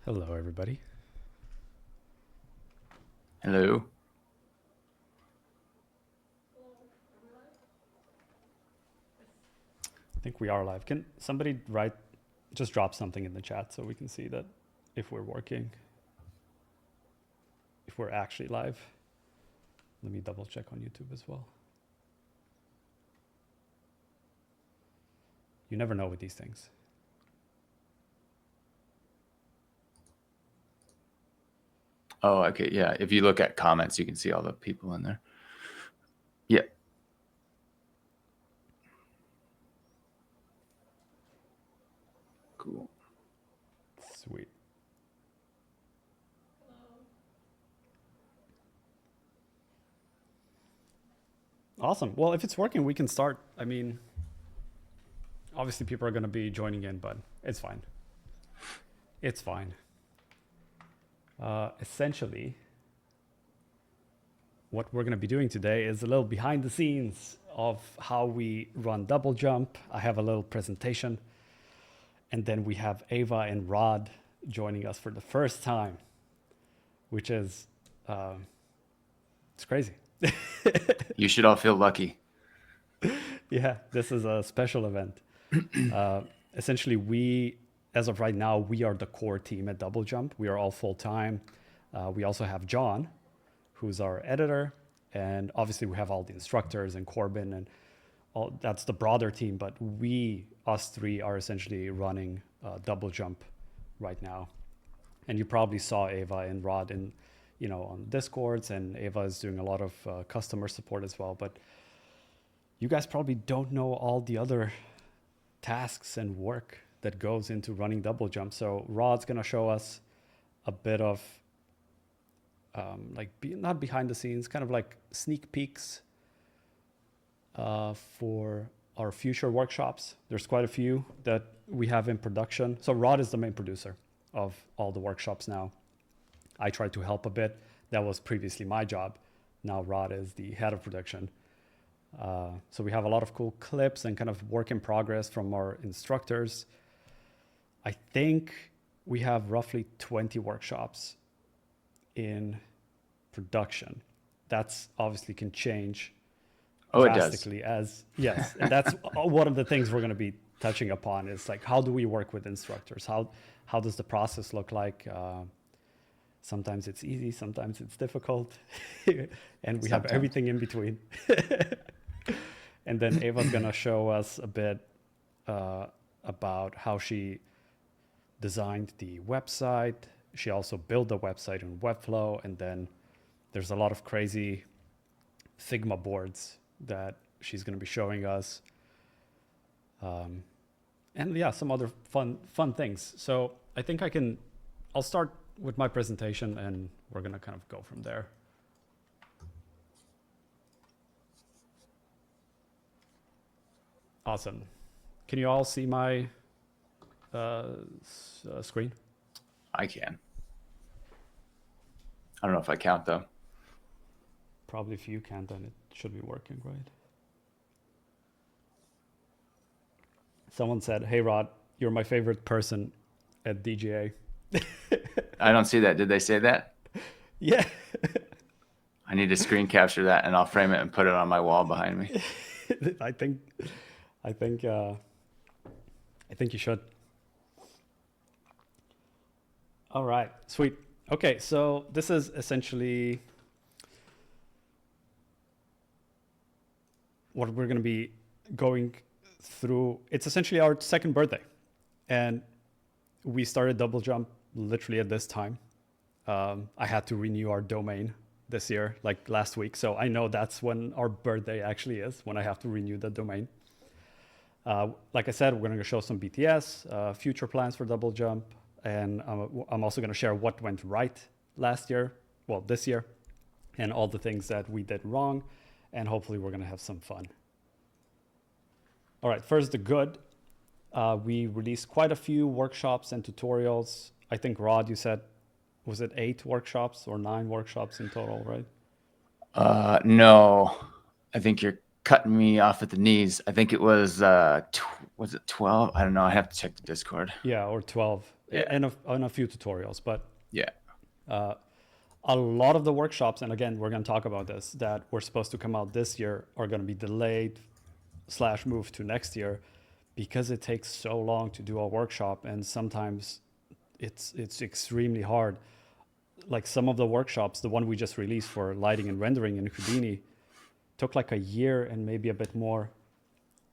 Hello, everybody. Hello. I think we are live. Can somebody just drop something in the chat so we can see that if we're working, if we're actually live? Let me double check on YouTube as well. You never know with these things. Oh, okay. Yeah. If you look at comments, you can see all the people in there. Yeah. Cool. Sweet. Awesome. Well, if it's working, we can start. I mean, obviously people are going to be joining in, but it's fine. It's fine. Essentially, what we're going to be doing today is a little behind the scenes of how we run Double Jump. I have a little presentation. And then we have Ava and Rod joining us for the first time, which is, it's crazy. You should all feel lucky. Yeah, this is a special event. Essentially, as of right now, we are the core team at Double Jump. We are all full time. We also have John, who's our editor. And obviously, we have all the instructors and Corbin and all. That's the broader team. But us three, are essentially running Double Jump right now. And you probably saw Ava and Rod on Discords, and Ava is doing a lot of customer support as well. But you guys probably don't know all the other tasks and work that goes into running Double Jump. So Rod's gonna show us a bit of not behind the scenes, kind of like sneak peeks for our future workshops. There's quite a few that we have in production. So Rod is the main producer of all the workshops now. I try to help a bit. That was previously my job. Now Rod is the head of production. So we have a lot of cool clips and kind of work in progress from our instructors. I think we have roughly 20 workshops in production. That's obviously can change Oh, it does. drastically yes. And that's one of the things we're going to be touching upon is like, how do we work with instructors? How does the process look like? Sometimes it's easy, sometimes it's difficult. And we have everything in between. And then Ava's going to show us a bit about how she designed the website. She also built the website in Webflow. And then there's a lot of crazy Figma boards that she's going to be showing us. And yeah, some other fun things. So I think I'll start with my presentation and we're going to kind of go from there. Awesome. Can you all see my screen? I can. I don't know if I count though. Probably if you can't, then it should be working, right? Someone said, "Hey Rod, you're my favorite person at DGA." I don't see that. Did they say that? Yeah. I need to screen capture that and I'll frame it and put it on my wall behind me. I think you should. All right, sweet. Okay, so this is essentially what we're going to be going through. It's essentially our second birthday, and we started Double Jump literally at this time. I had to renew our domain this year, like last week, so I know that's when our birthday actually is, when I have to renew the domain. Like I said, we're going to show some BTS, future plans for Double Jump, and I'm also going to share what went right this year, and all the things that we did wrong, and hopefully we're going to have some fun. All right, first the good. We released quite a few workshops and tutorials. I think, Rod, you said, was it 8 workshops or 9 workshops in total, right? No, I think you're cutting me off at the knees. I think it was was it 12? I don't know. I have to check the Discord. Yeah, or 12, Yeah. and a few tutorials. But Yeah. a lot of the workshops, and again, we're going to talk about this, that were supposed to come out this year are going to be delayed / moved to next year because it takes so long to do a workshop, and sometimes it's extremely hard. Like some of the workshops, the one we just released for lighting and rendering in Houdini, took like a year and maybe a bit more.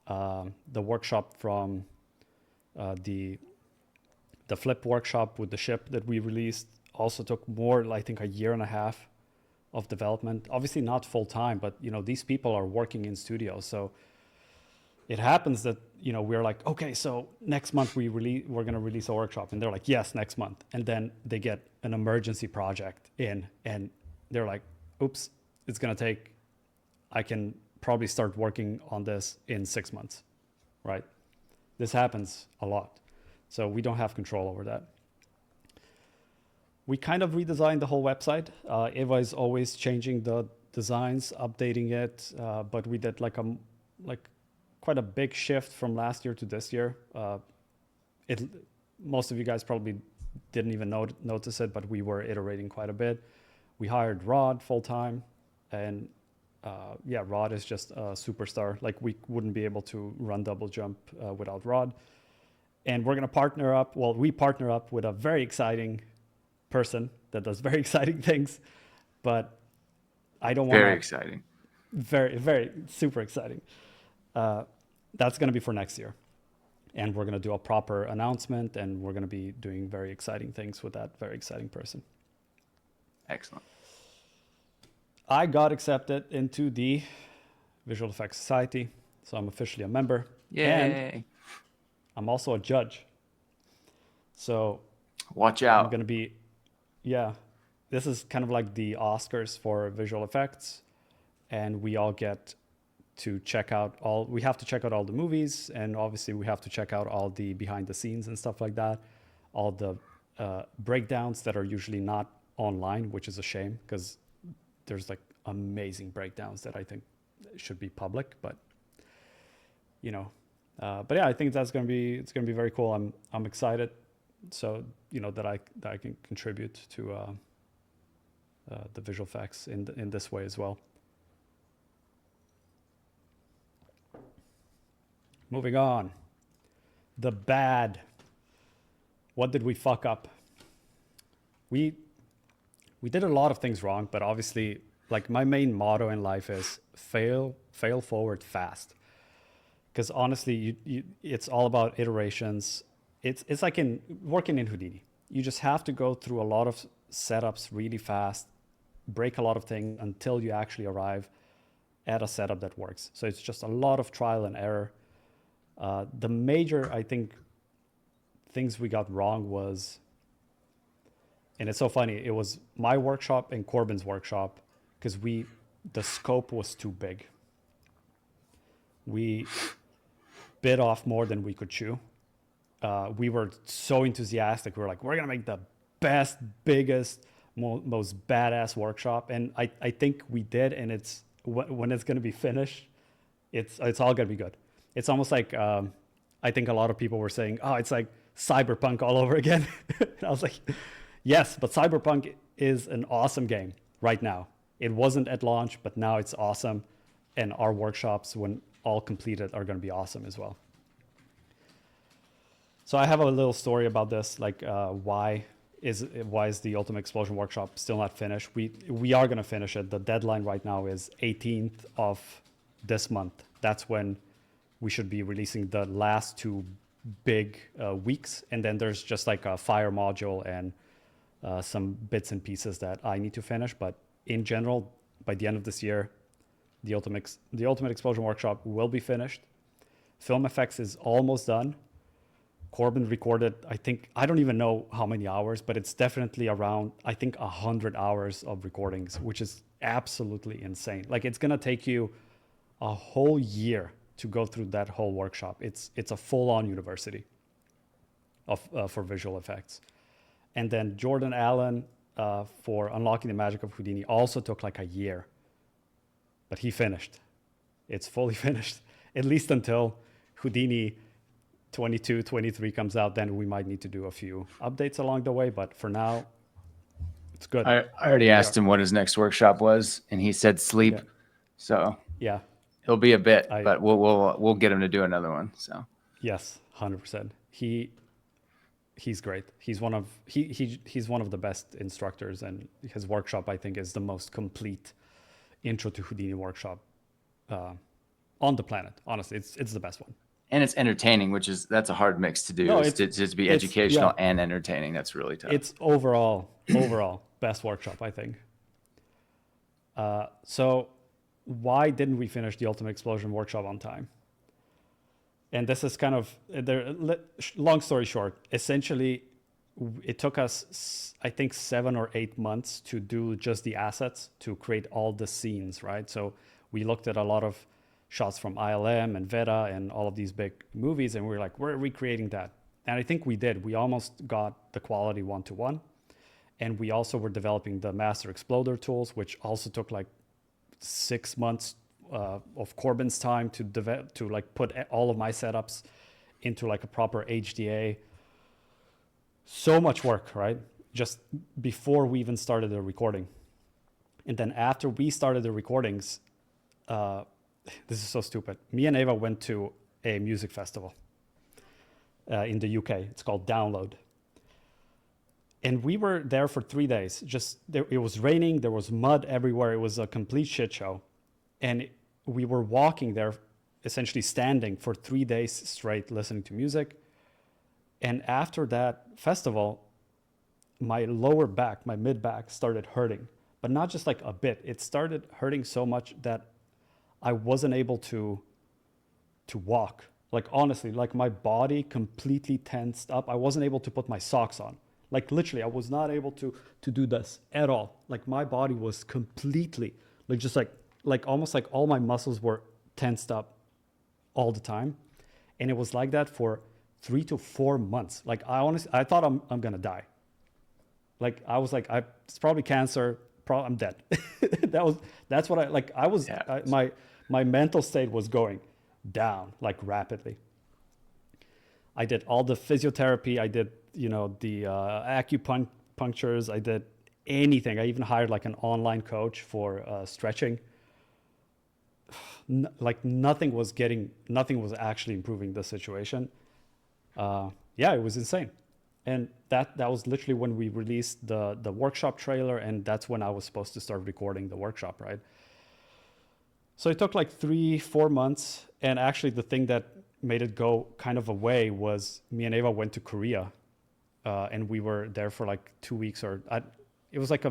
The workshop from the flip workshop with the ship that we released also took more, I think, a year and a half of development. Obviously not full time, but these people are working in studios, so it happens that we're like, okay, so next month we're going to release a workshop, and they're like, yes, next month, and then they get an emergency project in, and they're like, oops, it's going to take, I can probably start working on this in 6 months, right? This happens a lot, so we don't have control over that. We kind of redesigned the whole website. Eva is always changing the designs, updating it, but we did like quite a big shift from last year to this year. Most of you guys probably didn't even notice it, but we were iterating quite a bit. We hired Rod full time, and Rod is just a superstar. Like, we wouldn't be able to run DoubleJump without Rod. And we're gonna partner up. Well, we partner up with a very exciting person that does very exciting things, but I don't want to. Very exciting. Very, very super exciting. That's going to be for next year, and we're going to do a proper announcement, and we're going to be doing very exciting things with that very exciting person. Excellent. I got accepted into the Visual Effects Society, so I'm officially a member. Yay. And I'm also a judge. So watch out. I'm going to be, this is kind of like the Oscars for visual effects, and we all get to check out we have to check out all the movies, and obviously we have to check out all the behind the scenes and stuff like that, all the breakdowns that are usually not online, which is a shame because there's like amazing breakdowns that I think should be public, but I think it's gonna be very cool. I'm excited, so that I can contribute to the visual effects in this way as well. Moving on. The bad. What did we fuck up? We did a lot of things wrong, but obviously, like, my main motto in life is fail forward fast. Because honestly, it's all about iterations. It's like working in Houdini. You just have to go through a lot of setups really fast, break a lot of things until you actually arrive at a setup that works. So it's just a lot of trial and error. The major, I think, things we got wrong was, and it's so funny, it was my workshop and Corbin's workshop, because the scope was too big. We bit off more than we could chew. We were so enthusiastic. We were like, we're going to make the best, biggest, most badass workshop. And I think we did, and when it's going to be finished, it's all going to be good. It's almost like, I think a lot of people were saying, oh, it's like Cyberpunk all over again. I was like, yes, but Cyberpunk is an awesome game right now. It wasn't at launch, but now it's awesome. And our workshops, when all completed, are going to be awesome as well. So I have a little story about this, like why is the Ultimate Explosion workshop still not finished? We are going to finish it. The deadline right now is 18th of this month. That's when we should be releasing the last two big weeks. And then there's just like a fire module and some bits and pieces that I need to finish. But in general, by the end of this year, the Ultimate Explosion workshop will be finished. Film effects is almost done. Corbin recorded, I don't even know how many hours, but it's definitely around, 100 hours of recordings, which is absolutely insane. Like, it's gonna take you a whole year to go through that whole workshop. It's a full-on university for visual effects. And then Jordan Allen for Unlocking the Magic of Houdini also took like a year, but he finished. It's fully finished, at least until Houdini 22, 23 comes out. Then we might need to do a few updates along the way. But for now, it's good. I already Here we asked are. him what his next workshop was, and he said sleep. Yeah. So Yeah. he'll be a bit, I but we'll get him to do another one. So Yes, 100%. He's great. He's one of he's one of the best instructors, and his workshop I think is the most complete intro to Houdini workshop on the planet. Honestly, it's the best one. and it's entertaining, that's a hard mix to do. No, Is to just be it's educational yeah, and entertaining. That's really tough. it's overall best workshop I think. So why didn't we finish the Ultimate Explosion workshop on time? And this is kind of long story short. Essentially, it took us, I think, 7 or 8 months to do just the assets to create all the scenes, right? So we looked at a lot of shots from ILM and Veda and all of these big movies, and we were like, we're recreating that. And I think we did. We almost got the quality 1-to-1. And we also were developing the Master Exploder tools, which also took like 6 months of Corbin's time to develop, to like put all of my setups into like a proper HDA. So much work, right? Just before we even started the recording. And then after we started the recordings, this is so stupid. Me and Ava went to a music festival in the UK. It's called Download. And we were there for 3 days. It was raining, there was mud everywhere. It was a complete shit show. And we were walking there, essentially standing for 3 days straight, listening to music. And after that festival, my lower back, my mid back started hurting, but not just like a bit. It started hurting so much that I wasn't able to walk. Like honestly, like my body completely tensed up. I wasn't able to put my socks on. Like literally, I was not able to do this at all. Like my body was completely like just like almost like all my muscles were tensed up all the time. And it was like that for 3 to 4 months. Like I thought I'm gonna die. Like I was like, it's probably cancer. I'm dead. That's what I was. Yeah. My mental state was going down like rapidly. I did all the physiotherapy. I did, the acupunctures. I did anything. I even hired like an online coach for stretching. Nothing was actually improving the situation. It was insane. And that was literally when we released the workshop trailer, and that's when I was supposed to start recording the workshop, right? So it took like 3-4 months, and actually the thing that made it go kind of away was me and Ava went to Korea, and we were there for like 2 weeks, it was like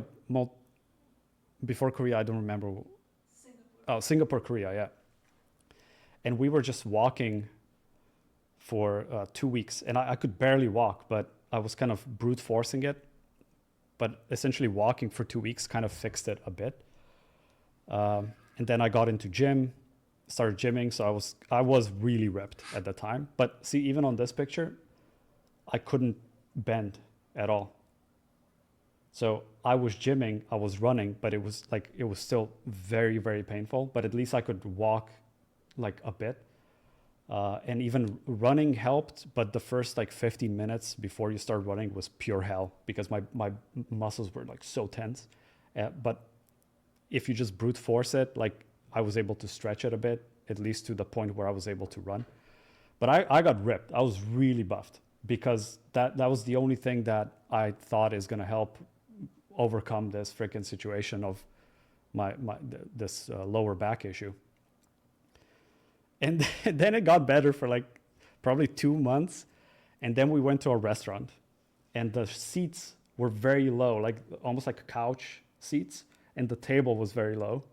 before Korea, I don't remember. Singapore, Korea, yeah. And we were just walking for 2 weeks, and I could barely walk, but I was kind of brute forcing it. But essentially walking for 2 weeks kind of fixed it a bit. And then I got into started gymming. So I was really ripped at the time. But see, even on this picture, I couldn't bend at all. So I was gymming, I was running, but it was still very, very painful. But at least I could walk like a bit. And even running helped, but the first like 15 minutes before you start running was pure hell because my muscles were like so tense. But if you just brute force it, like I was able to stretch it a bit, at least to the point where I was able to run. But I got ripped. I was really buffed because that was the only thing that I thought is going to help overcome this freaking situation of this lower back issue. And then it got better for like probably 2 months. And then we went to a restaurant and the seats were very low, like almost like couch seats. And the table was very low.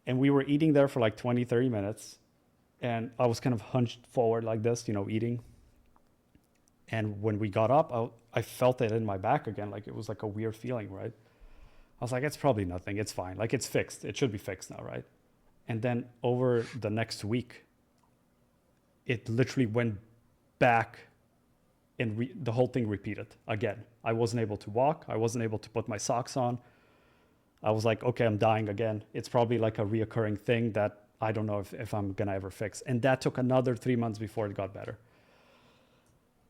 And we were eating there for like 20, 30 minutes. And I was kind of hunched forward like this, eating. And when we got up, I felt it in my back again. Like it was like a weird feeling, right? I was like, it's probably nothing. It's fine. Like it's fixed. It should be fixed now, right? And then over the next week, it literally went back and the whole thing repeated again. I wasn't able to walk. I wasn't able to put my socks on. I was like, okay, I'm dying again. It's probably like a reoccurring thing that I don't know if I'm gonna ever fix. And that took another 3 months before it got better.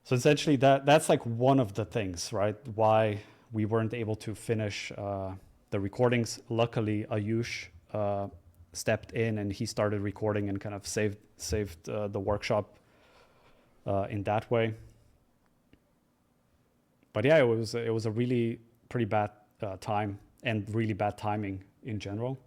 So essentially that's like one of the things, right? Why we weren't able to finish the recordings. Luckily, Ayush stepped in and he started recording and kind of saved the workshop in that way. But yeah, it was a really pretty bad time and really bad timing in general.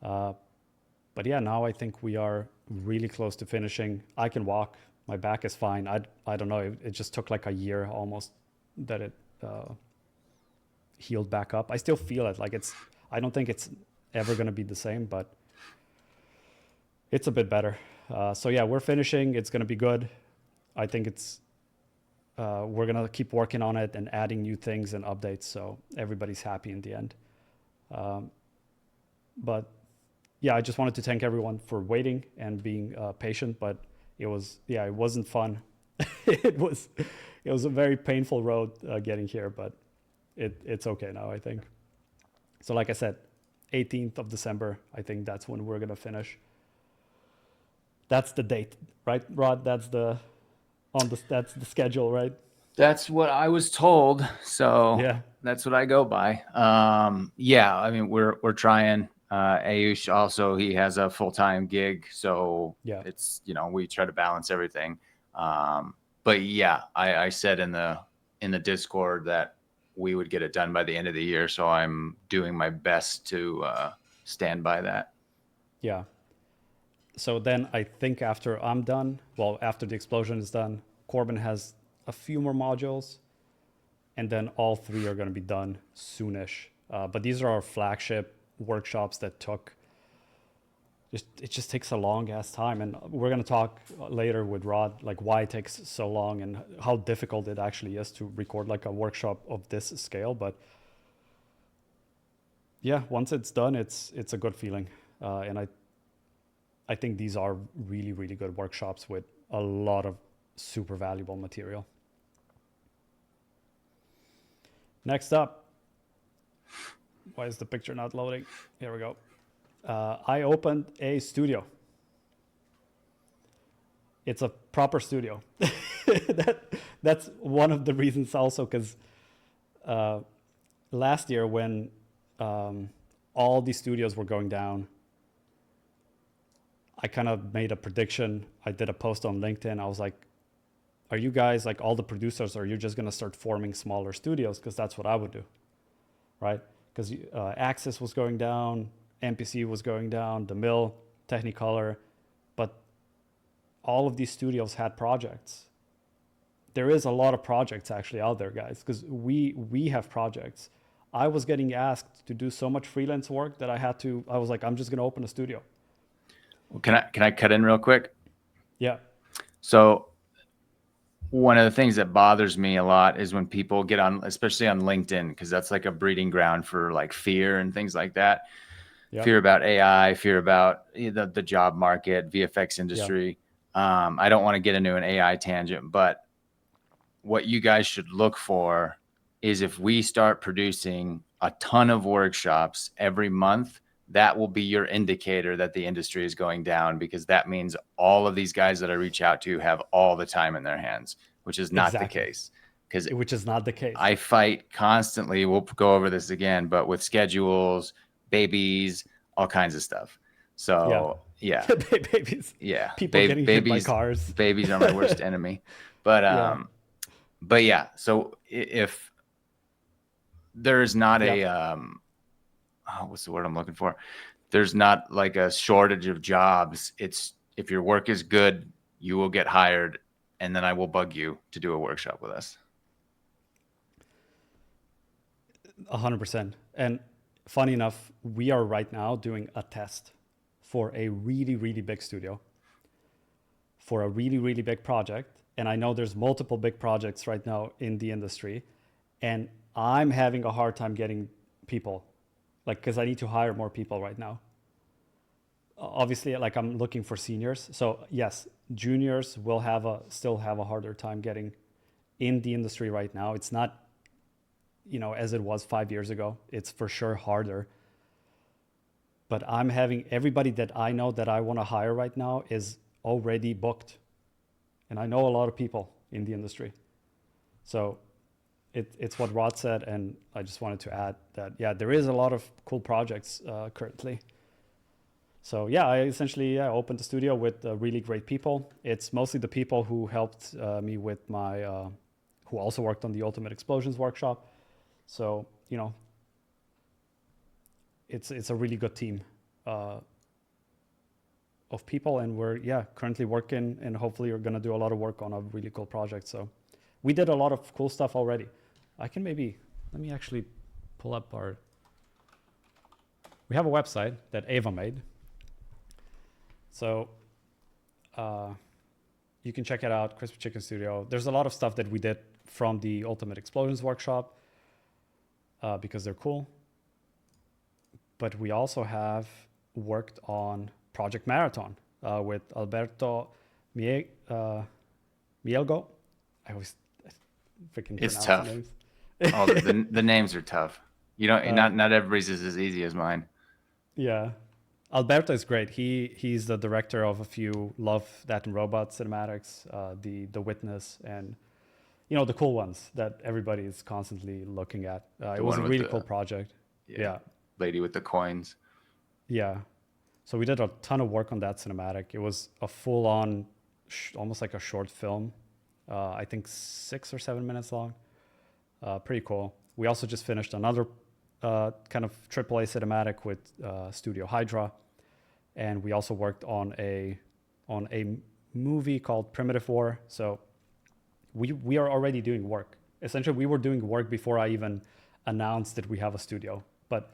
But yeah, now I think we are really close to finishing. I can walk. My back is fine. I don't know. It just took like a year almost that it healed back up. I still feel it. Like I don't think it's ever going to be the same, but it's a bit better. So yeah, we're finishing. It's going to be good. I think we're going to keep working on it and adding new things and updates. So everybody's happy in the end. But yeah, I just wanted to thank everyone for waiting and being patient, but it wasn't fun. it was a very painful road getting here, but it's okay now, I think. So like I said, 18th of December, I think that's when we're going to finish. That's the date, right, Rod? That's the schedule, right? That's what I was told. So Yeah. that's what I go by. Yeah, I mean, we're trying. Ayush also, he has a full-time gig, so Yeah. it's, we try to balance everything. But yeah, I said in the Discord that we would get it done by the end of the year, so I'm doing my best to stand by that. Yeah. So then I think after I'm done, well, after the explosion is done, Corbin has a few more modules, and then all 3 are going to be done soonish. But these are our flagship workshops that it just takes a long ass time, and we're going to talk later with Rod like why it takes so long and how difficult it actually is to record like a workshop of this scale. But yeah, once it's done, it's a good feeling, and I think these are really, really good workshops with a lot of super valuable material. Next up, why is the picture not loading? Here we go. I opened a studio. It's a proper studio. That's one of the reasons also, because last year when all these studios were going down, I kind of made a prediction. I did a post on LinkedIn. I was like, are you guys, like all the producers, are you just going to start forming smaller studios? Because that's what I would do, right? Because Axis was going down, MPC was going down, The Mill, Technicolor, but all of these studios had projects. There is a lot of projects actually out there, guys, because we have projects. I was getting asked to do so much freelance work that I was like, I'm just going to open a studio. Well, can I cut in real quick? Yeah. So one of the things that bothers me a lot is when people get on, especially on LinkedIn, because that's like a breeding ground for like fear and things like that. Yep. Fear about AI, fear about the job market, VFX industry. Yep. I don't want to get into an AI tangent, but what you guys should look for is if we start producing a ton of workshops every month, that will be your indicator that the industry is going down, because that means all of these guys that I reach out to have all the time in their hands, which is not the case. Which is not the case. I fight constantly. We'll go over this again, but with schedules, babies, all kinds of stuff. So yeah. Babies. Yeah. People getting hit by cars. Babies are my worst enemy. But but yeah. So if there's not what's the word I'm looking for? There's not like a shortage of jobs. It's if your work is good, you will get hired, and then I will bug you to do a workshop with us. 100%. And funny enough, we are right now doing a test for a really, really big studio, for a really, really big project. And I know there's multiple big projects right now in the industry, and I'm having a hard time getting people, like, because I need to hire more people right now. Obviously, like, I'm looking for seniors. So yes, juniors will still have a harder time getting in the industry right now. It's not as it was 5 years ago. It's for sure harder. But I'm having everybody that I know that I want to hire right now is already booked. And I know a lot of people in the industry. So it's what Rod said. And I just wanted to add that, yeah, there is a lot of cool projects currently. So yeah, I essentially opened the studio with really great people. It's mostly the people who helped me with my, who also worked on the Ultimate Explosions workshop. So, it's a really good team of people, and we're currently working, and hopefully we're gonna do a lot of work on a really cool project. So we did a lot of cool stuff already. Let me actually pull up we have a website that Ava made. So you can check it out, Crispy Chicken Studio. There's a lot of stuff that we did from the Ultimate Explosions workshop because they're cool. But we also have worked on Project Marathon with Alberto Mielgo. I always freaking It's pronounce tough. the names. Oh, the names are tough. Not everybody's is as easy as mine. Yeah. Alberto is great. He's the director of a few Love, That and Robot cinematics, the Witness, and the cool ones that everybody is constantly looking at. It was a really cool project. Yeah. Lady with the coins. Yeah. So we did a ton of work on that cinematic. It was a full-on, almost like a short film. I think 6 or 7 minutes long. Pretty cool. We also just finished another kind of AAA cinematic with Studio Hydra, and we also worked on a movie called Primitive War. So we are already doing work. Essentially, we were doing work before I even announced that we have a studio. But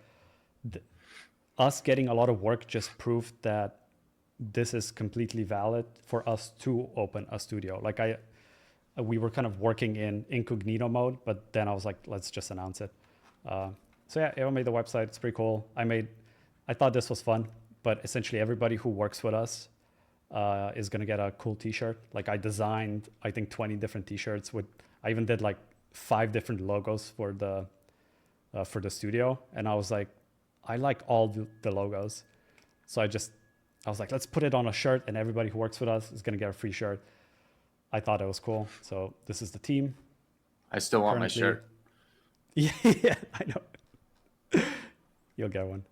us getting a lot of work just proved that this is completely valid for us to open a studio. Like we were kind of working in incognito mode, but then I was like, let's just announce it. So yeah, Eva made the website. It's pretty cool. I thought this was fun, but essentially everybody who works with us is gonna get a cool T-shirt. Like I designed, I think 20 different T-shirts I even did like 5 different logos for the studio, and I was like, I like all the logos, so I was like, let's put it on a shirt, and everybody who works with us is gonna get a free shirt. I thought it was cool. So this is the team. I still want my shirt. Yeah, I know. You'll get one.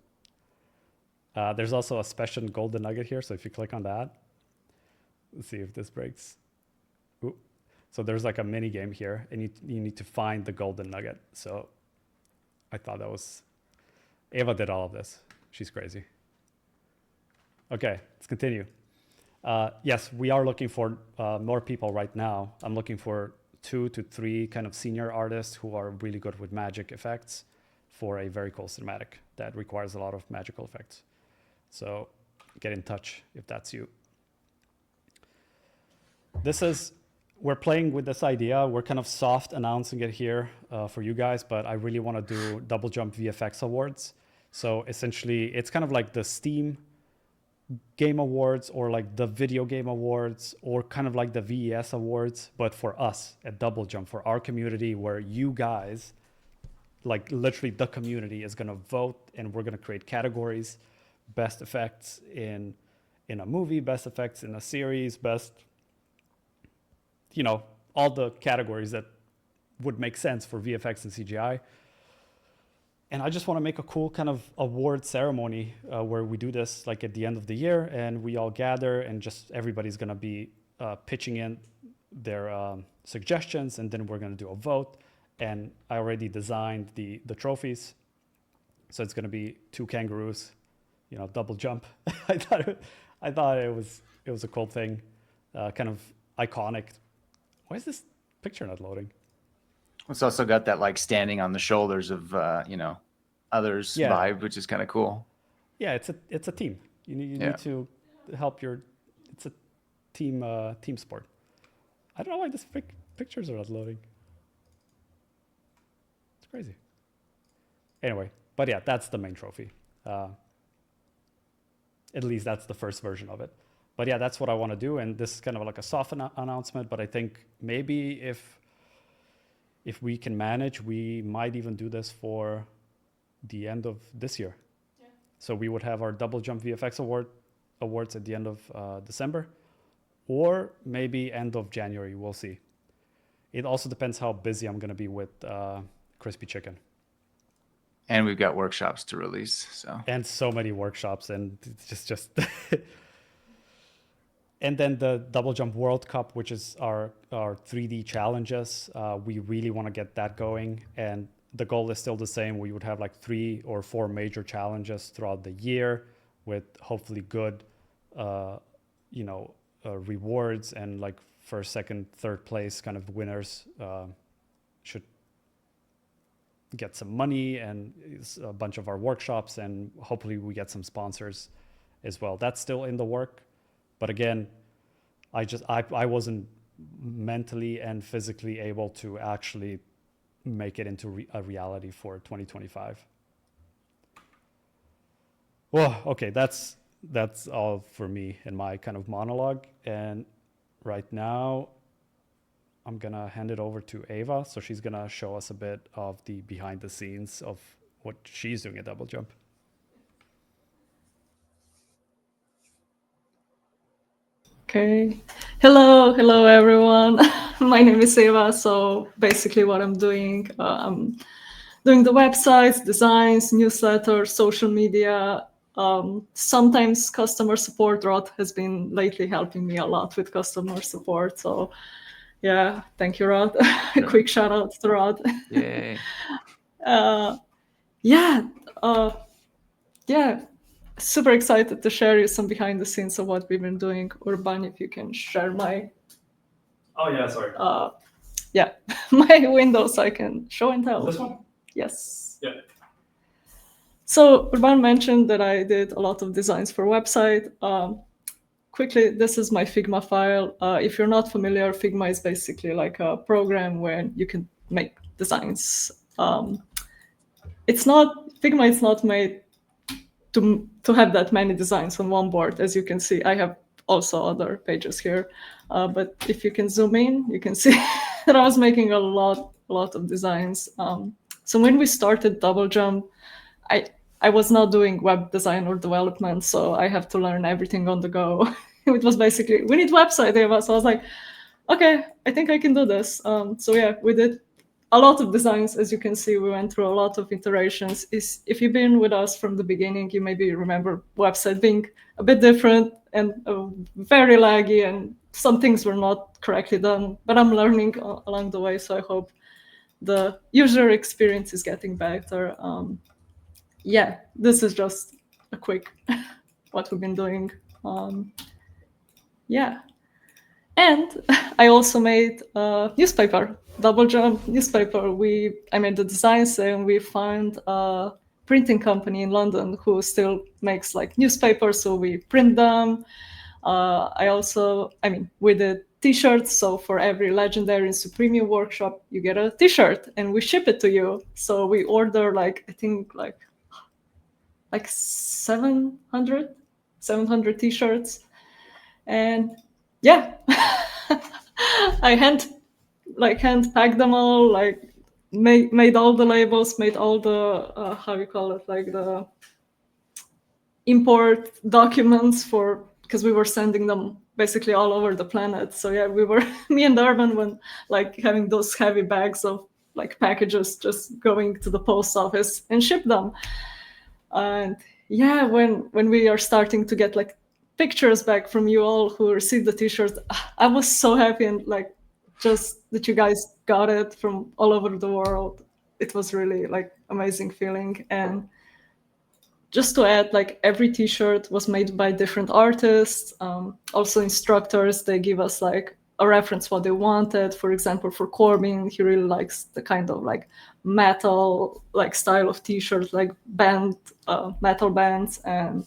There's also a special golden nugget here. So if you click on that, let's see if this breaks. Ooh. So there's like a mini game here, and you need to find the golden nugget. So I thought Ava did all of this. She's crazy. Okay, let's continue. Yes, we are looking for more people right now. I'm looking for 2 to 3 kind of senior artists who are really good with magic effects for a very cool cinematic that requires a lot of magical effects. So get in touch if that's you. We're playing with this idea. We're kind of soft announcing it here for you guys, but I really want to do DoubleJump VFX Awards. So essentially, it's kind of like the Steam Game Awards or like the Video Game Awards or kind of like the VES Awards, but for us at DoubleJump, for our community, where you guys, like literally the community, is going to vote, and we're going to create categories: best effects in a movie, best effects in a series, best, all the categories that would make sense for VFX and CGI. And I just want to make a cool kind of award ceremony where we do this like at the end of the year, and we all gather, and just everybody's going to be pitching in their suggestions, and then we're going to do a vote. And I already designed the trophies. So it's going to be 2 kangaroos, double jump. I thought it was a cool thing, kind of iconic. Why is this picture not loading? It's also got that like standing on the shoulders of others vibe, which is kind of cool. Yeah, it's a team. You need to help it's a team sport. I don't know why these pictures are not loading. It's crazy. Anyway, but yeah, that's the main trophy. At least that's the first version of it. But yeah, that's what I want to do, and this is kind of like a soft announcement. But I think maybe if if we can manage, we might even do this for the end of this year. Yeah. So we would have our DoubleJump VFX awards at the end of December, or maybe end of January. We'll see. It also depends how busy I'm going to be with Crispy Chicken. And we've got workshops to release. So many workshops, and it's just and then the DoubleJump World Cup, which is our 3D challenges. We really want to get that going, and the goal is still the same. We would have like 3 or 4 major challenges throughout the year with hopefully good rewards, and like first, second, third place kind of winners should get some money and a bunch of our workshops, and hopefully we get some sponsors as well. That's still in the work, but again, I wasn't mentally and physically able to actually make it into a reality for 2025. Well, okay, that's all for me in my kind of monologue. And right now, I'm gonna hand it over to Ava, so she's gonna show us a bit of the behind the scenes of what she's doing at DoubleJump. Okay. Hello everyone. My name is Eva. So basically what I'm doing the websites, designs, newsletters, social media. Sometimes customer support. Rod has been lately helping me a lot with customer support. So yeah, thank you, Rod. Sure. Quick shout out to Rod. Yay. Super excited to share you some behind the scenes of what we've been doing. Urban, if you can share my Sorry. my window so I can show and tell. This one? Yes. Yeah. So Urban mentioned that I did a lot of designs for website. Quickly, this is my Figma file. If you're not familiar, Figma is basically like a program where you can make designs. Figma is not made to have that many designs on one board. As you can see, I have also other pages here. But if you can zoom in, you can see that I was making a lot of designs. So when we started DoubleJump, I was not doing web design or development, so I have to learn everything on the go. It was basically, we need website, Eva. So I was like, okay, I think I can do this. So yeah, we did a lot of designs. As you can see, we went through a lot of iterations. If you've been with us from the beginning, you maybe remember website being a bit different and very laggy, and some things were not correctly done, but I'm learning along the way. So I hope the user experience is getting better. Yeah, this is just a quick what we've been doing. Yeah. And I also made a newspaper, DoubleJump newspaper. I made the designs, and we found a printing company in London who still makes like newspapers, so we print them. We did t-shirts, so for every legendary and supreme workshop, you get a t-shirt, and we ship it to you. So we order like 700 t-shirts, and yeah, I hand packed them all, like made all the labels, made all the the import documents because we were sending them basically all over the planet. So yeah, we were me and Urban when having those heavy bags of packages just going to the post office and ship them. And yeah, when we are starting to get pictures back from you all who received the t-shirts, I was so happy, and just that you guys got it from all over the world. It was really amazing feeling. And just to add, every t-shirt was made by different artists, also instructors. They give us a reference what they wanted. For example, for Corbin, he really likes the kind of metal style of t-shirts, metal bands, and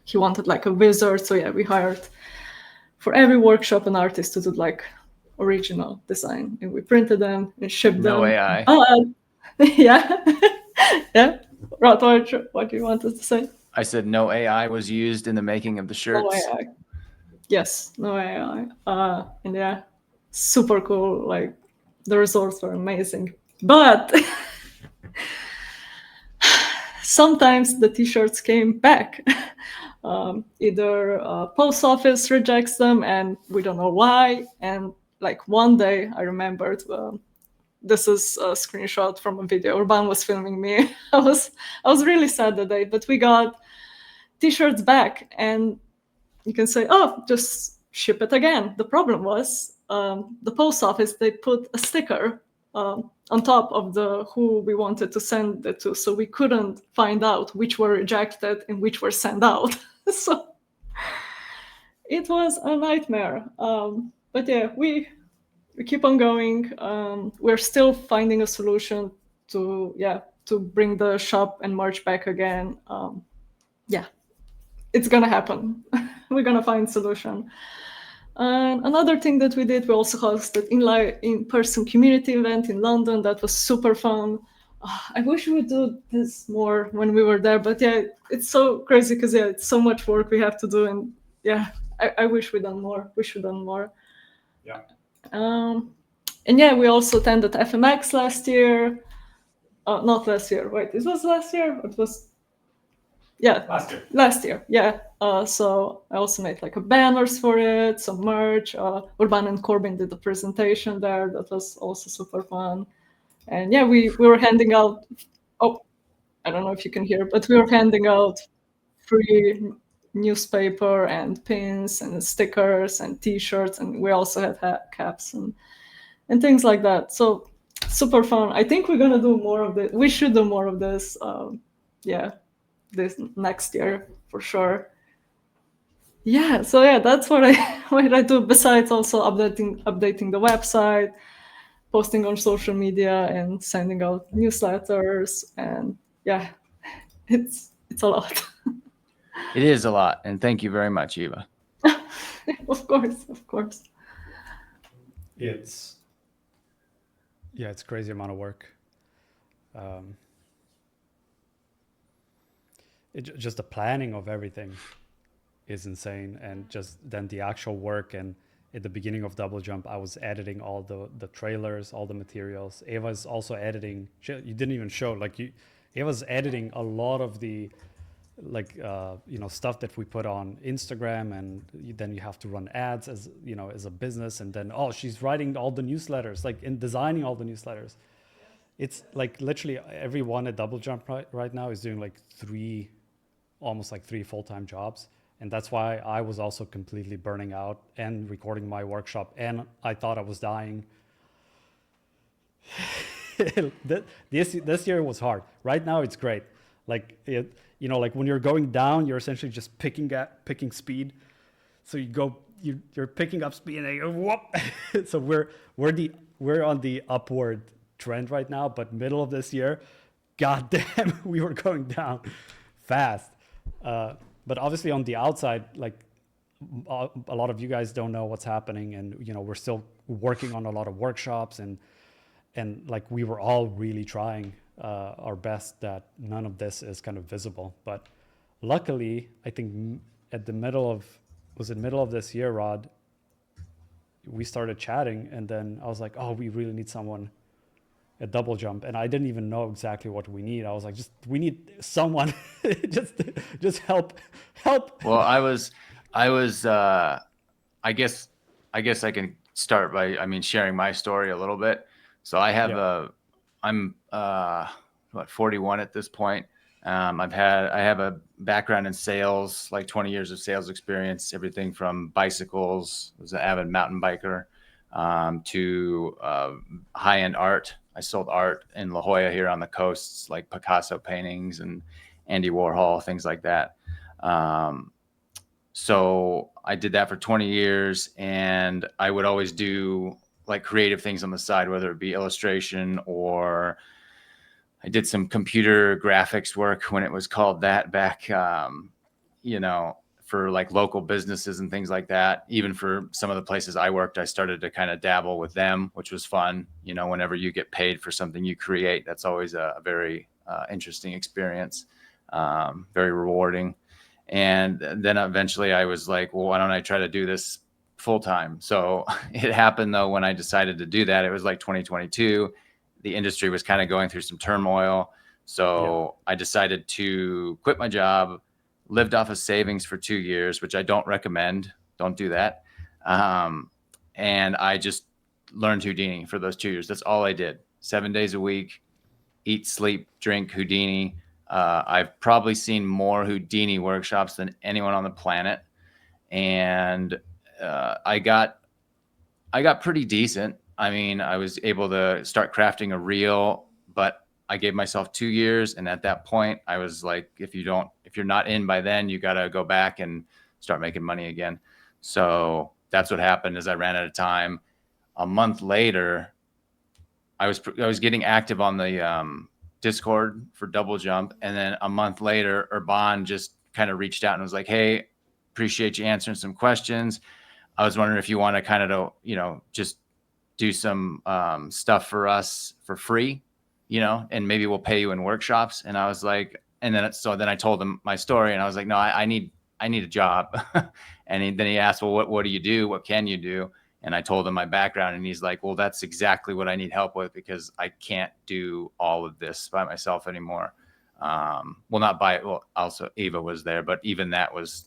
he wanted a wizard. So yeah, we hired for every workshop an artist to do original design, and we printed them and shipped them. No AI. Yeah. Yeah. Rod, what do you want us to say? I said no AI was used in the making of the shirts. No AI. Yes, no AI. And yeah, super cool. the results were amazing. But sometimes the t-shirts came back. Either post office rejects them and we don't know why. And like one day I remembered, this is a screenshot from a video Urban was filming me. I was really sad that day, but we got t-shirts back, and you can say, oh, just ship it again. The problem was the post office, they put a sticker on top of the who we wanted to send it to, so we couldn't find out which were rejected and which were sent out. So it was a nightmare. But yeah, we keep on going. We're still finding a solution to bring the shop and merch back again. Yeah, it's gonna happen. We're gonna find solution. And another thing that we did, we also hosted in-person community event in London. That was super fun. I wish we would do this more when we were there, but yeah, it's so crazy because yeah, it's so much work we have to do, and yeah, I wish we'd done more. We should done more. Yeah. And yeah, we also attended FMX last year. Not last year. Wait, it was last year. It was last year. Yeah. So I also made like a banners for it, some merch. Urban and Corbin did the presentation there. That was also super fun. And yeah, we were handing out. Oh, I don't know if you can hear, but we were handing out free newspaper and pins and stickers and T-shirts, and we also had caps and things like that. So super fun. I think we're gonna do more of this. We should do more of this. This next year for sure. Yeah. So yeah, that's what I do. Besides also updating the website, posting on social media, and sending out newsletters. And yeah, it's a lot. It is a lot, and thank you very much, Eva. Of course. It's crazy amount of work. Just the planning of everything is insane, and just then the actual work. And at the beginning of DoubleJump, I was editing all the trailers, all the materials. Eva's also editing. You didn't even show, like, Eva's editing a lot of the stuff that we put on Instagram, and then you have to run ads as a business, and then she's writing all the newsletters, and designing all the newsletters. It's like literally everyone at DoubleJump right now is doing almost three full-time jobs, and that's why I was also completely burning out and recording my workshop, and I thought I was dying. This year was hard. Right now it's great. When you're going down, you're essentially just picking speed. So you're picking up speed, and you go, whoop. So we're on the upward trend right now, but middle of this year, goddamn, we were going down fast. But obviously on the outside, a lot of you guys don't know what's happening, and we're still working on a lot of workshops, and we were all really trying our best that none of this is kind of visible. But luckily, I think at the middle of this year, Rod, we started chatting, and then I was like, oh, we really need someone at DoubleJump, and I didn't even know exactly what we need. I was like, we need someone, just help. Well, I guess I can start by, sharing my story a little bit. So I have I'm 41 at this point. I have a background in sales, 20 years of sales experience, everything from bicycles, was an avid mountain biker, to high-end art. I sold art in La Jolla here on the coasts, like Picasso paintings and Andy Warhol, things like that. So I did that for 20 years, and I would always do creative things on the side, whether it be illustration, or I did some computer graphics work when it was called that back, for local businesses and things like that. Even for some of the places I worked, I started to kind of dabble with them, which was fun. Whenever you get paid for something you create, that's always a very interesting experience, very rewarding. And then eventually I was like, well, why don't I try to do this full time. So it happened though, when I decided to do that, it was like 2022. The industry was kind of going through some turmoil. So I decided to quit my job, lived off of savings for 2 years, which I don't recommend. Don't do that. And I just learned Houdini for those 2 years. That's all I did. 7 days a week, eat, sleep, drink Houdini. I've probably seen more Houdini workshops than anyone on the planet. And I got pretty decent. I mean, I was able to start crafting a reel, but I gave myself 2 years. And at that point I was like, if you're not in by then, you got to go back and start making money again. So that's what happened, is I ran out of time. A month later, I was getting active on the Discord for DoubleJump. And then a month later, Urban just kind of reached out and was like, hey, appreciate you answering some questions. I was wondering if you want to kind of, just do some stuff for us for free, and maybe we'll pay you in workshops. And I was like, and then I told him my story, and I was like, no, I need a job. And then he asked, well, what do you do? What can you do? And I told him my background, and he's like, well, that's exactly what I need help with, because I can't do all of this by myself anymore. Also Ava was there, but even that was,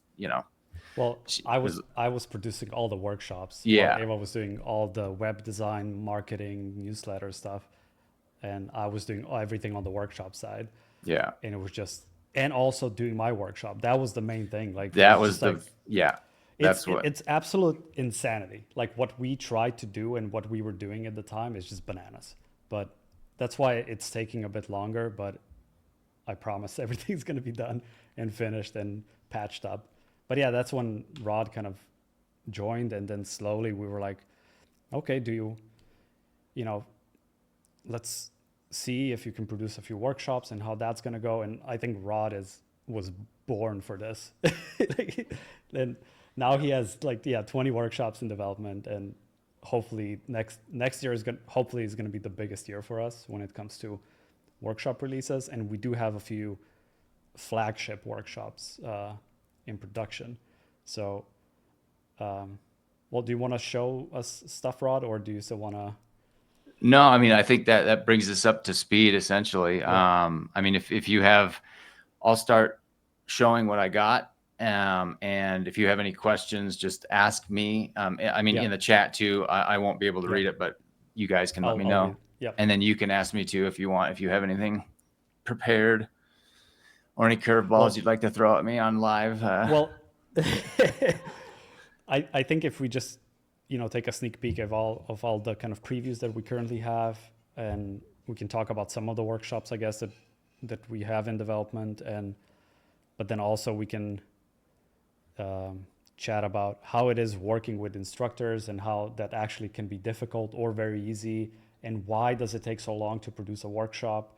Well, I was producing all the workshops. Yeah. While Ava was doing all the web design, marketing, newsletter stuff, and I was doing everything on the workshop side. Yeah. And it was just, and also doing my workshop. That was the main thing. Like that was it's absolute insanity. Like what we tried to do and what we were doing at the time is just bananas. But that's why it's taking a bit longer. But I promise everything's going to be done and finished and patched up. But yeah, that's when Rod kind of joined, and then slowly we were like, okay, let's see if you can produce a few workshops and how that's going to go. And I think Rod was born for this. And now he has 20 workshops in development, and hopefully next year is going to be the biggest year for us when it comes to workshop releases. And we do have a few flagship workshops in production. So, do you want to show us stuff, Rod, or do you still want to? No, I mean, I think that brings us up to speed essentially. Yeah. I mean, if you have, I'll start showing what I got. And if you have any questions, just ask me. In the chat too, I won't be able to read it, but you guys can let me know. Yeah. And then you can ask me too, if you have anything prepared or any curveballs you'd like to throw at me on live. I think if we just, take a sneak peek of all the kind of previews that we currently have, and we can talk about some of the workshops, I guess, that we have in development, but then also we can chat about how it is working with instructors and how that actually can be difficult or very easy, and why does it take so long to produce a workshop.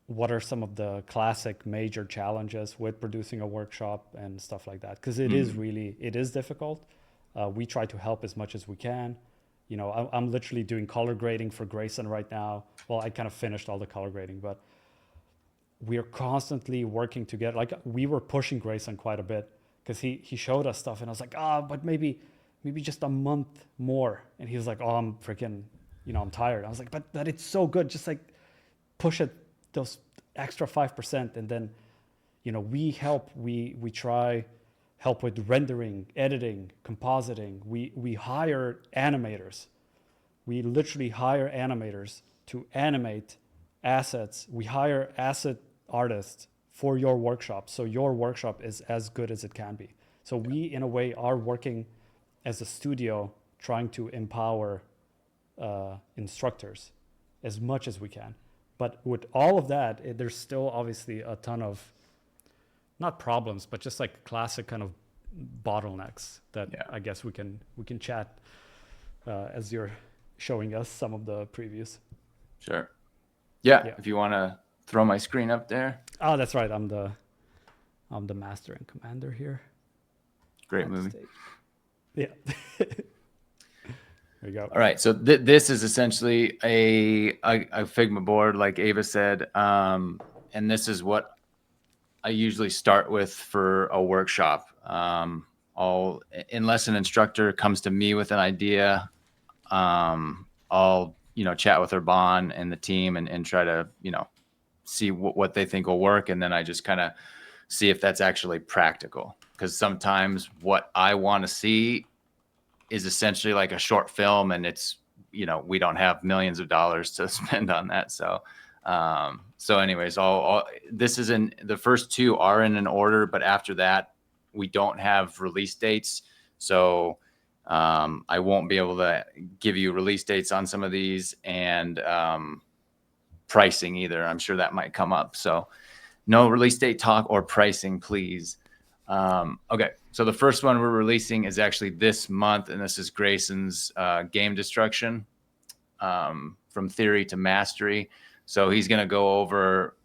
What are some of the classic major challenges with producing a workshop and stuff like that? Because it is difficult. We try to help as much as we can. I'm literally doing color grading for Grayson right now. Well, I kind of finished all the color grading, but we are constantly working together. Like we were pushing Grayson quite a bit because he showed us stuff, and I was like, but maybe just a month more. And he was like, I'm freaking, I'm tired. I was like, but it's so good. Just like push it those extra 5%. And then, we try help with rendering, editing, compositing. We hire animators. We literally hire animators to animate assets. We hire asset artists for your workshop, so your workshop is as good as it can be. So we, in a way, are working as a studio trying to empower instructors as much as we can. But with all of that, there's still obviously a ton of, not problems, but just like classic kind of bottlenecks that I guess we can chat as you're showing us some of the previews. Sure. Yeah. If you want to throw my screen up there. Oh, that's right. I'm the master and commander here. Great movie. Stage. Yeah. There you go. All right. So this is essentially a Figma board, like Ava said. And this is what I usually start with for a workshop. unless an instructor comes to me with an idea, I'll, chat with Urban and the team and try to, see what they think will work. And then I just kind of see if that's actually practical. Because sometimes what I want to see is essentially like a short film, and it's, we don't have millions of dollars to spend on that. So, anyways, this is the first two are in an order, but after that, we don't have release dates. So, I won't be able to give you release dates on some of these, and pricing either. I'm sure that might come up. So no release date talk or pricing, please. Okay. So the first one we're releasing is actually this month, and this is Grayson's game destruction, from theory to mastery. So he's going to go over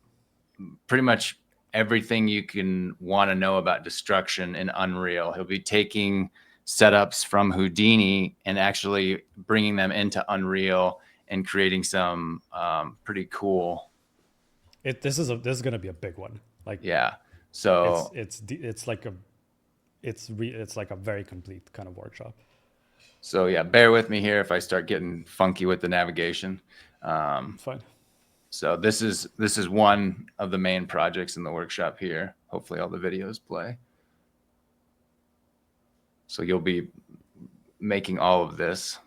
pretty much everything you can want to know about destruction in Unreal. He'll be taking setups from Houdini and actually bringing them into Unreal and creating some pretty cool. This is going to be a big one. Like, yeah. So it's like a very complete kind of workshop. So yeah, bear with me here if I start getting funky with the navigation. Fine. So this is one of the main projects in the workshop here. Hopefully all the videos play. So you'll be making all of this.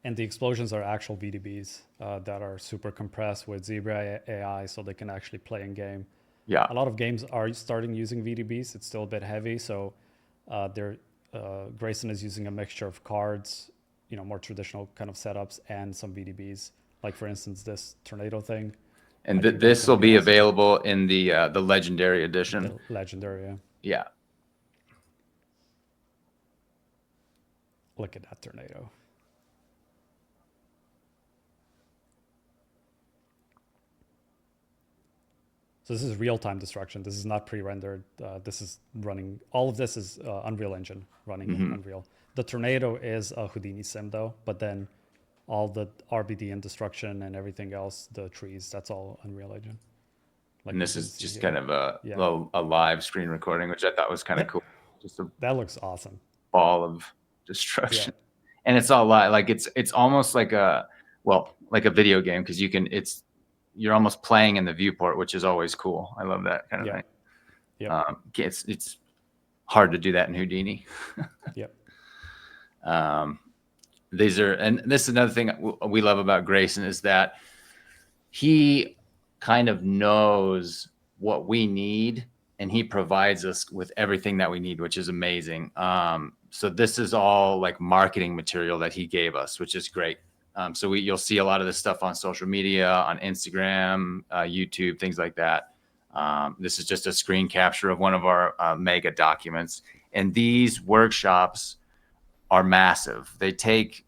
And the explosions are actual VDBs that are super compressed with Zebra AI, so they can actually play in game. Yeah. A lot of games are starting using VDBs. It's still a bit heavy, so Grayson is using a mixture of cards, more traditional kind of setups, and some VDBs. Like for instance, this tornado thing. And this will be available in the Legendary Edition. The Legendary, yeah. Yeah. Look at that tornado. So this is real-time destruction. This is not pre-rendered. This is running. All of this is Unreal Engine running in Unreal. The tornado is a Houdini sim though, but then all the RBD and destruction and everything else, the trees, that's all Unreal Engine. Like, and this is just kind of a live screen recording, which I thought was kind of cool. Just that looks awesome. Ball of destruction, and it's all live. Like it's almost like a video game, because you're almost playing in the viewport, which is always cool. I love that kind of thing. Yeah. It's hard to do that in Houdini. Yep. And this is another thing we love about Grayson, is that he kind of knows what we need, and he provides us with everything that we need, which is amazing. So this is all like marketing material that he gave us, which is great. So you'll see a lot of this stuff on social media, on Instagram, YouTube, things like that. This is just a screen capture of one of our mega documents. And these workshops are massive. They take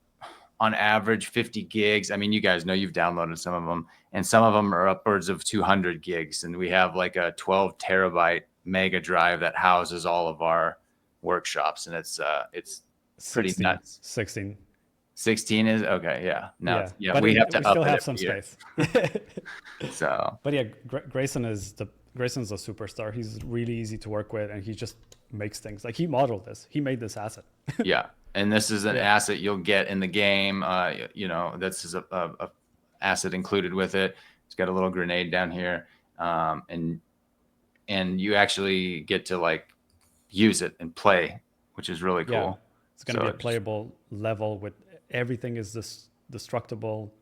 on average 50 gigs. I mean, you guys know, you've downloaded some of them, and some of them are upwards of 200 gigs. And we have like a 12 terabyte mega drive that houses all of our workshops. And it's pretty 16, nuts. 16 is okay. Yeah. No. Yeah. We still have some space. So. But yeah, Grayson's a superstar. He's really easy to work with, and he just makes things. Like, he modeled this. He made this asset. Yeah. And this is an asset you'll get in the game. This is a asset included with it. It's got a little grenade down here, and you actually get to like use it and play, which is really cool. Yeah. It's going to be a playable level with everything is destructible.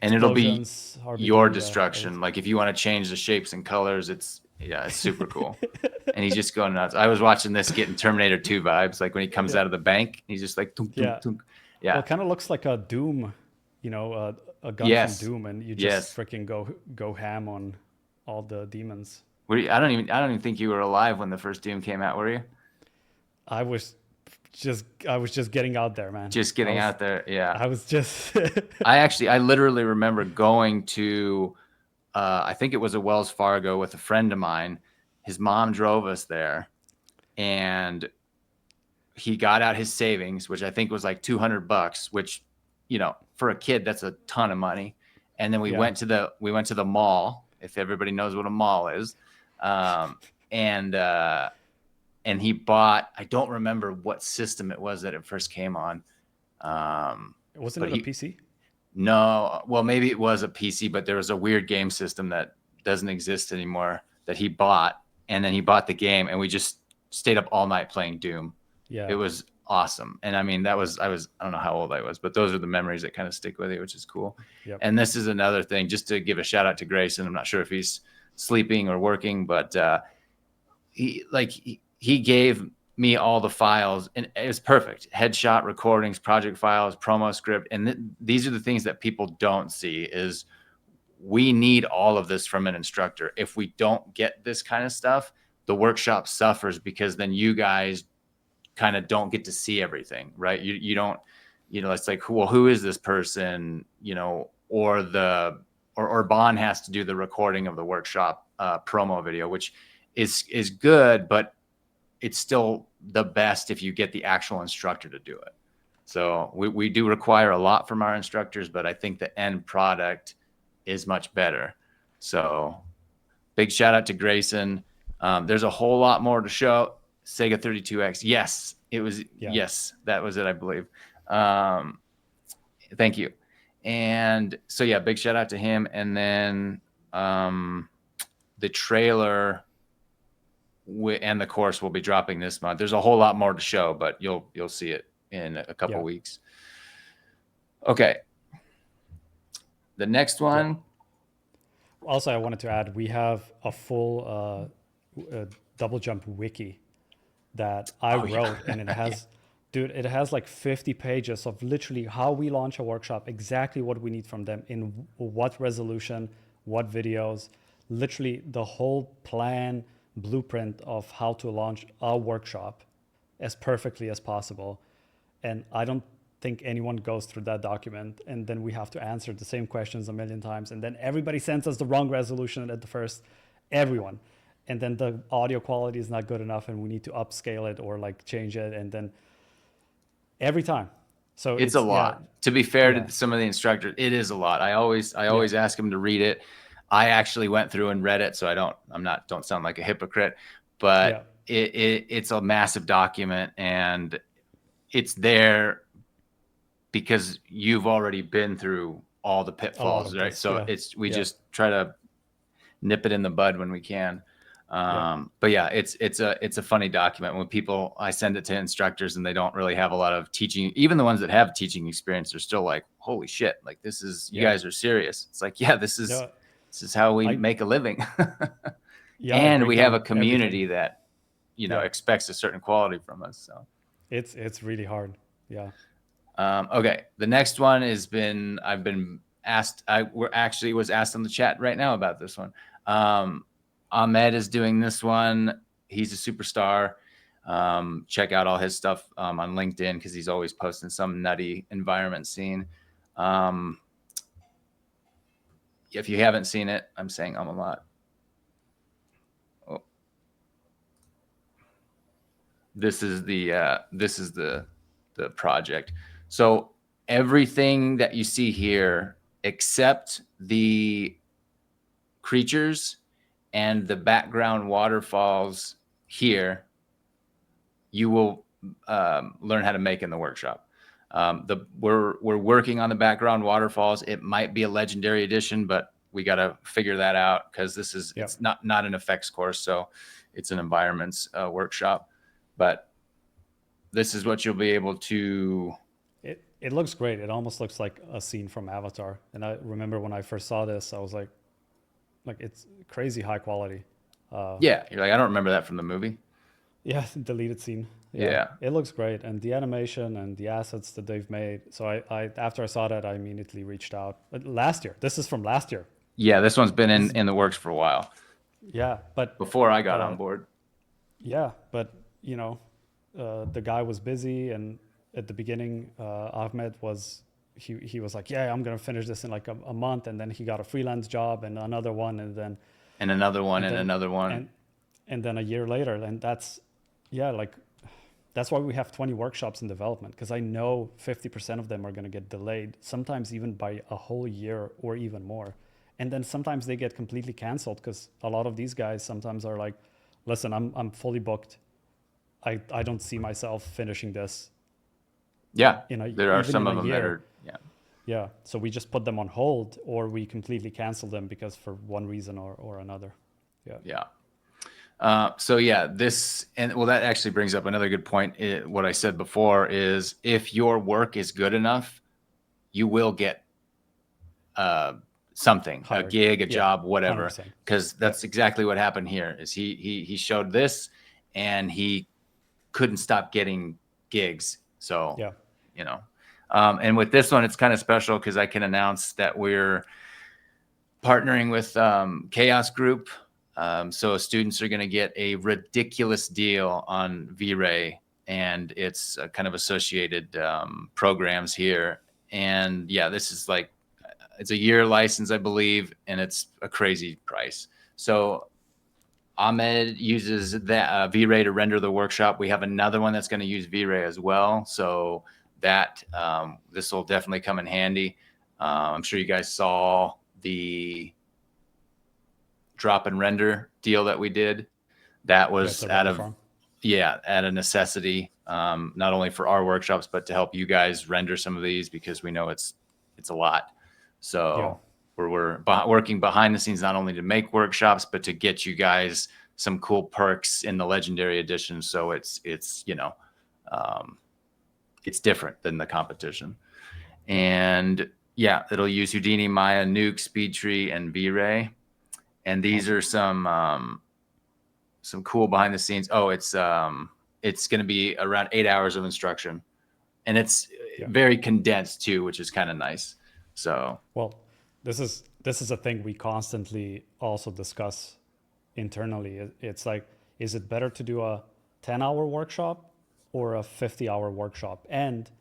And it'll be your destruction. Like, if you want to change the shapes and colors, it's super cool. And he's just going nuts. I was watching this getting Terminator 2 vibes, like when he comes out of the bank, he's just like, tunk, tunk, tunk. Yeah. Well, it kind of looks like a Doom, a gun from Doom, and you just freaking go ham on all the demons. I don't even think you were alive when the first Doom came out, were you? I was just getting out there, man. Just getting out there. Yeah. I was just I literally remember going to I think it was a Wells Fargo with a friend of mine. His mom drove us there, and he got out his savings, which I think was like $200, which, for a kid, that's a ton of money. And then we Yeah. went to the mall, if everybody knows what a mall is. And he bought, I don't remember what system it was that it first came on. Wasn't but it a PC? No, well, maybe it was a PC, but there was a weird game system that doesn't exist anymore that he bought, and then he bought the game, and we just stayed up all night playing Doom. Yeah. It was awesome. And I mean, I don't know how old I was, but those are the memories that kind of stick with you, which is cool. Yep. And this is another thing, just to give a shout out to Grayson. I'm not sure if he's sleeping or working, but he gave me all the files, and it was perfect. Headshot recordings, project files, promo script. And these are the things that people don't see is we need all of this from an instructor. If we don't get this kind of stuff, the workshop suffers, because then you guys kind of don't get to see everything, right? You don't, it's like, well, who is this person, or Bon has to do the recording of the workshop promo video, which is good, but it's still the best if you get the actual instructor to do it. So we do require a lot from our instructors, but I think the end product is much better. So big shout out to Grayson. There's a whole lot more to show. Sega 32X. Yes, it was. Yeah. Yes, that was it, I believe. Thank you. And so, yeah, big shout out to him. And then the trailer and the course will be dropping this month. There's a whole lot more to show, but you'll see it in a couple weeks. Okay. The next one. Also, I wanted to add, we have a full DoubleJump wiki that I wrote, and it has, dude, it has like 50 pages of literally how we launch a workshop, exactly what we need from them, in what resolution, what videos, literally the whole plan, blueprint of how to launch a workshop as perfectly as possible. And I don't think anyone goes through that document, and then we have to answer the same questions a million times, and then everybody sends us the wrong resolution at the first, everyone, and then the audio quality is not good enough, and we need to upscale it or like change it, and then every time. So it's a lot. To be fair to some of the instructors, it is a lot. I always ask them to read it. I actually went through and read it, so don't sound like a hypocrite, but it's a massive document, and it's there because you've already been through all the pitfalls, right? So we just try to nip it in the bud when we can. But yeah, it's a funny document. When I send it to instructors and they don't really have a lot of teaching, even the ones that have teaching experience, they're still like, holy shit, like this is, you guys are serious. It's like, this is how we make a living. And we have a community that, expects a certain quality from us. So it's really hard. Yeah. Okay. The next one I've been asked, was asked on the chat right now about this one. Ahmed is doing this one. He's a superstar. Check out all his stuff on LinkedIn, because he's always posting some nutty environment scene. If you haven't seen it, I'm saying a lot. Oh. This is the project. So everything that you see here, except the creatures and the background waterfalls here, you will learn how to make in the workshop. We're working on the background waterfalls. It might be a legendary edition, but we got to figure that out, because it's not an effects course, so it's an environments workshop. But this is what you'll be able to. It looks great. It almost looks like a scene from Avatar. And I remember when I first saw this, I was like it's crazy high quality. You're like, I don't remember that from the movie. Yeah, deleted scene. Yeah, it looks great, and the animation and the assets that they've made. So I after I saw that, I immediately reached out. Last year, this is from last year. Yeah, this one's been in the works for a while. Yeah, but before I got on board. Yeah, but the guy was busy, and at the beginning, Ahmed was he was like, I'm gonna finish this in like a month, and then he got a freelance job and another one, and then another one, and another one, and then a year later, and that's like That's why we have 20 workshops in development, because I know 50% of them are going to get delayed, sometimes even by a whole year or even more. And then sometimes they get completely canceled, because a lot of these guys sometimes are like, listen, I'm fully booked. I don't see myself finishing this. Yeah, In a, there are even some in of a them that year. are, yeah. Yeah. So we just put them on hold, or we completely cancel them because for one reason or another. Yeah. Yeah. So yeah, that actually brings up another good point. What I said before is, if your work is good enough, you will get something, Hired. a gig, a Yeah, job, whatever. 100%. Because that's exactly what happened here. Is he showed this, and he couldn't stop getting gigs. So Yeah. you know, and with this one, it's kind of special because I can announce that we're partnering with Chaos Group. So students are going to get a ridiculous deal on V-Ray and its kind of associated programs here. And yeah, this is like, it's a year license, I believe, and it's a crazy price. So Ahmed uses that V-Ray to render the workshop. We have another one that's going to use V-Ray as well. So that this will definitely come in handy. I'm sure you guys saw the drop and render deal that we did. That was out of, out of necessity, not only for our workshops, but to help you guys render some of these, because we know it's a lot. So we're working behind the scenes, not only to make workshops, but to get you guys some cool perks in the Legendary Edition. So it's different than the competition. And yeah, it'll use Houdini, Maya, Nuke, SpeedTree, and V-Ray. And these are some cool behind the scenes. Oh, it's going to be around 8 hours of instruction, and it's very condensed too, which is kind of nice. So, well, this is a thing we constantly also discuss internally. It's like, is it better to do a 10-hour workshop or a 50-hour workshop? And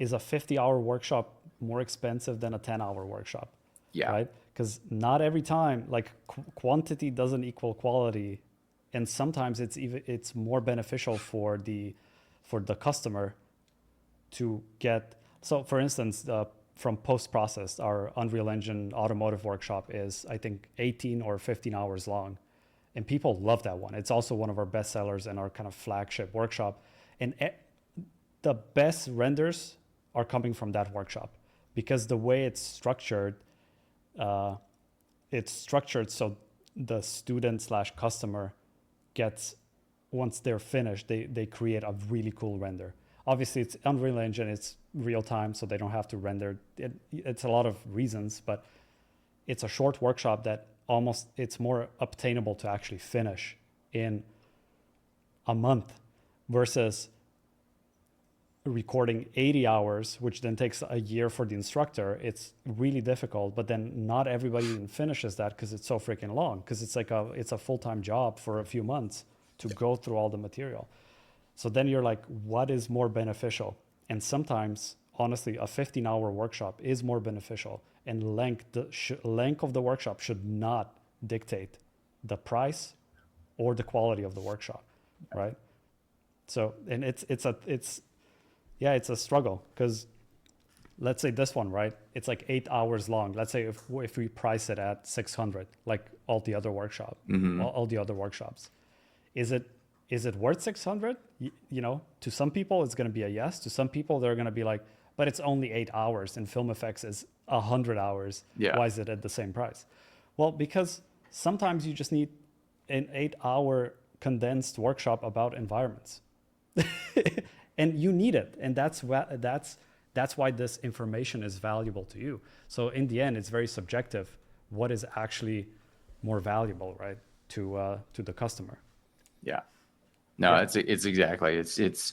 is a 50-hour workshop more expensive than a 10-hour workshop? Yeah. Right? Because not every time, like quantity doesn't equal quality, and sometimes it's more beneficial for the customer to get. So, for instance, from post-processed, our Unreal Engine automotive workshop is, I think, 18 or 15 hours long. And people love that one. It's also one of our best sellers and our kind of flagship workshop. And the best renders are coming from that workshop, because the way it's structured so the student / customer gets, once they're finished, they create a really cool render. Obviously, it's Unreal Engine, it's real time, so they don't have to render. It's a lot of reasons, but it's a short workshop that it's more obtainable to actually finish in a month versus recording 80 hours, which then takes a year for the instructor. It's really difficult, but then not everybody even finishes that because it's so freaking long, because it's like it's a full-time job for a few months to go through all the material. So then you're like, what is more beneficial? And sometimes, honestly, a 15-hour workshop is more beneficial, and length of the workshop should not dictate the price or the quality of the workshop, right? So, and it's a struggle, because let's say this one, right? It's like 8 hours long. Let's say if we price it at 600, like all the other all the other workshops, is it worth 600? You know, to some people it's going to be a yes. To some people they're going to be like, but it's only 8 hours and film effects is 100 hours. Yeah. Why is it at the same price? Well, because sometimes you just need an 8-hour condensed workshop about environments. And you need it, and that's why this information is valuable to you. So in the end, it's very subjective what is actually more valuable, right, to the customer. Yeah. No, it's exactly it's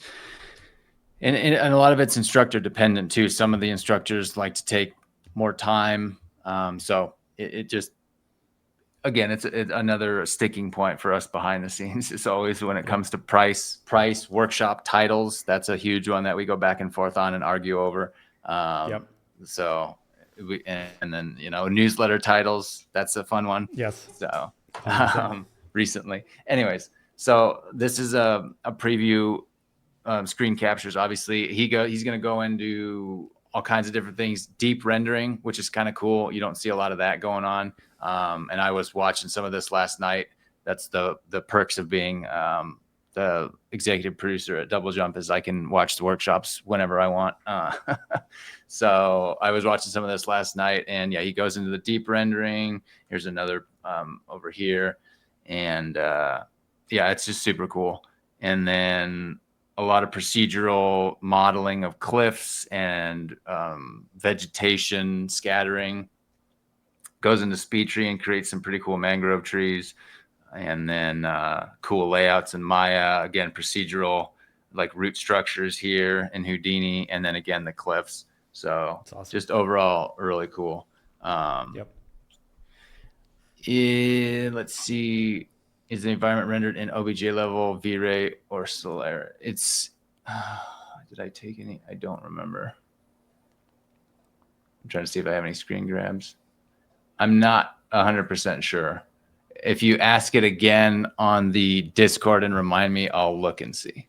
and a lot of it's instructor dependent too. Some of the instructors like to take more time, so it just, again, it's another sticking point for us behind the scenes. It's always when it comes to price, workshop titles. That's a huge one that we go back and forth on and argue over. So and then, newsletter titles. That's a fun one. Yes. So recently, anyways, so this is a preview screen captures. Obviously, he's going to go into all kinds of different things. Deep rendering, which is kind of cool. You don't see a lot of that going on. And I was watching some of this last night. That's the perks of being the executive producer at DoubleJump, is I can watch the workshops whenever I want. So I was watching some of this last night, and yeah, he goes into the deep rendering. Here's another over here, and yeah, it's just super cool. And then a lot of procedural modeling of cliffs and vegetation scattering. Goes into speed tree and creates some pretty cool mangrove trees. And then cool layouts in Maya. Again, procedural, like root structures here in Houdini. And then again, the cliffs. So awesome. Just overall really cool. Yep. Let's see. Is the environment rendered in OBJ level, V-Ray, or Solaris? It's, did I take any? I don't remember. I'm trying to see if I have any screen grabs. I'm not 100% sure. If you ask it again on the Discord and remind me, I'll look and see.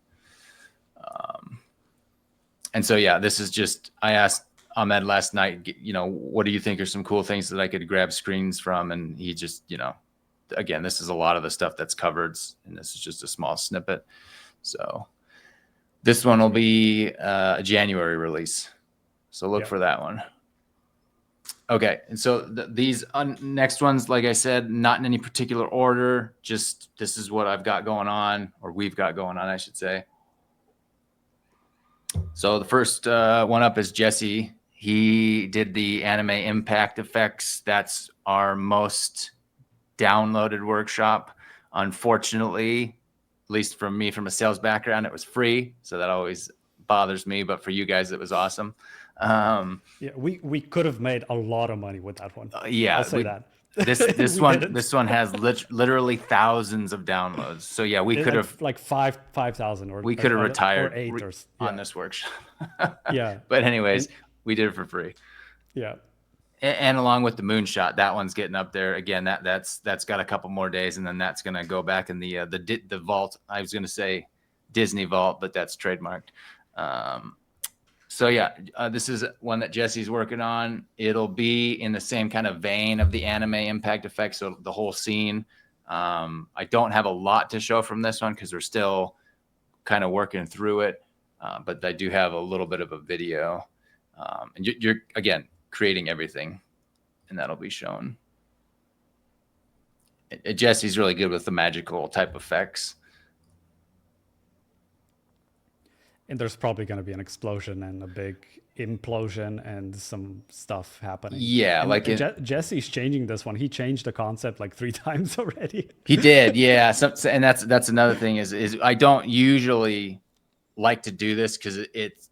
And so, yeah, this is just, I asked Ahmed last night, you know, what do you think are some cool things that I could grab screens from? And he just, you know, again, this is a lot of the stuff that's covered, and this is just a small snippet. So this one will be a January release. So look for that one. Okay. And so these next ones, like I said, not in any particular order, just this is what I've got going on, or we've got going on, I should say. So the first one up is Jesse. He did the anime impact effects. That's our most downloaded workshop. Unfortunately, at least from me, from a sales background, it was free. So that always bothers me, but for you guys, it was awesome. Yeah, we could have made a lot of money with that one. Yeah, I'll say that. This one has literally thousands of downloads. So yeah, we could have like 5,000, or we could have retired or 8 on this workshop. Yeah, but anyways, we did it for free. Yeah, and along with the moonshot, that one's getting up there again. That's got a couple more days, and then that's gonna go back in the vault. I was gonna say Disney vault, but that's trademarked. So yeah, this is one that Jesse's working on. It'll be in the same kind of vein of the anime impact effects, so the whole scene. I don't have a lot to show from this one because we're still kind of working through it, but I do have a little bit of a video. And you're again creating everything, and that'll be shown. Jesse's really good with the magical type effects. And there's probably going to be an explosion and a big implosion and some stuff happening. Yeah, and like Jesse's changing this one. He changed the concept like 3 times already. He did, yeah. And that's another thing is I don't usually like to do this because it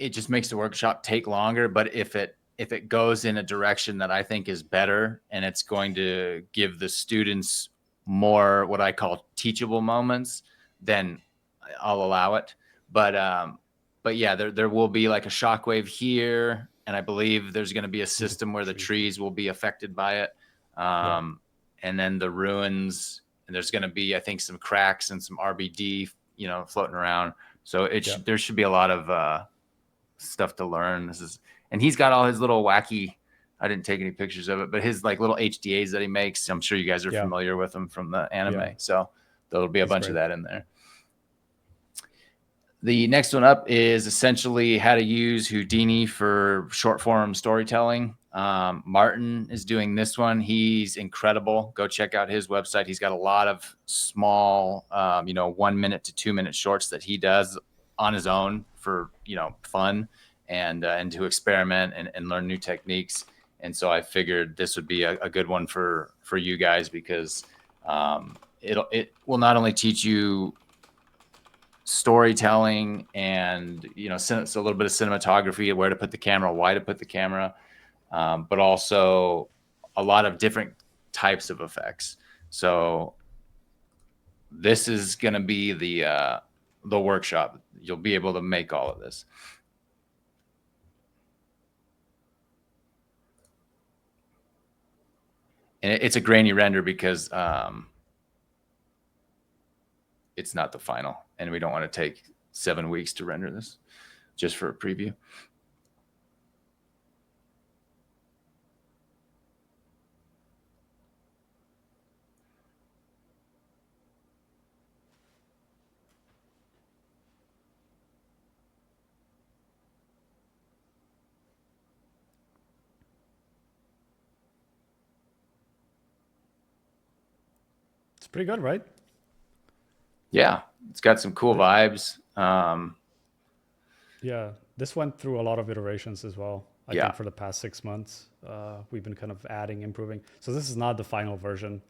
just makes the workshop take longer. But if it goes in a direction that I think is better, and it's going to give the students more what I call teachable moments, then I'll allow it. But yeah, there will be like a shockwave here, and I believe there's going to be a system where the trees will be affected by it, and then the ruins, and there's going to be, I think, some cracks and some RBD, you know, floating around. So there should be a lot of stuff to learn. And he's got all his little wacky. I didn't take any pictures of it, but his like little HDAs that he makes. I'm sure you guys are familiar with them from the anime. Yeah. So there'll be a bunch of that in there. The next one up is essentially how to use Houdini for short form storytelling. Martin is doing this one. He's incredible. Go check out his website. He's got a lot of small, 1 minute to 2 minute shorts that he does on his own for, fun and to experiment and learn new techniques. And so I figured this would be a good one for you guys because it will not only teach you storytelling and so a little bit of cinematography, where to put the camera, why to put the camera, but also a lot of different types of effects. So this is going to be the workshop. You'll be able to make all of this. And it's a grainy render because it's not the final, and we don't want to take 7 weeks to render this just for a preview. It's pretty good, right? Yeah, it's got some cool vibes. Yeah, this went through a lot of iterations as well. I Yeah. think for the past 6 months, we've been kind of adding, improving. So this is not the final version.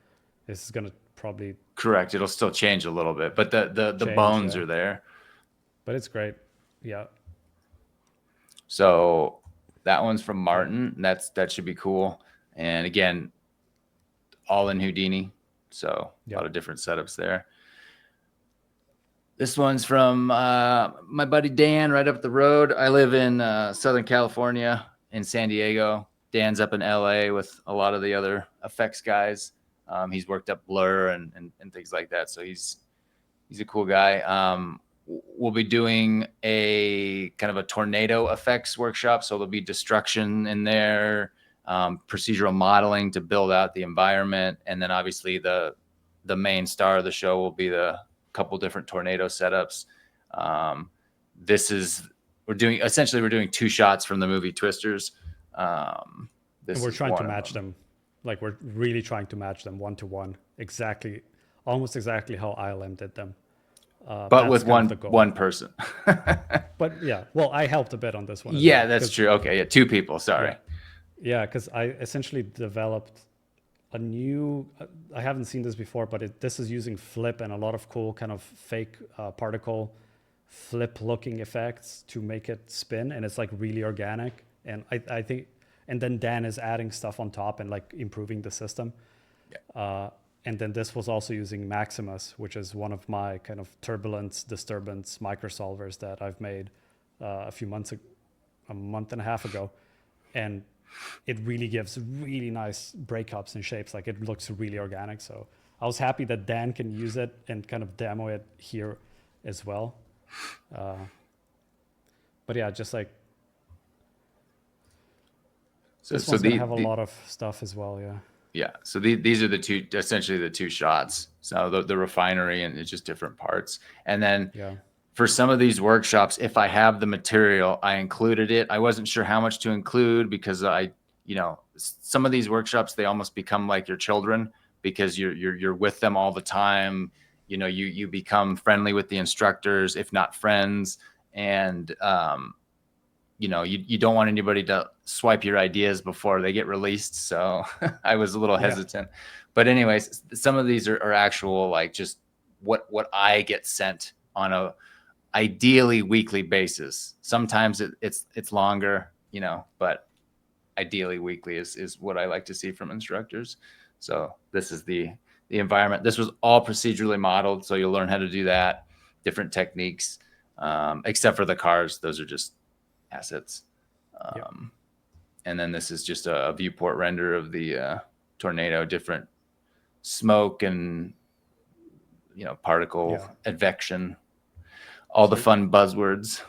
This is gonna probably, Correct. It'll still change a little bit, but the Change, bones yeah. are there. but it's great. Yeah, So that one's from Martin. That should be cool. And again, all in Houdini. So a lot of different setups there. This one's from my buddy Dan right up the road. I live in Southern California in San Diego. Dan's up in LA with a lot of the other effects guys. He's worked up Blur and things like that. So he's a cool guy. We'll be doing a kind of a tornado effects workshop. So there'll be destruction in there, procedural modeling to build out the environment. And then obviously the main star of the show will be the couple different tornado setups. We're doing 2 shots from the movie Twisters. and we're trying to match them. Like we're really trying to match them 1-to-1, almost exactly how ILM did them. But with one person. But yeah, well, I helped a bit on this one. Yeah, that's true. Okay, yeah, 2 people. Sorry. Yeah, because I essentially developed a new. I haven't seen this before, but this is using flip and a lot of cool kind of fake particle flip-looking effects to make it spin, and it's like really organic. And I think, and then Dan is adding stuff on top and like improving the system. Yeah. And then this was also using Maximus, which is one of my kind of turbulence, disturbance microsolvers that I've made a month and a half ago. And it really gives really nice breakups and shapes. Like it looks really organic. So I was happy that Dan can use it and kind of demo it here as well. But yeah, just like this one's gonna have a lot of stuff as well. Yeah. Yeah. So these are essentially the 2 shots. So the refinery and it's just different parts. And then for some of these workshops, if I have the material, I included it. I wasn't sure how much to include because some of these workshops, they almost become like your children because you're with them all the time. You become friendly with the instructors, if not friends. And, you don't want anybody to swipe your ideas before they get released. So I was a little hesitant, but anyways, some of these are actual, like just what I get sent on a ideally weekly basis. Sometimes it's longer, but ideally weekly is what I like to see from instructors. So this is the environment. This was all procedurally modeled. So you'll learn how to do that, different techniques, except for the cars. Those are just assets. And then this is just a viewport render of the tornado, different smoke and particle advection, all the fun buzzwords.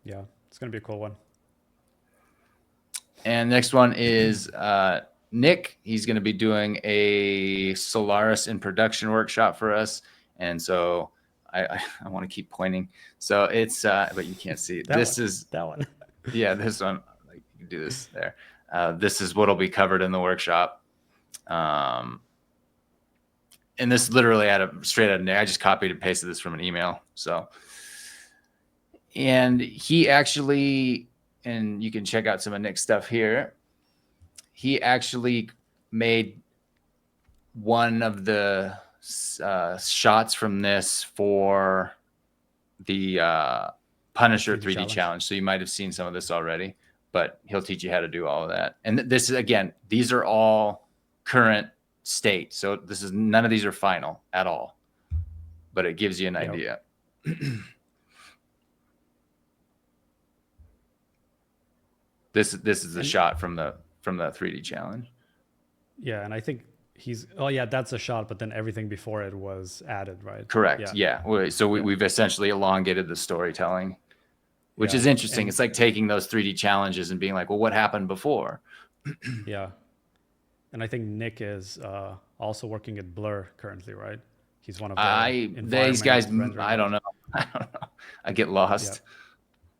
Yeah, it's gonna be a cool one. And next one is Nick. He's going to be doing a Solaris in production workshop for us, and so I want to keep pointing. So it's but you can't see it. That one. Yeah, this one. Like you can do this there. This is what'll be covered in the workshop. And this literally straight out of Nick. I just copied and pasted this from an email. So, and he actually, and you can check out some of Nick's stuff here. He actually made one of the shots from this for the Punisher 3D challenge. So you might have seen some of this already, but he'll teach you how to do all of that. And this is, again, these are all current state. So none of these are final at all, but it gives you an idea. This is the shot from the 3D challenge. Yeah, and I think Oh yeah, that's a shot, but then everything before it was added, right? Correct. Yeah. So Yeah. we've essentially elongated the storytelling, which Yeah. is interesting. And It's like taking those 3D challenges and being like, well, what happened before? yeah. And I think Nick is also working at Blur currently, right? He's one of the These guys, environment rendering I don't guys. know. I don't know. I get Yeah, lost.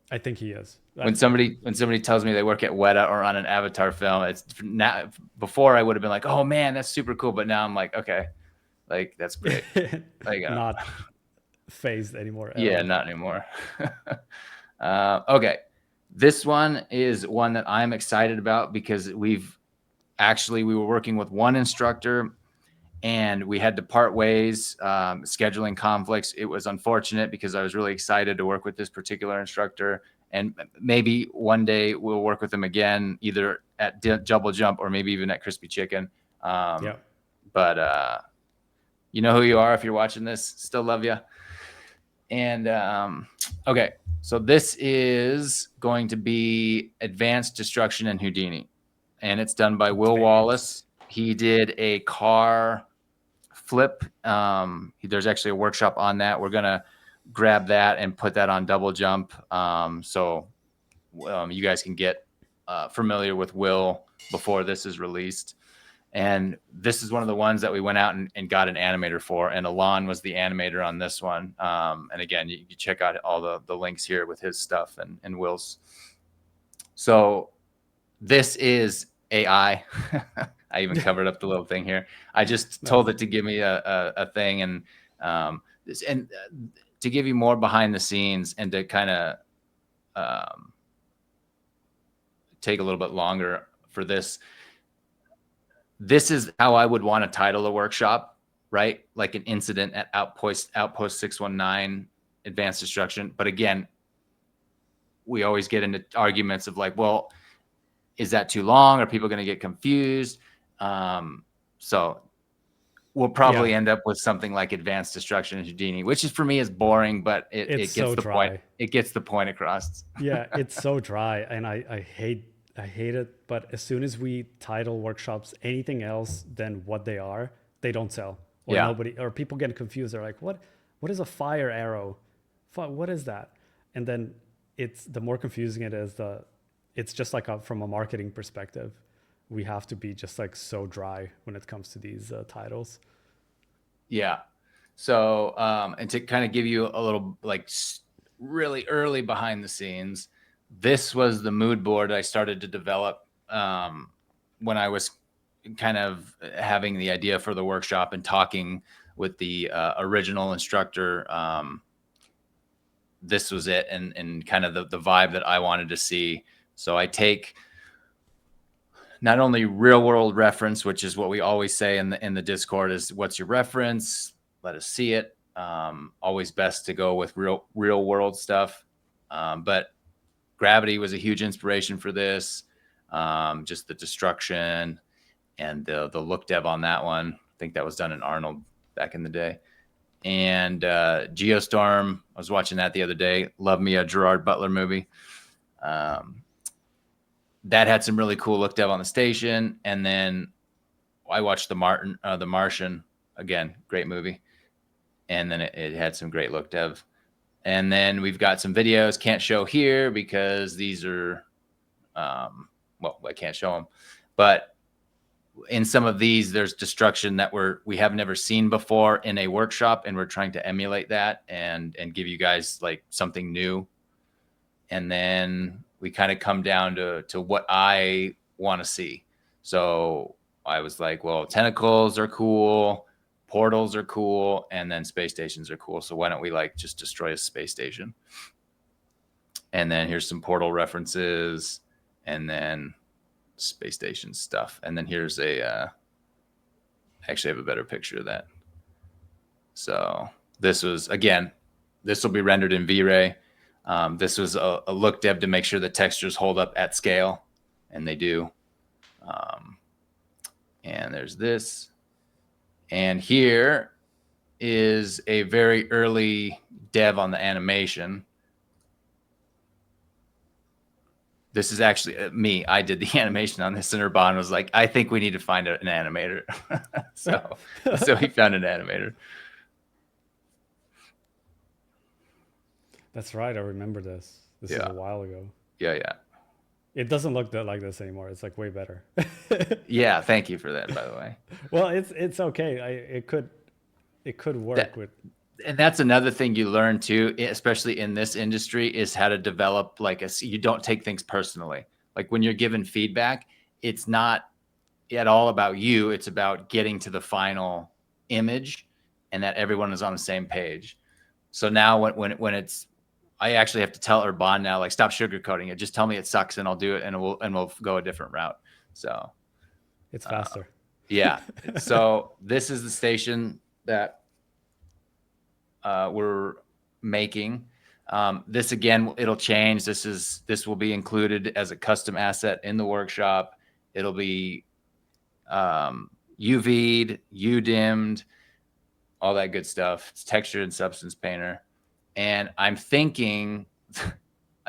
I think he is. When somebody tells me they work at Weta or on an Avatar film, it's now. Before I would have been like, "Oh man, that's super cool," but now I'm like, "Okay, like that's great." Like, Not phased anymore at yeah, all. not anymore. Okay, this one is one that I'm excited about because we were working with one instructor and we had to part ways, scheduling conflicts. It was unfortunate because I was really excited to work with this particular instructor, and maybe one day we'll work with him again, either at DoubleJump or maybe even at Crispy Chicken. Yeah. But you know who you are if you're watching this. Still love you. And okay, so this is going to be Advanced Destruction in Houdini, and it's done by Will Wallace. He did a car flip. There's actually a workshop on that. We're gonna grab that and put that on DoubleJump, so you guys can get familiar with Will before this is released. And this is one of the ones that we went out and got an animator for, and Alon was the animator on this one. And again, you check out all the links here with his stuff and Will's. So this is AI. I even covered up the little thing here. I just told it to give me a thing, and to give you more behind the scenes and to kind of take a little bit longer for this. This is how I would want to title a workshop, right? Like an incident at Outpost 619, Advanced Destruction. But again, we always get into arguments of like, well, is that too long? Are people going to get confused? So we'll probably end up with something like Advanced Destruction in Houdini, which is for me is boring, but it gets so the dry. point. It gets the point across. Yeah, it's so dry, and I hate it. But as soon as we title workshops anything else than what they are, they don't sell, or nobody, or people get confused. They're like, what is a fire arrow? What is that? And then it's the more confusing it is, it's just like from a marketing perspective, we have to be just like so dry when it comes to these titles. Yeah. So, and to kind of give you a little like really early behind the scenes, this was the mood board I started to develop when I was kind of having the idea for the workshop and talking with the original instructor. This was it, and kind of the vibe that I wanted to see. So I take not only real world reference, which is what we always say in the Discord, is what's your reference? Let us see it. Always best to go with real world stuff. But Gravity was a huge inspiration for this. Just the destruction and the look dev on that one. I think that was done in Arnold back in the day. And Geostorm, I was watching that the other day. Love me a Gerard Butler movie. That had some really cool look dev on the station. And then I watched The Martian. Again, great movie. And then it had some great look dev. And then we've got some videos. Can't show here because these are, well, I can't show them. But in some of these, there's destruction that we have never seen before in a workshop, and we're trying to emulate that and give you guys like something new. And then we kind of come down to what I want to see. So I was like, well, tentacles are cool, portals are cool, and then space stations are cool. So why don't we like just destroy a space station? And then here's some portal references, and then space station stuff. And then here's actually I have a better picture of that. So this was, again, this will be rendered in V-Ray. This was a look dev to make sure the textures hold up at scale, and they do. And there's this. And here is a very early dev on the animation. this is actually me. I did the animation on this, and Urban was like, I think we need to find an animator. so he found an animator. That's right. I remember this. This is Yeah. a while ago. Yeah. It doesn't look like this anymore. It's like way better. Yeah. Thank you for that, by the way. Well, it's okay. It could work with. And that's another thing you learn too, especially in this industry, is how to develop you don't take things personally. Like when you're given feedback, it's not at all about you. It's about getting to the final image and that everyone is on the same page. So now when it's, I actually have to tell Urban now, like, stop sugarcoating it. Just tell me it sucks and I'll do it, and we'll go a different route. So It's faster. yeah. So this is the station that we're making. This again, it'll change. This will be included as a custom asset in the workshop. It'll be UV'd, U-dimmed, all that good stuff. It's texture and substance painter. And I'm thinking,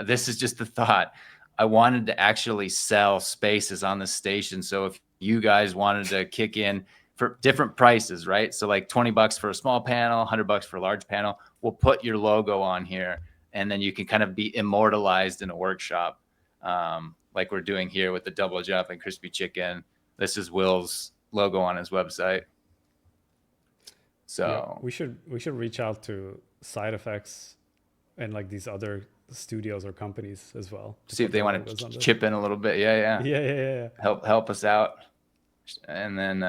this is just the thought, I wanted to actually sell spaces on the station. So if you guys wanted to kick in for different prices, right? So like $20 for a small panel, $100 for a large panel, we'll put your logo on here, and then you can kind of be immortalized in a workshop, like we're doing here with the Double Jump and Crispy Chicken. This is Will's logo on his website. So yeah, we should reach out to Side Effects and like these other studios or companies as well. See if they want to chip in a little bit. Yeah. Help us out. And then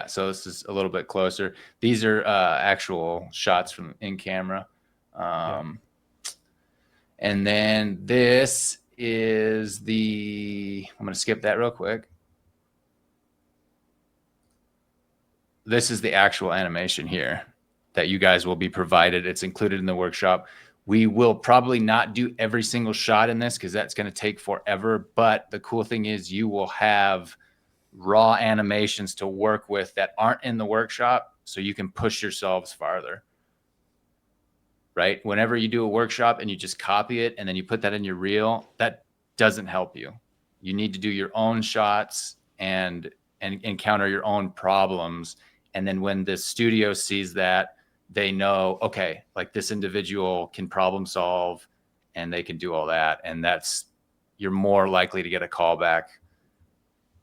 so this is a little bit closer. These are actual shots from in camera. And then this is I'm going to skip that real quick. This is the actual animation here that you guys will be provided. It's included in the workshop. We will probably not do every single shot in this because that's going to take forever. But the cool thing is you will have raw animations to work with that aren't in the workshop, so you can push yourselves farther. Right? Whenever you do a workshop and you just copy it and then you put that in your reel, that doesn't help you. You need to do your own shots and encounter your own problems. And then when the studio sees that, they know, okay, like this individual can problem solve and they can do all that. And you're more likely to get a call back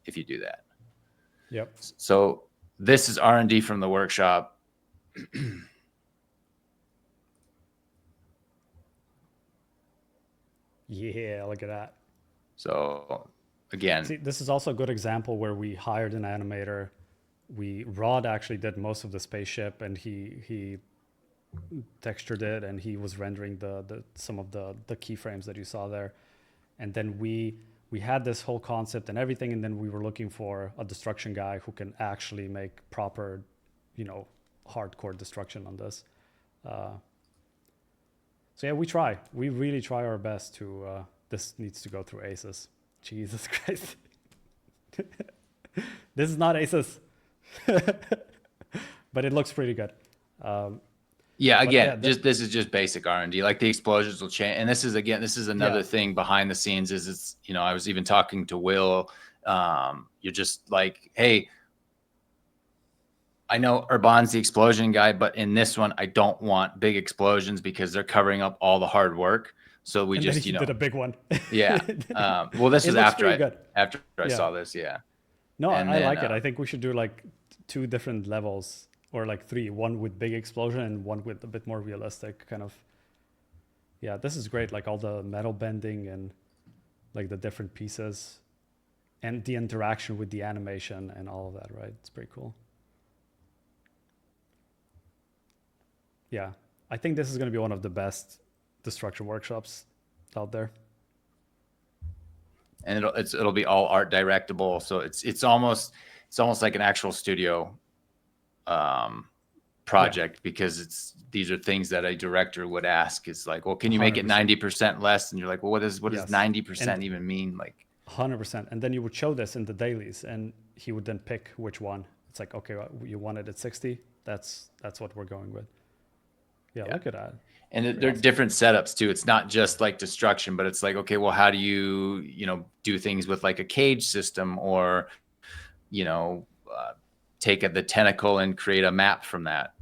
if you do that. Yep. So this is R&D from the workshop. Yeah, look at that. So again, see, this is also a good example where we hired an animator. Rod actually did most of the spaceship, and he textured it, and he was rendering some of the keyframes that you saw there. And then we had this whole concept and everything, and then we were looking for a destruction guy who can actually make proper, hardcore destruction on this. So yeah, we really try our best to, this needs to go through ACES. Jesus Christ. This is not ACES. But it looks pretty good. This is just basic R&D. Like the explosions will change. And this is another thing behind the scenes is it's, I was even talking to Will. You're just like, hey, I know Urban's the explosion guy, but in this one, I don't want big explosions because they're covering up all the hard work. So we just, did a big one. Yeah. Well, this is after I saw this. Yeah. No, I like it. I think we should do like 2 different levels, or like 3, one with big explosion and one with a bit more realistic kind of. Yeah, this is great. Like all the metal bending and like the different pieces and the interaction with the animation and all of that, right? It's pretty cool. Yeah, I think this is going to be one of the best destruction workshops out there. And it'll be all art directable, so it's almost like an actual studio project, because these are things that a director would ask. It's like, well, can you make it 90% less? And you're like, well, what does 90% even mean? Like 100%. And then you would show this in the dailies, and he would then pick which one. It's like, okay, well, you wanted it 60. That's what we're going with. Yeah, look at that. And they're different setups too. It's not just like destruction, but it's like, okay, well, how do you, do things with like a cage system, or, take the tentacle and create a map from that.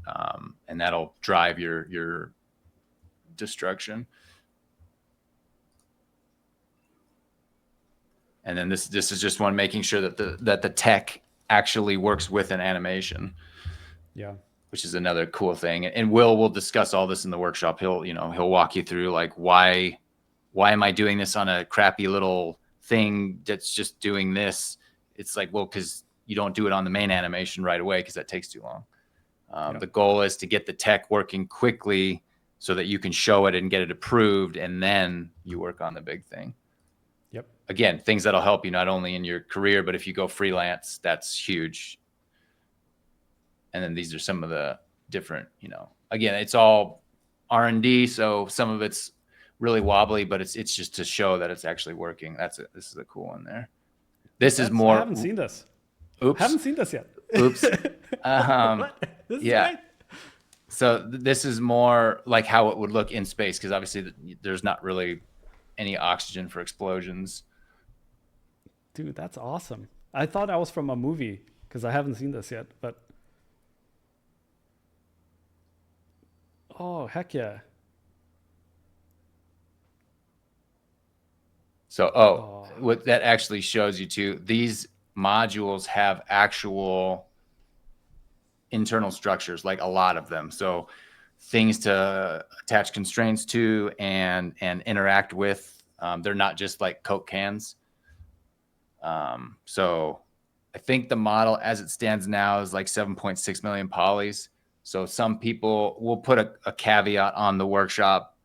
And that'll drive your destruction. And then this is just one making sure that the tech actually works with an animation. Yeah. Which is another cool thing. And we'll discuss all this in the workshop. He'll walk you through like, why am I doing this on a crappy little thing that's just doing this? It's like, well, because you don't do it on the main animation right away because that takes too long. The goal is to get the tech working quickly so that you can show it and get it approved, and then you work on the big thing. Yep. Again, things that'll help you not only in your career, but if you go freelance, that's huge. And then these are some of the different, again, it's all R&D. So some of it's really wobbly, but it's just to show that it's actually working. This is a cool one there. This is more. I haven't seen this. Oops. Haven't seen this yet. Oops. What? This is Yeah. great. So this is more like how it would look in space, because obviously there's not really any oxygen for explosions. Dude, that's awesome. I thought I was from a movie because I haven't seen this yet, but oh, heck yeah. So, what that actually shows you too, these modules have actual internal structures, like a lot of them. So things to attach constraints to and interact with. They're not just like Coke cans. So I think the model as it stands now is like 7.6 million polys. So some people will put a caveat on the workshop.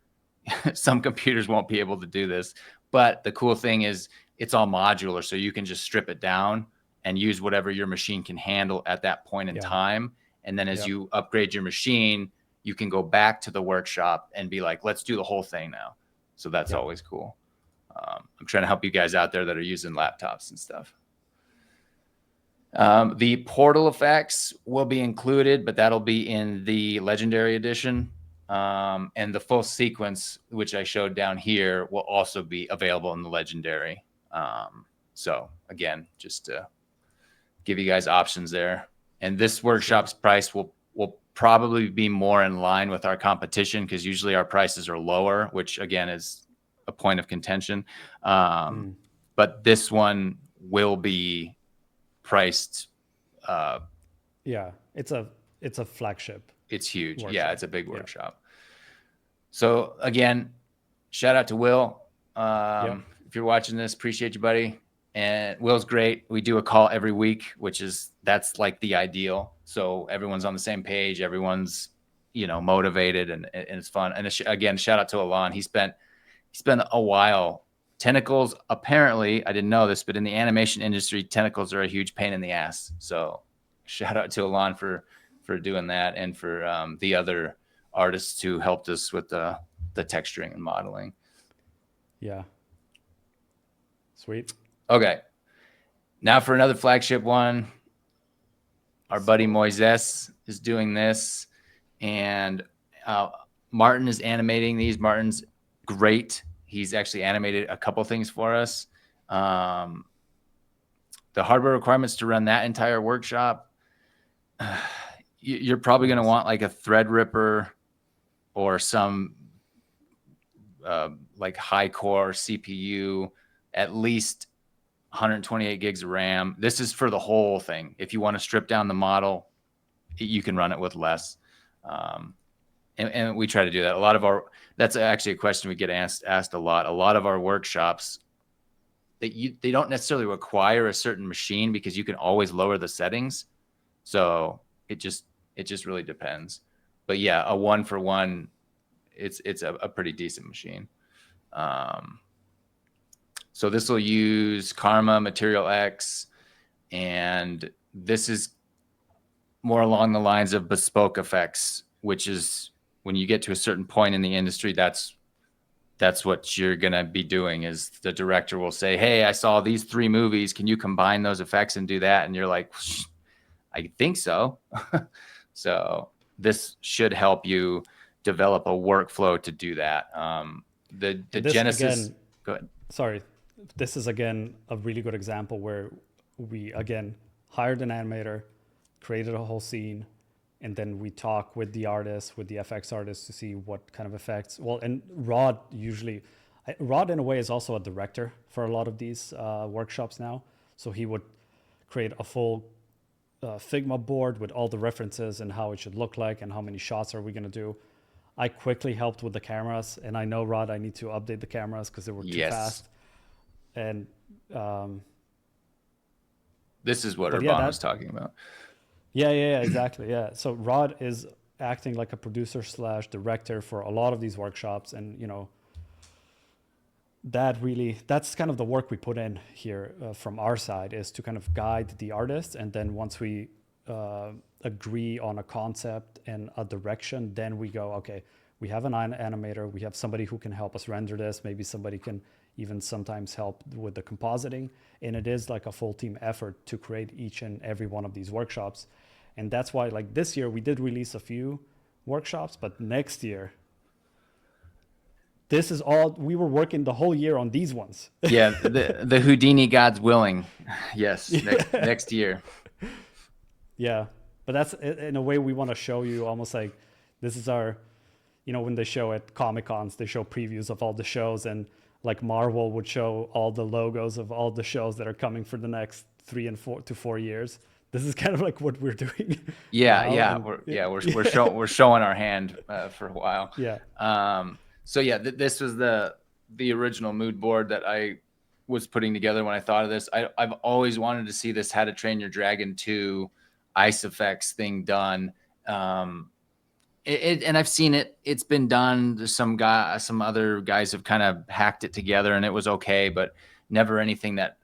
Some computers won't be able to do this, but the cool thing is it's all modular. So you can just strip it down and use whatever your machine can handle at that point in time. And then as you upgrade your machine, you can go back to the workshop and be like, let's do the whole thing now. So that's always cool. I'm trying to help you guys out there that are using laptops and stuff. The portal effects will be included, but that'll be in the Legendary Edition. And the full sequence, which I showed down here, will also be available in the Legendary. So again, just to give you guys options there. And this workshop's price will probably be more in line with our competition, because usually our prices are lower, which again is a point of contention. But this one will be priced. Yeah, it's a flagship. It's huge. Workshop. Yeah, it's a big workshop. So again, shout out to Will. If you're watching this, appreciate you, buddy. And Will's great. We do a call every week, that's like the ideal. So everyone's on the same page. Everyone's, motivated and it's fun. And again, shout out to Alon. He spent a while. Tentacles, apparently, I didn't know this, but in the animation industry, tentacles are a huge pain in the ass. So shout out to Alon for doing that, and for the other artists who helped us with the texturing and modeling. Yeah. Sweet. Okay. Now for another flagship one. Our buddy Moises is doing this, and Martin is animating these. Martin's great. He's actually animated a couple things for us. The hardware requirements to run that entire workshop, you're probably going to want like a Threadripper or some like high core CPU, at least 128 gigs of RAM. This is for the whole thing. If you want to strip down the model, you can run it with less. And we try to do that. That's actually a question we get asked a lot. A lot of our workshops, they don't necessarily require a certain machine, because you can always lower the settings. So it just really depends. But yeah, a 1-for-1, it's a pretty decent machine. So this will use Karma, Material X, and this is more along the lines of bespoke effects, which is when you get to a certain point in the industry, that's what you're going to be doing. Is the director will say, hey, I saw these 3 movies. Can you combine those effects and do that? And you're like, I think so. So this should help you develop a workflow to do that. The This, genesis. again, Go ahead. sorry, this is again a really good example where we again hired an animator, created a whole scene, and then we talk with the artists, with the FX artists, to see what kind of effects. Well, and Rod Rod in a way is also a director for a lot of these workshops now. So he would create a full Figma board with all the references and how it should look like and how many shots are we going to do. I quickly helped with the cameras, and I know, Rod, I need to update the cameras because they were too fast. And this is what but Urban was talking about. Yeah, exactly. Yeah. So Rod is acting like a producer / director for a lot of these workshops. And, you know, that's kind of the work we put in here from our side, is to kind of guide the artists. And then once we agree on a concept and a direction, then we go, okay, we have an animator, we have somebody who can help us render this. Maybe somebody can even sometimes help with the compositing. And it is like a full team effort to create each and every one of these workshops. And that's why, like, this year we did release a few workshops, but next year, this is all, we were working the whole year on these ones. Yeah, the Houdini God's willing. Yes, next year. Yeah, but that's, in a way, we want to show you almost like this is our, you know, when they show at Comic-Cons, they show previews of all the shows, and like Marvel would show all the logos of all the shows that are coming for the next 3 to 4 years. This is kind of like what we're doing. Yeah, we're showing our hand for a while. Yeah. So yeah, this was the original mood board that I was putting together when I thought of this. I've always wanted to see this How to Train Your Dragon 2 ice effects thing done. And I've seen it. It's been done. Some other guys have kind of hacked it together, and it was okay, but never anything that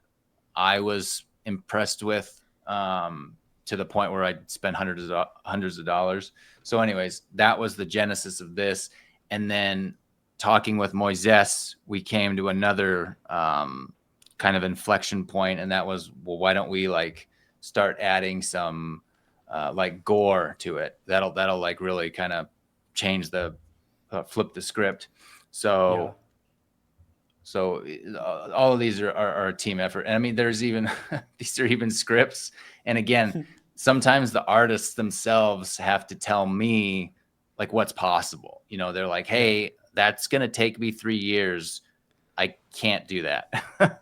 I was impressed with. To the point where I'd spend hundreds of dollars. So anyways, that was the genesis of this. And then talking with Moises, we came to another kind of inflection point, and that was, well, why don't we like start adding some like gore to it? That'll like really kind of change the flip the script. So all of these are a team effort. And I mean, there's even, these are even scripts. And again, sometimes the artists themselves have to tell me like what's possible. You know, they're like, hey, that's going to take me 3 years. I can't do that.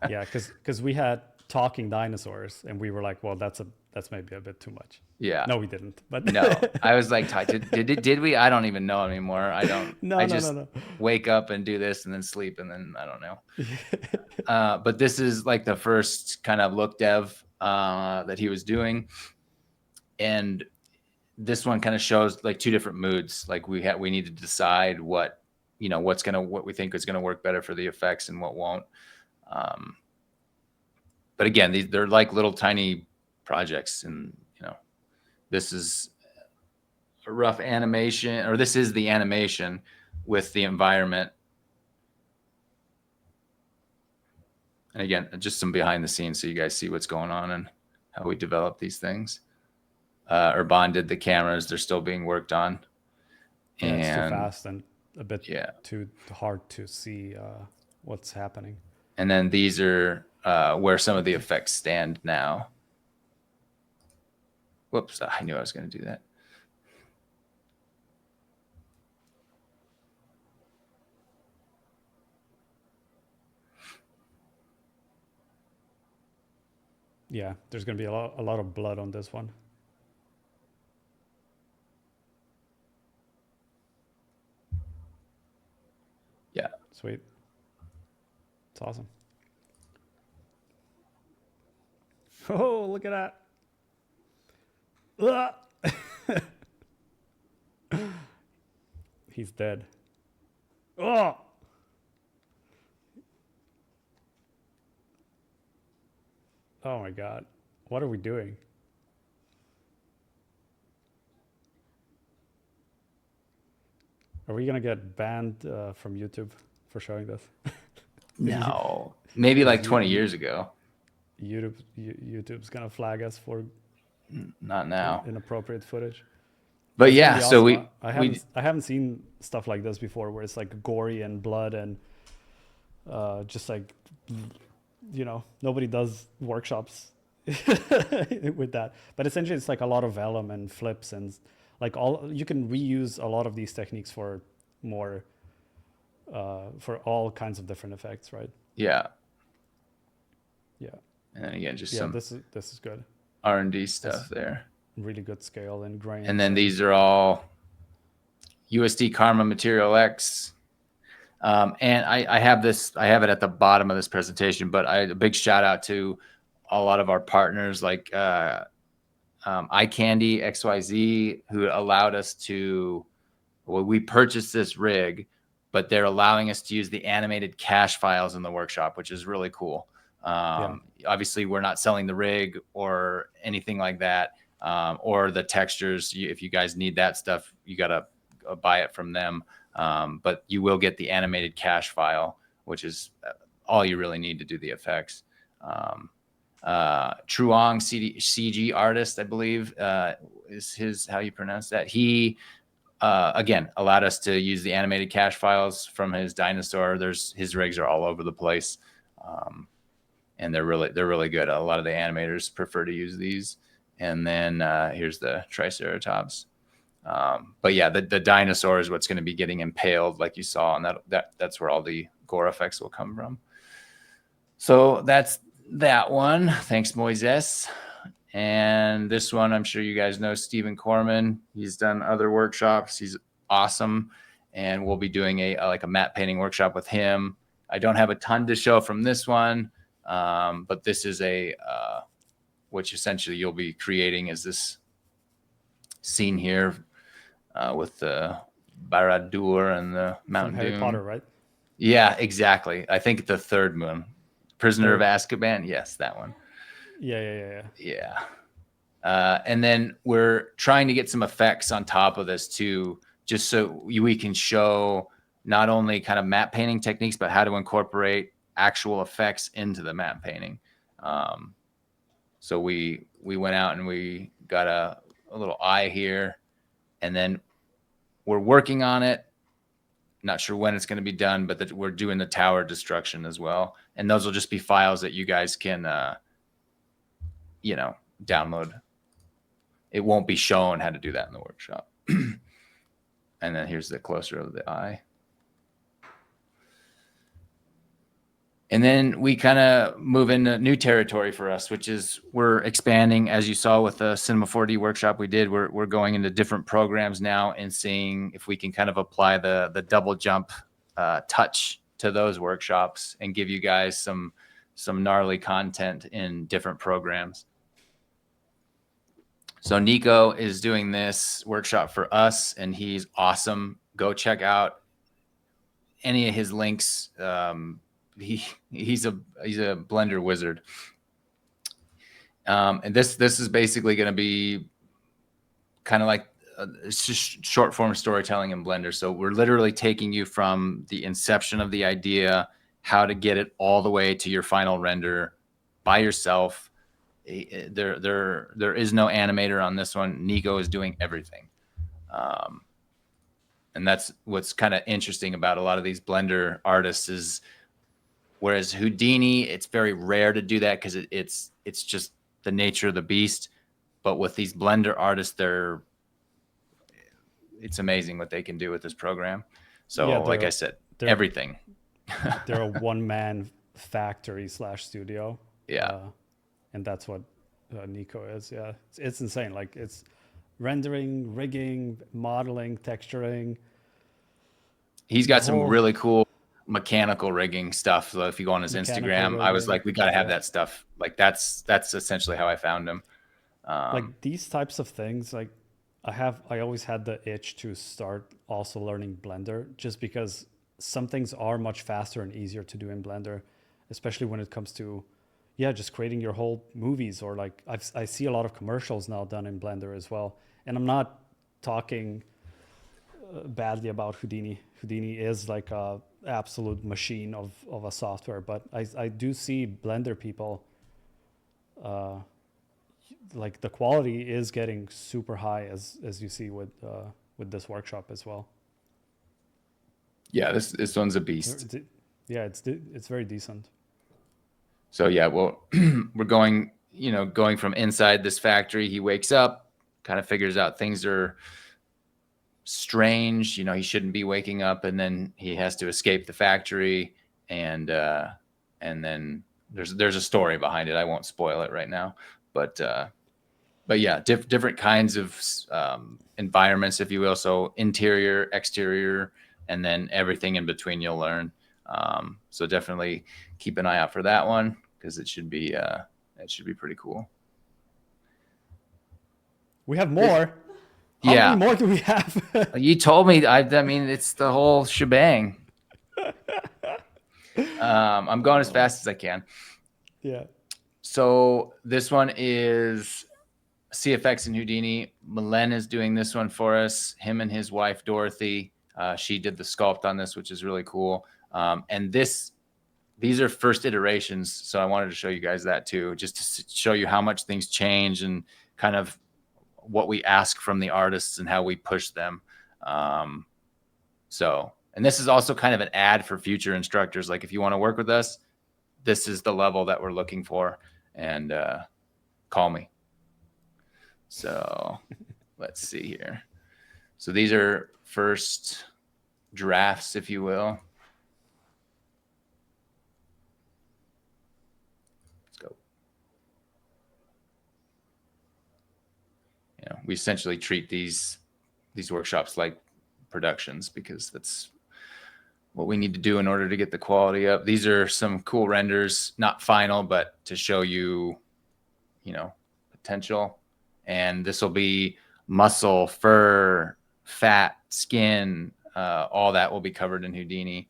Yeah. Cause we had talking dinosaurs, and we were like, well, that's maybe a bit too much. Yeah. No, we didn't. But no, I was like, did we? I don't even know anymore. I don't. No, I no, just no. wake up and do this and then sleep, and then I don't know. But this is like the first kind of look dev that he was doing, and this one kind of shows like 2 different moods. Like we need to decide what we think is gonna work better for the effects and what won't. But again, they're like little tiny projects, and this is a rough animation, or this is the animation with the environment. And again, just some behind the scenes so you guys see what's going on and how we develop these things. Urban did the cameras. They're still being worked on. Yeah, it's too fast and a bit too hard to see what's happening. And then these are where some of the effects stand now. Whoops, I knew I was going to do that. Yeah, there's going to be a lot of blood on this one. Yeah. Sweet. It's awesome. Oh, look at that. He's dead. Oh! Oh my God. What are we doing? Are we going to get banned from YouTube for showing this? No. Maybe like 20 years ago. YouTube's going to flag us for not now. Inappropriate footage. But That's gonna yeah, be so awesome. we we I haven't seen stuff like this before, where it's like gory and blood and just like, nobody does workshops with that. But essentially, it's like a lot of vellum and flips and like all you can reuse a lot of these techniques for more for all kinds of different effects, right? yeah, Yeah, and then again, just yeah. some This is good. R&D stuff That's there. really good scale and And grains then and these are all USD Karma Material X. And I have this, I have it at the bottom of this presentation, but a big shout out to a lot of our partners like iCandy XYZ, who allowed us to, well, we purchased this rig, but they're allowing us to use the animated cache files in the workshop, which is really cool. yeah, Obviously, we're not selling the rig or anything like that, or the textures. If you guys need that stuff, you got to buy it from them. But you will get the animated cache file, which is all you really need to do the effects. Truong CG artist, I believe, is his, how you pronounce that. He, again, allowed us to use the animated cache files from his dinosaur. His rigs are all over the place. And they're really good. A lot of the animators prefer to use these. And then here's the Triceratops. But yeah, the dinosaur is what's going to be getting impaled, like you saw, and that's where all the gore effects will come from. So that's that one. Thanks, Moises. And this one, I'm sure you guys know Stephen Corman. He's done other workshops. He's awesome, and we'll be doing a matte painting workshop with him. I don't have a ton to show from this one, but this is which essentially you'll be creating is this scene here with the Barad-dûr and the Mount from Harry Doom. Potter, right? Yeah, exactly. I think the third one, Prisoner of Third. Azkaban. Yes, that one. Yeah. And then we're trying to get some effects on top of this too, just so we can show not only kind of matte painting techniques, but how to incorporate actual effects into the matte painting. So we went out and we got a little eye here, and then we're working on it. Not sure when it's going to be done, but we're doing the tower destruction as well. And those will just be files that you guys can, download. It won't be shown how to do that in the workshop. And then here's the closer of the eye. And then we kind of move into new territory for us, which is we're expanding, as you saw with the Cinema 4D workshop we did. We're going into different programs now and seeing if we can kind of apply the double jump touch to those workshops and give you guys some gnarly content in different programs. So Nico is doing this workshop for us, and he's awesome. Go check out any of his links. He's a Blender wizard. And this is basically going to be kind of like it's just short form storytelling in Blender. So we're literally taking you from the inception of the idea, how to get it all the way to your final render by yourself. There is no animator on this one. Nico is doing everything. And that's what's kind of interesting about a lot of these Blender artists is, whereas Houdini, it's very rare to do that because it's just the nature of the beast. But with these Blender artists, it's amazing what they can do with this program. So Yeah, like I said, everything. They're a one-man factory / studio. Yeah. And that's what Nico is. Yeah, it's insane. Like it's rendering, rigging, modeling, texturing. He's got some really cool mechanical rigging stuff. So if you go on his Instagram, rigging, I was like, we got to have that stuff. Like that's essentially how I found him. Like these types of things, like I always had the itch to start also learning Blender, just because some things are much faster and easier to do in Blender, especially when it comes to, just creating your whole movies, or like I see a lot of commercials now done in Blender as well. And I'm not talking badly about Houdini. Houdini is like a absolute machine of a software, but I do see Blender people like the quality is getting super high as you see with this workshop as well. Yeah, this one's a beast. Yeah, it's very decent. So yeah, well, we're going from inside this factory. He wakes up, kind of figures out things are strange. He shouldn't be waking up, and then he has to escape the factory, and then there's a story behind it. I won't spoil it right now, but yeah, different kinds of environments, if you will. So interior, exterior, and then everything in between you'll learn. So definitely keep an eye out for that one, because it should be pretty cool. We have more. How many more do we have? You told me. I mean, it's the whole shebang. I'm going as fast as I can. Yeah. So this one is CFX and Houdini. Milen is doing this one for us. Him and his wife, Dorothy. She did the sculpt on this, which is really cool. And these are first iterations. So I wanted to show you guys that too, just to show you how much things change and kind of what we ask from the artists and how we push them. And this is also kind of an ad for future instructors. Like, if you want to work with us, this is the level that we're looking for, and call me. So let's see here. So these are first drafts, if you will. Let's go. We essentially treat these workshops like productions, because that's what we need to do in order to get the quality up. These are some cool renders, not final, but to show you, potential. And this will be muscle, fur, fat, skin, all that will be covered in Houdini.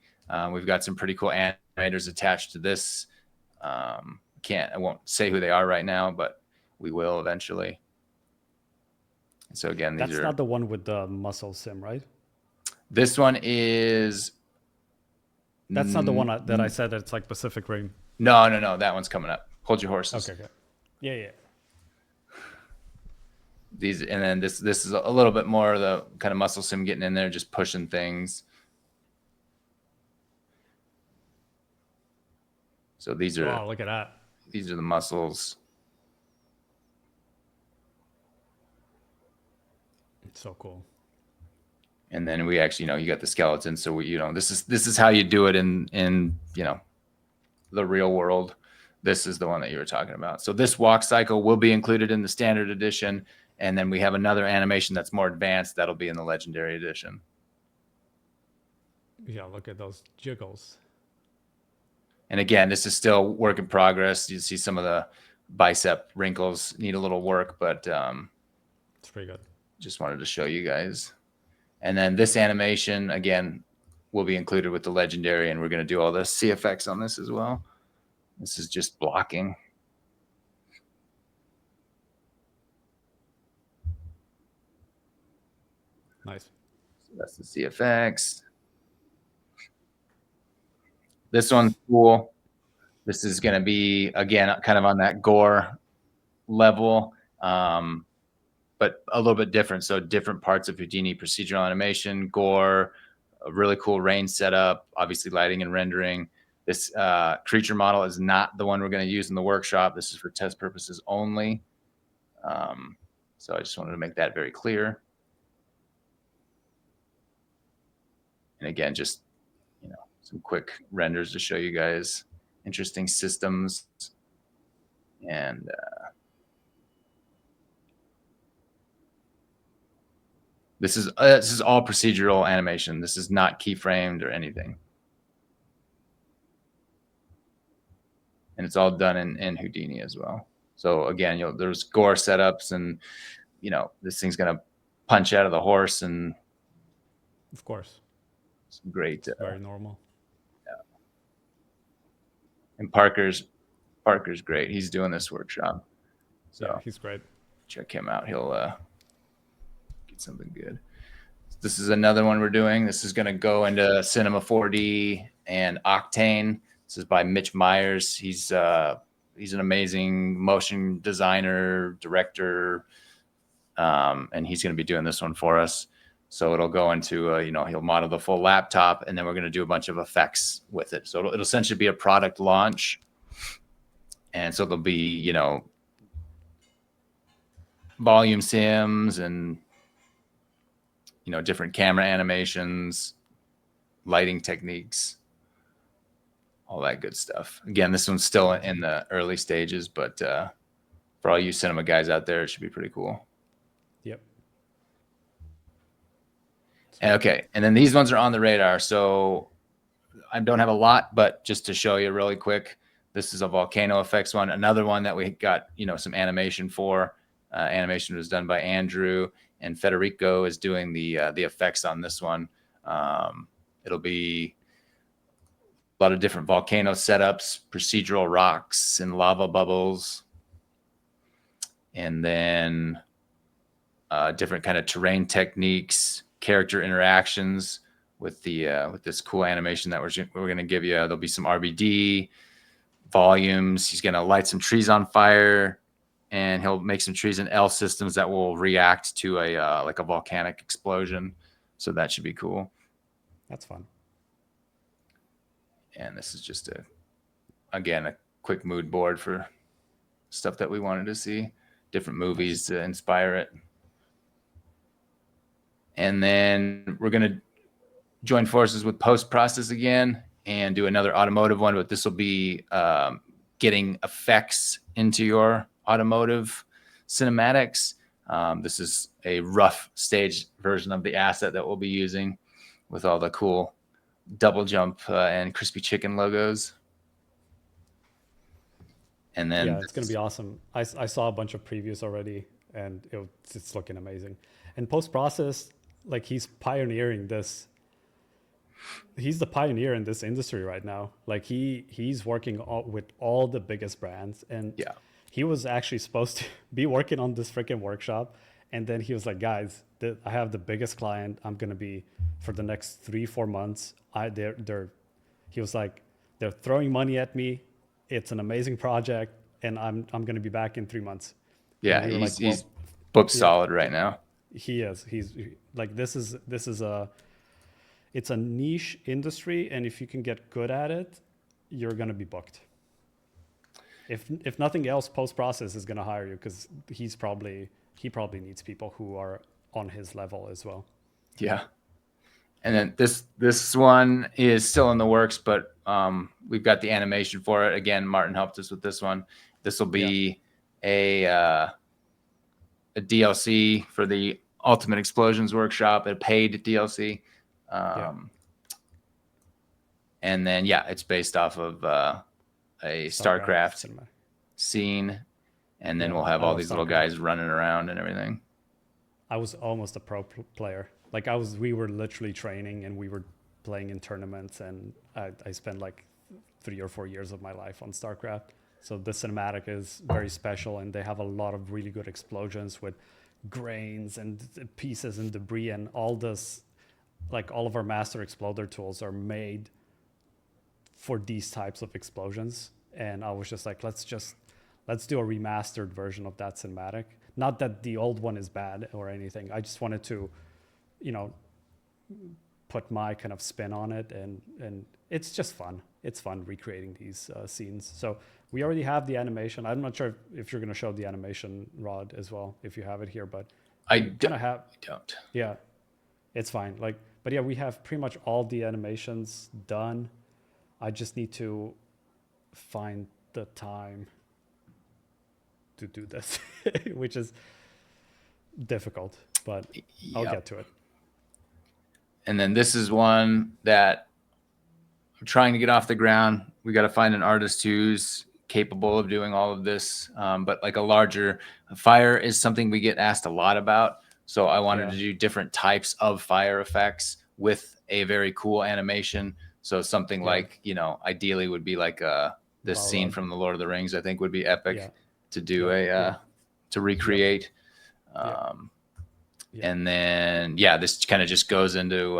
We've got some pretty cool animators attached to this. I won't say who they are right now, but we will eventually. So again, that's not the one with the muscle sim, right? This one is. That's not the one that I said it's like Pacific Rim. No. That one's coming up. Hold your horses. Okay. Yeah. These, and then this is a little bit more of the kind of muscle sim, getting in there, just pushing things. So these are. Oh, look at that. These are the muscles. It's so cool. And then we actually, you got the skeleton. So this is how you do it in the real world. This is the one that you were talking about. So this walk cycle will be included in the standard edition. And then we have another animation that's more advanced. That'll be in the legendary edition. Yeah, look at those jiggles. And again, this is still work in progress. You see some of the bicep wrinkles need a little work, but it's pretty good. Just wanted to show you guys. And then this animation, again, will be included with the legendary, and we're going to do all the CFX on this as well. This is just blocking. Nice. So that's the CFX. This one's cool. This is going to be, again, kind of on that gore level, but a little bit different. So different parts of Houdini: procedural animation, gore, a really cool rain setup, obviously lighting and rendering. This creature model is not the one we're going to use in the workshop. This is for test purposes only. So I just wanted to make that very clear. And again, just, some quick renders to show you guys interesting systems. And this is all procedural animation. This is not keyframed or anything. And it's all done in Houdini as well. So again, there's gore setups, and this thing's gonna punch out of the horse, and of course, some great, very normal. Yeah. And Parker's great. He's doing this workshop, so yeah, he's great. Check him out. He'll get something good. This is another one we're doing. This is gonna go into Cinema 4D and Octane. This is by Mitch Myers. He's He's an amazing motion designer, director, and he's going to be doing this one for us. So it'll go into, he'll model the full laptop, and then we're going to do a bunch of effects with it. So it'll essentially be a product launch. And so there'll be, volume sims and, different camera animations, lighting techniques, all that good stuff. Again, this one's still in the early stages, but for all you cinema guys out there, it should be pretty cool. Yep. Okay, and then these ones are on the radar. So I don't have a lot, but just to show you really quick, this is a volcano effects one. Another one that we got, some animation for. Animation was done by Andrew, and Federico is doing the effects on this one. It'll be a lot of different volcano setups, procedural rocks and lava bubbles, and then different kind of terrain techniques, character interactions with the with this cool animation that we're going to give you. There'll be some RBD volumes. He's going to light some trees on fire, and he'll make some trees in L systems that will react to a like a volcanic explosion. So that should be cool. That's fun. And this is just a quick mood board for stuff that we wanted to see, different movies to inspire it. And then we're going to join forces with post-process again and do another automotive one, but this will be getting effects into your automotive cinematics. This is a rough stage version of the asset that we'll be using with all the cool DoubleJump and Crispy Chicken logos. And then it's going to be awesome. I saw a bunch of previews already, and it's looking amazing. And post-process, like, he's pioneering this. He's the pioneer in this industry right now. Like, he's working with all the biggest brands, and he was actually supposed to be working on this freaking workshop, and then he was like, guys, I have the biggest client. I'm going to be for the next 3-4 months. He was like, they're throwing money at me. It's an amazing project, and I'm going to be back in 3 months. Yeah, he's booked solid right now. He is. He's like, this is it's a niche industry, and if you can get good at it, you're going to be booked. If nothing else, post-process is going to hire you, because he probably needs people who are on his level as well. Yeah. And then this one is still in the works, but we've got the animation for it. Again, Martin helped us with this one. This will be a DLC for the Ultimate Explosions Workshop, a paid DLC. And then, it's based off of a StarCraft scene. And then we'll have all these little guys running around and everything. I was almost a pro player. Like, we were literally training, and we were playing in tournaments, and I spent like 3 or 4 years of my life on StarCraft. So the cinematic is very special, and they have a lot of really good explosions with grains and pieces and debris, and all this, like, all of our master exploder tools are made for these types of explosions. And I was just like, let's do a remastered version of that cinematic. Not that the old one is bad or anything. I just wanted to, put my kind of spin on it, and it's just fun. It's fun recreating these scenes. So we already have the animation. I'm not sure if you're going to show the animation, Rod, as well, if you have it here, but I don't. Yeah, it's fine. Like, but we have pretty much all the animations done. I just need to find the time to do this, which is difficult, but I'll get to it. And then this is one that I'm trying to get off the ground. We got to find an artist who's capable of doing all of this. But like a larger fire is something we get asked a lot about. So I wanted to do different types of fire effects with a very cool animation. So something like, ideally would be like this scene from The Lord of the Rings, I think would be epic to do to recreate. And then, this kind of just goes into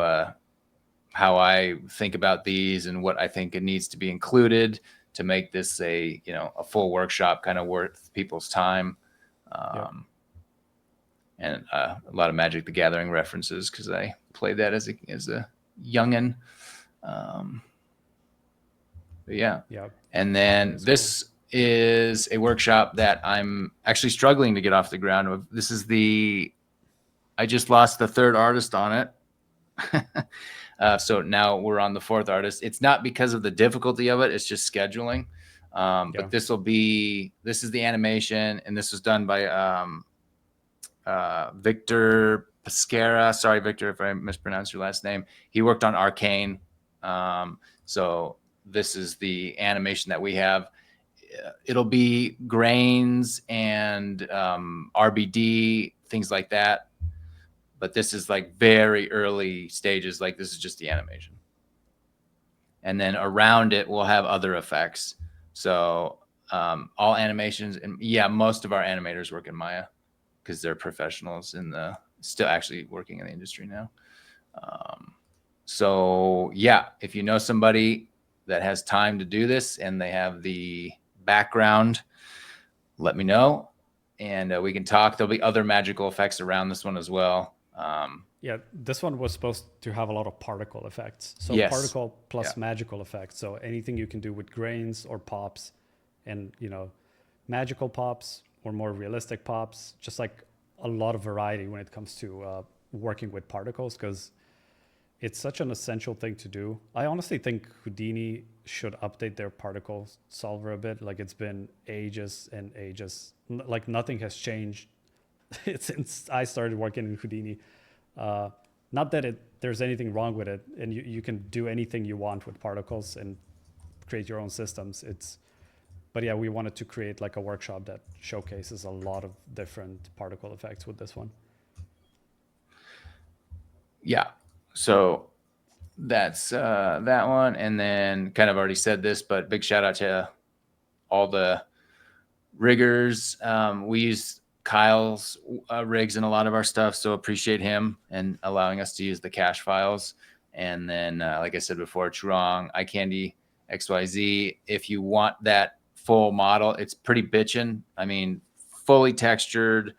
how I think about these and what I think it needs to be included. to make this a full workshop kind of worth people's time. And a lot of Magic the Gathering references because I played that as a youngin. But yeah. And then this is a workshop that I'm actually struggling to get off the ground. This is I just lost the third artist on it. So now we're on the fourth artist. It's not because of the difficulty of it. It's just scheduling. But this is the animation, and this was done by Victor Pescara. Sorry, Victor, if I mispronounced your last name. He worked on Arcane. So this is the animation that we have. It'll be grains and RBD, things like that. But this is like very early stages. Like this is just the animation. And then around it, we'll have other effects. So all animations, and most of our animators work in Maya because they're professionals still actually working in the industry now. So if you know somebody that has time to do this and they have the background, let me know, and we can talk. There'll be other magical effects around this one as well. This one was supposed to have a lot of particle effects. So particle plus magical effects. So anything you can do with grains or pops, and magical pops or more realistic pops, just like a lot of variety when it comes to working with particles, because it's such an essential thing to do. I honestly think Houdini should update their particle solver a bit. Like it's been ages and ages. Like nothing has changed since I started working in Houdini. Not that there's anything wrong with it, and you can do anything you want with particles and create your own systems. But we wanted to create like a workshop that showcases a lot of different particle effects with this one. So that's that one. And then kind of already said this, but big shout out to all the riggers. We use Kyle's rigs in a lot of our stuff, so appreciate him and allowing us to use the cache files. And then, like I said before, Truong, iCandy, XYZ. If you want that full model, it's pretty bitchin'. I mean, fully textured.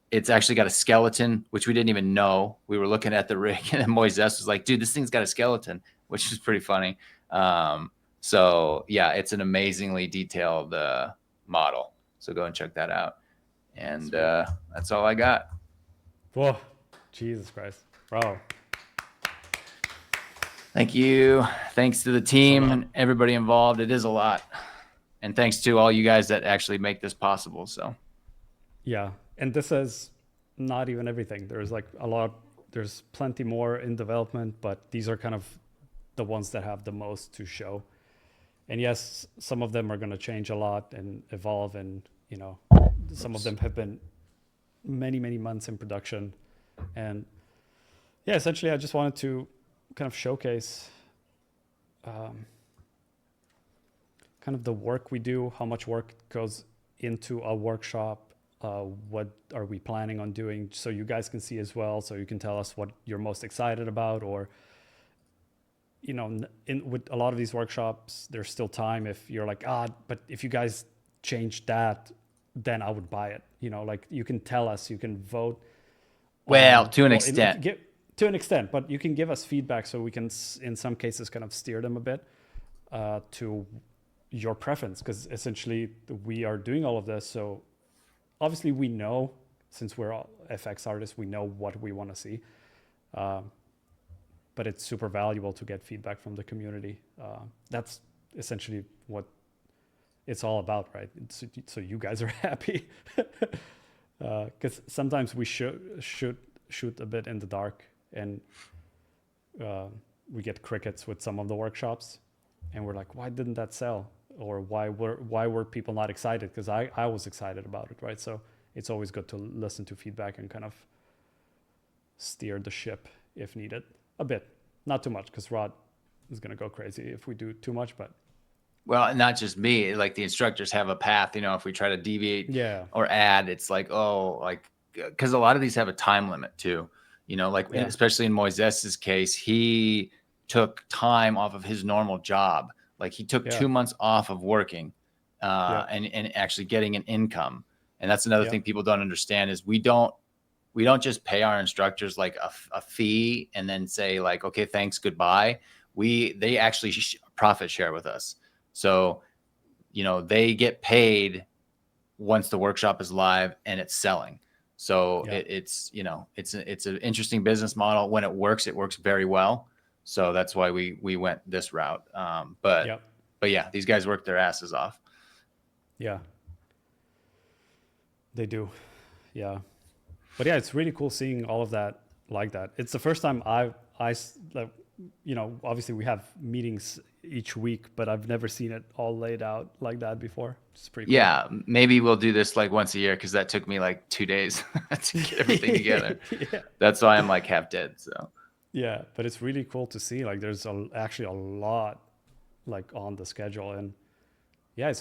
It's actually got a skeleton, which we didn't even know. We were looking at the rig, and Moises was like, dude, this thing's got a skeleton, which is pretty funny. So it's an amazingly detailed model. So go and check that out. And that's all I got. Whoa, Jesus Christ. Bro. Thank you. Thanks to the team and everybody involved. It is a lot. And thanks to all you guys that actually make this possible. So and this is not even everything. There's like there's plenty more in development, but these are kind of the ones that have the most to show. And yes, some of them are going to change a lot and evolve, and some of them have been many, many months in production. And essentially I just wanted to kind of showcase kind of the work we do, how much work goes into a workshop, what are we planning on doing, so you guys can see as well, so you can tell us what you're most excited about. Or with a lot of these workshops, there's still time if you're like, but if you guys change that, then I would buy it. Like you can tell us, you can vote. Well, to an extent. To an extent, but you can give us feedback so we can, in some cases, kind of steer them a bit to your preference, because essentially we are doing all of this. So obviously we know, since we're all FX artists, we know what we want to see. But it's super valuable to get feedback from the community. That's essentially what it's all about, right? So you guys are happy. Because sometimes we shoot a bit in the dark, and we get crickets with some of the workshops, and we're like, why didn't that sell? Or why were people not excited? Because I was excited about it, right? So it's always good to listen to feedback and kind of steer the ship if needed a bit, not too much, because Rod is going to go crazy if we do too much. But well, not just me, like the instructors have a path, if we try to deviate or add, it's like, because a lot of these have a time limit too, especially in Moises's case, he took time off of his normal job. Like he took Yeah. 2 months off of working Yeah. and actually getting an income. And that's another Yeah. thing people don't understand is we don't just pay our instructors like a fee and then say like, okay, thanks, goodbye. They actually profit share with us. So, you know, they get paid once the workshop is live and it's selling. So Yeah. it's, you know, it's an interesting business model. When it works very well. So that's why we went this route. But yeah, these guys work their asses off. Yeah. They do. Yeah. But yeah, it's really cool seeing all of that like that. It's the first time you know, obviously we have meetings each week, but I've never seen it all laid out like that before. It's pretty cool. Yeah, maybe we'll do this like once a year because that took me like 2 days to get everything together. Yeah. That's why I'm like half dead. So Yeah, but it's really cool to see like there's actually a lot like on the schedule, and yeah,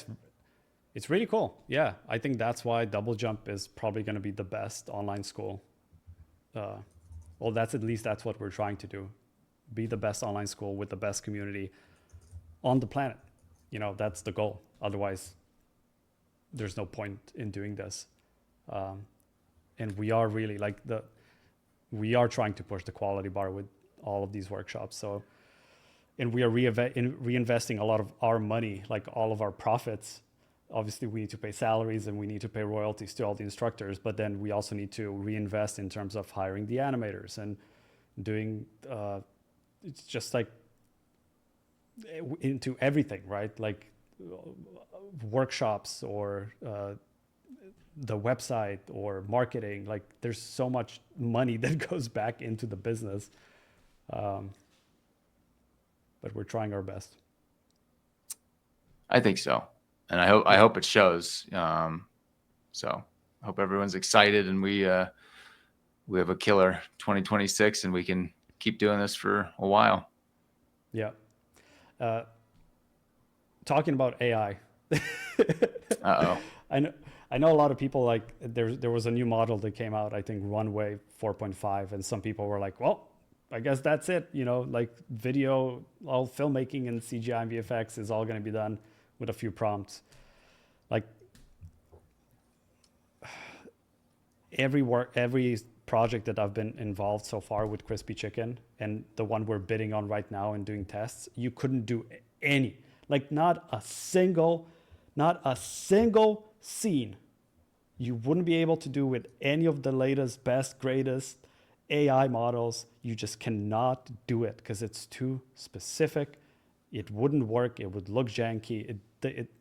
it's really cool. Yeah, I think that's why DoubleJump is probably going to be the best online school. Well, that's what we're trying to do. Be the best online school with the best community on the planet. You know, that's the goal. Otherwise, there's no point in doing this. And we are really we are trying to push the quality bar with all of these workshops. So, and we are reinvesting a lot of our money, like all of our profits. Obviously, we need to pay salaries and we need to pay royalties to all the instructors, but then we also need to reinvest in terms of hiring the animators and doing, it's just like into everything, right? Like workshops or the website or marketing. Like there's so much money that goes back into the business. But we're trying our best. I think so. And I hope it shows. So I hope everyone's excited and we have a killer 2026 and we can keep doing this for a while. Yeah. Talking about AI. Uh-oh. I know a lot of people like there was a new model that came out, I think Runway 4.5, and some people were like, well, I guess that's it. You know, like video, all filmmaking and CGI and VFX is all going to be done with a few prompts. Like every project that I've been involved so far with Crispy Chicken and the one we're bidding on right now and doing tests, you couldn't do any, like not a single scene you wouldn't be able to do with any of the latest, best, greatest AI models. You just cannot do it because it's too specific. It wouldn't work. It would look janky.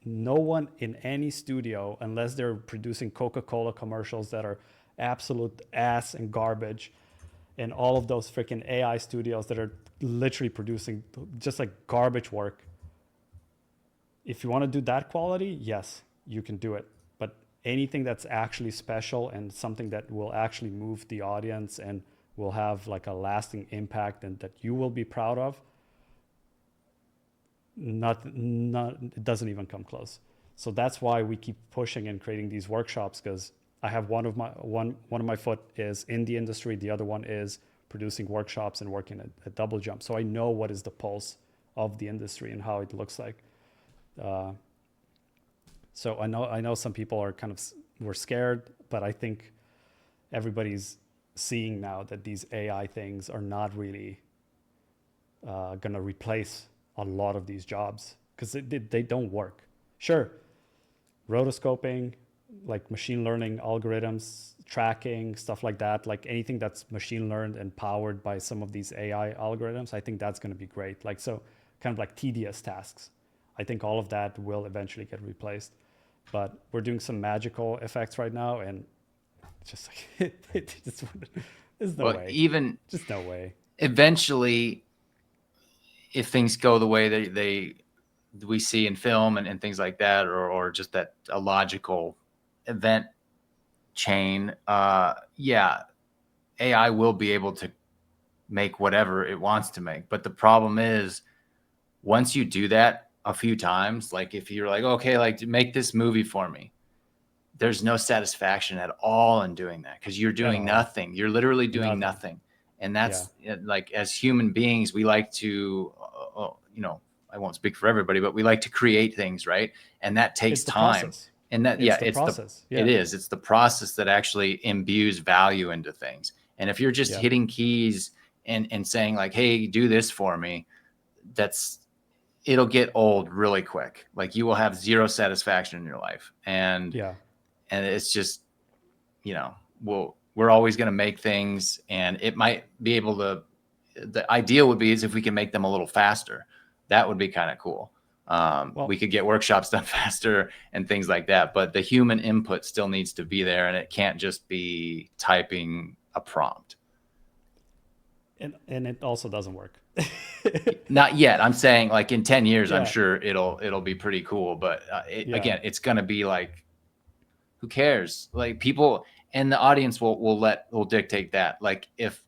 No one in any studio, unless they're producing Coca-Cola commercials that are absolute ass and garbage, and all of those freaking AI studios that are literally producing just like garbage work. If you want to do that quality, yes, you can do it. But anything that's actually special and something that will actually move the audience and will have like a lasting impact and that you will be proud of, it doesn't even come close. So that's why we keep pushing and creating these workshops, because I have one of my foot is in the industry, the other one is producing workshops and working at DoubleJump. So I know what is the pulse of the industry and how it looks like. So I know some people were scared, but I think everybody's seeing now that these AI things are not really going to replace a lot of these jobs, because they don't work. Sure, rotoscoping, like machine learning algorithms, tracking, stuff like that, like anything that's machine learned and powered by some of these AI algorithms, I think that's going to be great. Like, so kind of like tedious tasks. I think all of that will eventually get replaced. But we're doing some magical effects right now, and it's just like, there's no way. Just no way. Eventually, if things go the way we see in film and things like that, or just that a logical event chain, AI will be able to make whatever it wants to make. But the problem is, once you do that a few times, like if you're like, okay, like make this movie for me, there's no satisfaction at all in doing that, because you're doing nothing. You're literally doing nothing. And that's like, as human beings, we like to, I won't speak for everybody, but we like to create things, right? And that takes It's the time. process. And that, It's the process. it is. It's the process that actually imbues value into things. And if you're just hitting keys and saying like, hey, do this for me, it'll get old really quick. Like you will have zero satisfaction in your life. And it's just, you know, we're always going to make things, and it might be able to, the ideal would be is if we can make them a little faster. That would be kind of cool. We could get workshops done faster and things like that, but the human input still needs to be there, and it can't just be typing a prompt. And it also doesn't work. Not yet. I'm saying like in 10 years, I'm sure it'll be pretty cool. But again, it's going to be like, who cares? Like people and the audience will dictate that. Like if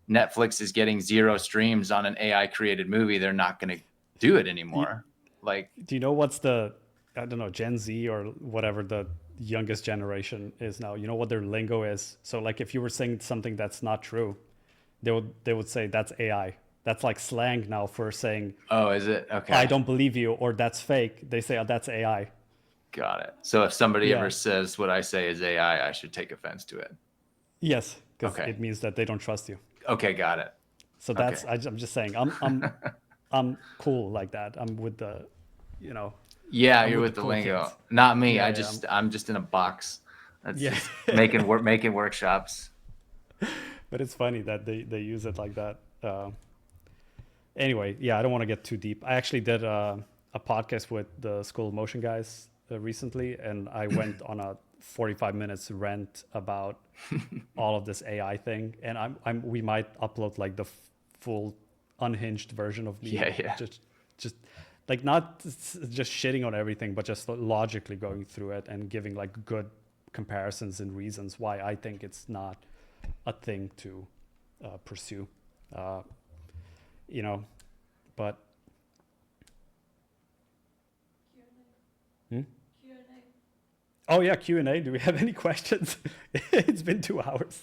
Netflix is getting 0 streams on an AI created movie, they're not going to do it anymore. Like, do you know what's I don't know, Gen Z or whatever the youngest generation is now? You know what their lingo is? So like if you were saying something that's not true, they would say that's AI. That's like slang now for saying, oh, is it? Okay. I don't believe you, or that's fake. They say, oh, that's AI. Got it. So if somebody ever says what I say is AI, I should take offense to it. Yes, because it means that they don't trust you. Okay, got it. So that's I'm just saying I'm cool like that. I'm with the, you know. Yeah, you're with the lingo. Kids. Not me. Yeah, I'm just in a box. That's just making workshops. But it's funny that they use it like that. Anyway, I don't want to get too deep. I actually did a podcast with the School of Motion guys recently, and I went on a 45 minutes rant about all of this AI thing. And we might upload like the full unhinged version of me. Yeah. Just like not just shitting on everything, but just logically going through it and giving like good comparisons and reasons why I think it's not a thing to pursue. You know, but oh yeah, Q&A. Do we have any questions? It's been 2 hours.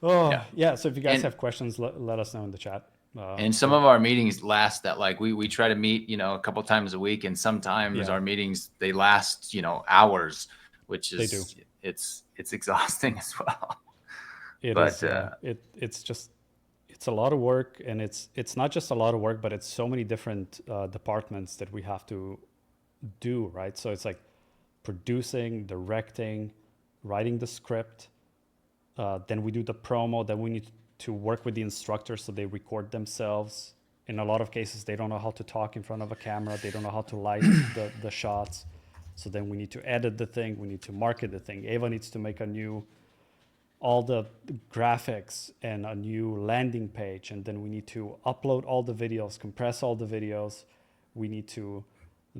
So if you guys have questions, let us know in the chat. And some of our meetings last that like we try to meet, a couple times a week, and sometimes our meetings they last, hours, which is they do. It's exhausting as well. It's a lot of work, and it's not just a lot of work, but it's so many different departments that we have to do, right? So it's like producing, directing, writing the script, then we do the promo, then we need to work with the instructors so they record themselves. In a lot of cases, they don't know how to talk in front of a camera, they don't know how to light the shots. So then we need to edit the thing, we need to market the thing. Ava needs to make all the graphics and a new landing page, and then we need to upload all the videos, compress all the videos. We need to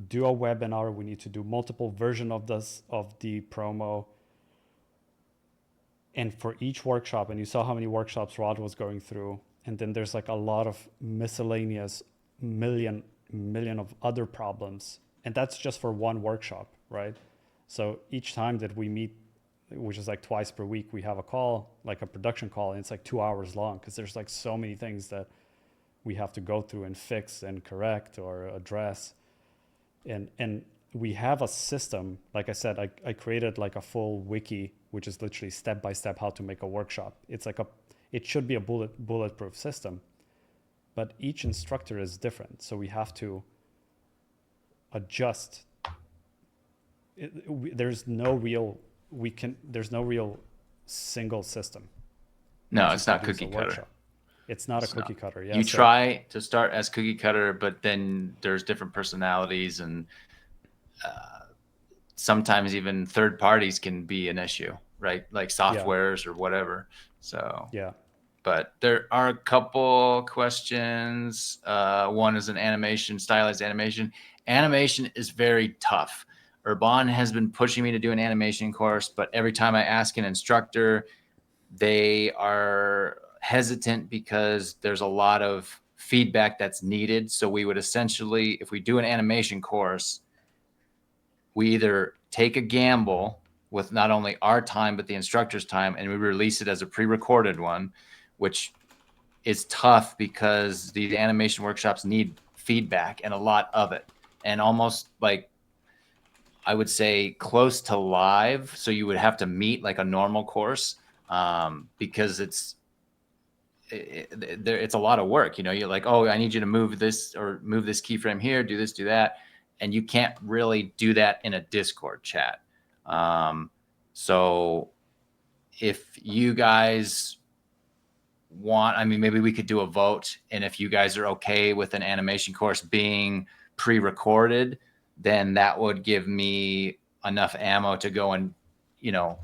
do a webinar, we need to do multiple versions of the promo. And for each workshop, and you saw how many workshops Rod was going through, and then there's like a lot of miscellaneous million of other problems, and that's just for one workshop, right? So each time that we meet, which is like twice per week, we have a call, like a production call, and it's like 2 hours long because there's like so many things that we have to go through and fix and correct or address. And we have a system. Like I said, I created like a full wiki, which is literally step by step how to make a workshop. It's like it should be a bulletproof system, but each instructor is different, so we have to adjust. There's no real single system. No, it's not cookie cutter. It's not a cookie cutter. Yeah, you try to start as cookie cutter, but then there's different personalities, and sometimes even third parties can be an issue, right? Like softwares or whatever. So but there are a couple questions. One is an stylized animation. Animation is very tough. Urban has been pushing me to do an animation course, but every time I ask an instructor, they are hesitant because there's a lot of feedback that's needed. So we would essentially, if we do an animation course, we either take a gamble with not only our time, but the instructor's time, and we release it as a pre-recorded one, which is tough because the animation workshops need feedback and a lot of it, and almost like I would say close to live. So you would have to meet like a normal course, because it's a lot of work. You know, you're like, oh, I need you to move this or move this keyframe here, do this, do that. And you can't really do that in a Discord chat. So if you guys want, I mean, maybe we could do a vote. And if you guys are okay with an animation course being pre-recorded, then that would give me enough ammo to go and, you know,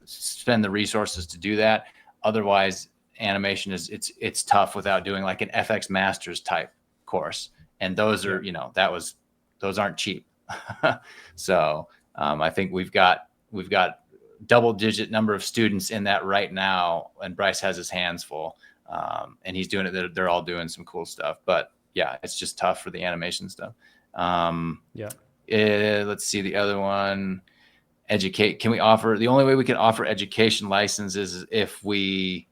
spend the resources to do that. Otherwise, animation is it's tough without doing like an FX Masters type course. And those are, you know, those aren't cheap. So I think we've got double-digit number of students in that right now, and Bryce has his hands full, and he's doing it. They're all doing some cool stuff, but yeah, it's just tough for the animation stuff. Let's see the other one. Educate. Can we offer? The only way we can offer education licenses is if we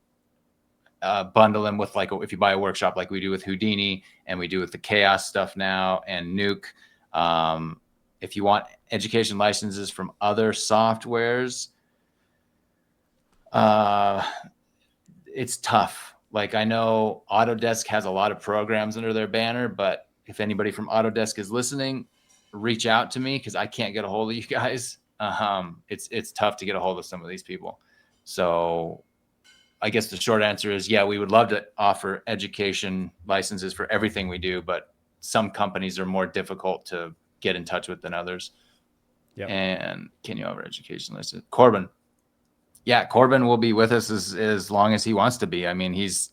bundle them with, like, if you buy a workshop like we do with Houdini and we do with the Chaos stuff now and Nuke. If you want education licenses from other softwares, it's tough. Like, I know Autodesk has a lot of programs under their banner, but if anybody from Autodesk is listening, reach out to me, because I can't get a hold of you guys. It's tough to get a hold of some of these people. So I guess the short answer is, yeah, we would love to offer education licenses for everything we do, but some companies are more difficult to get in touch with than others. Yep. And can you offer education license? Corbin. Yeah, Corbin will be with us as long as he wants to be. I mean, he's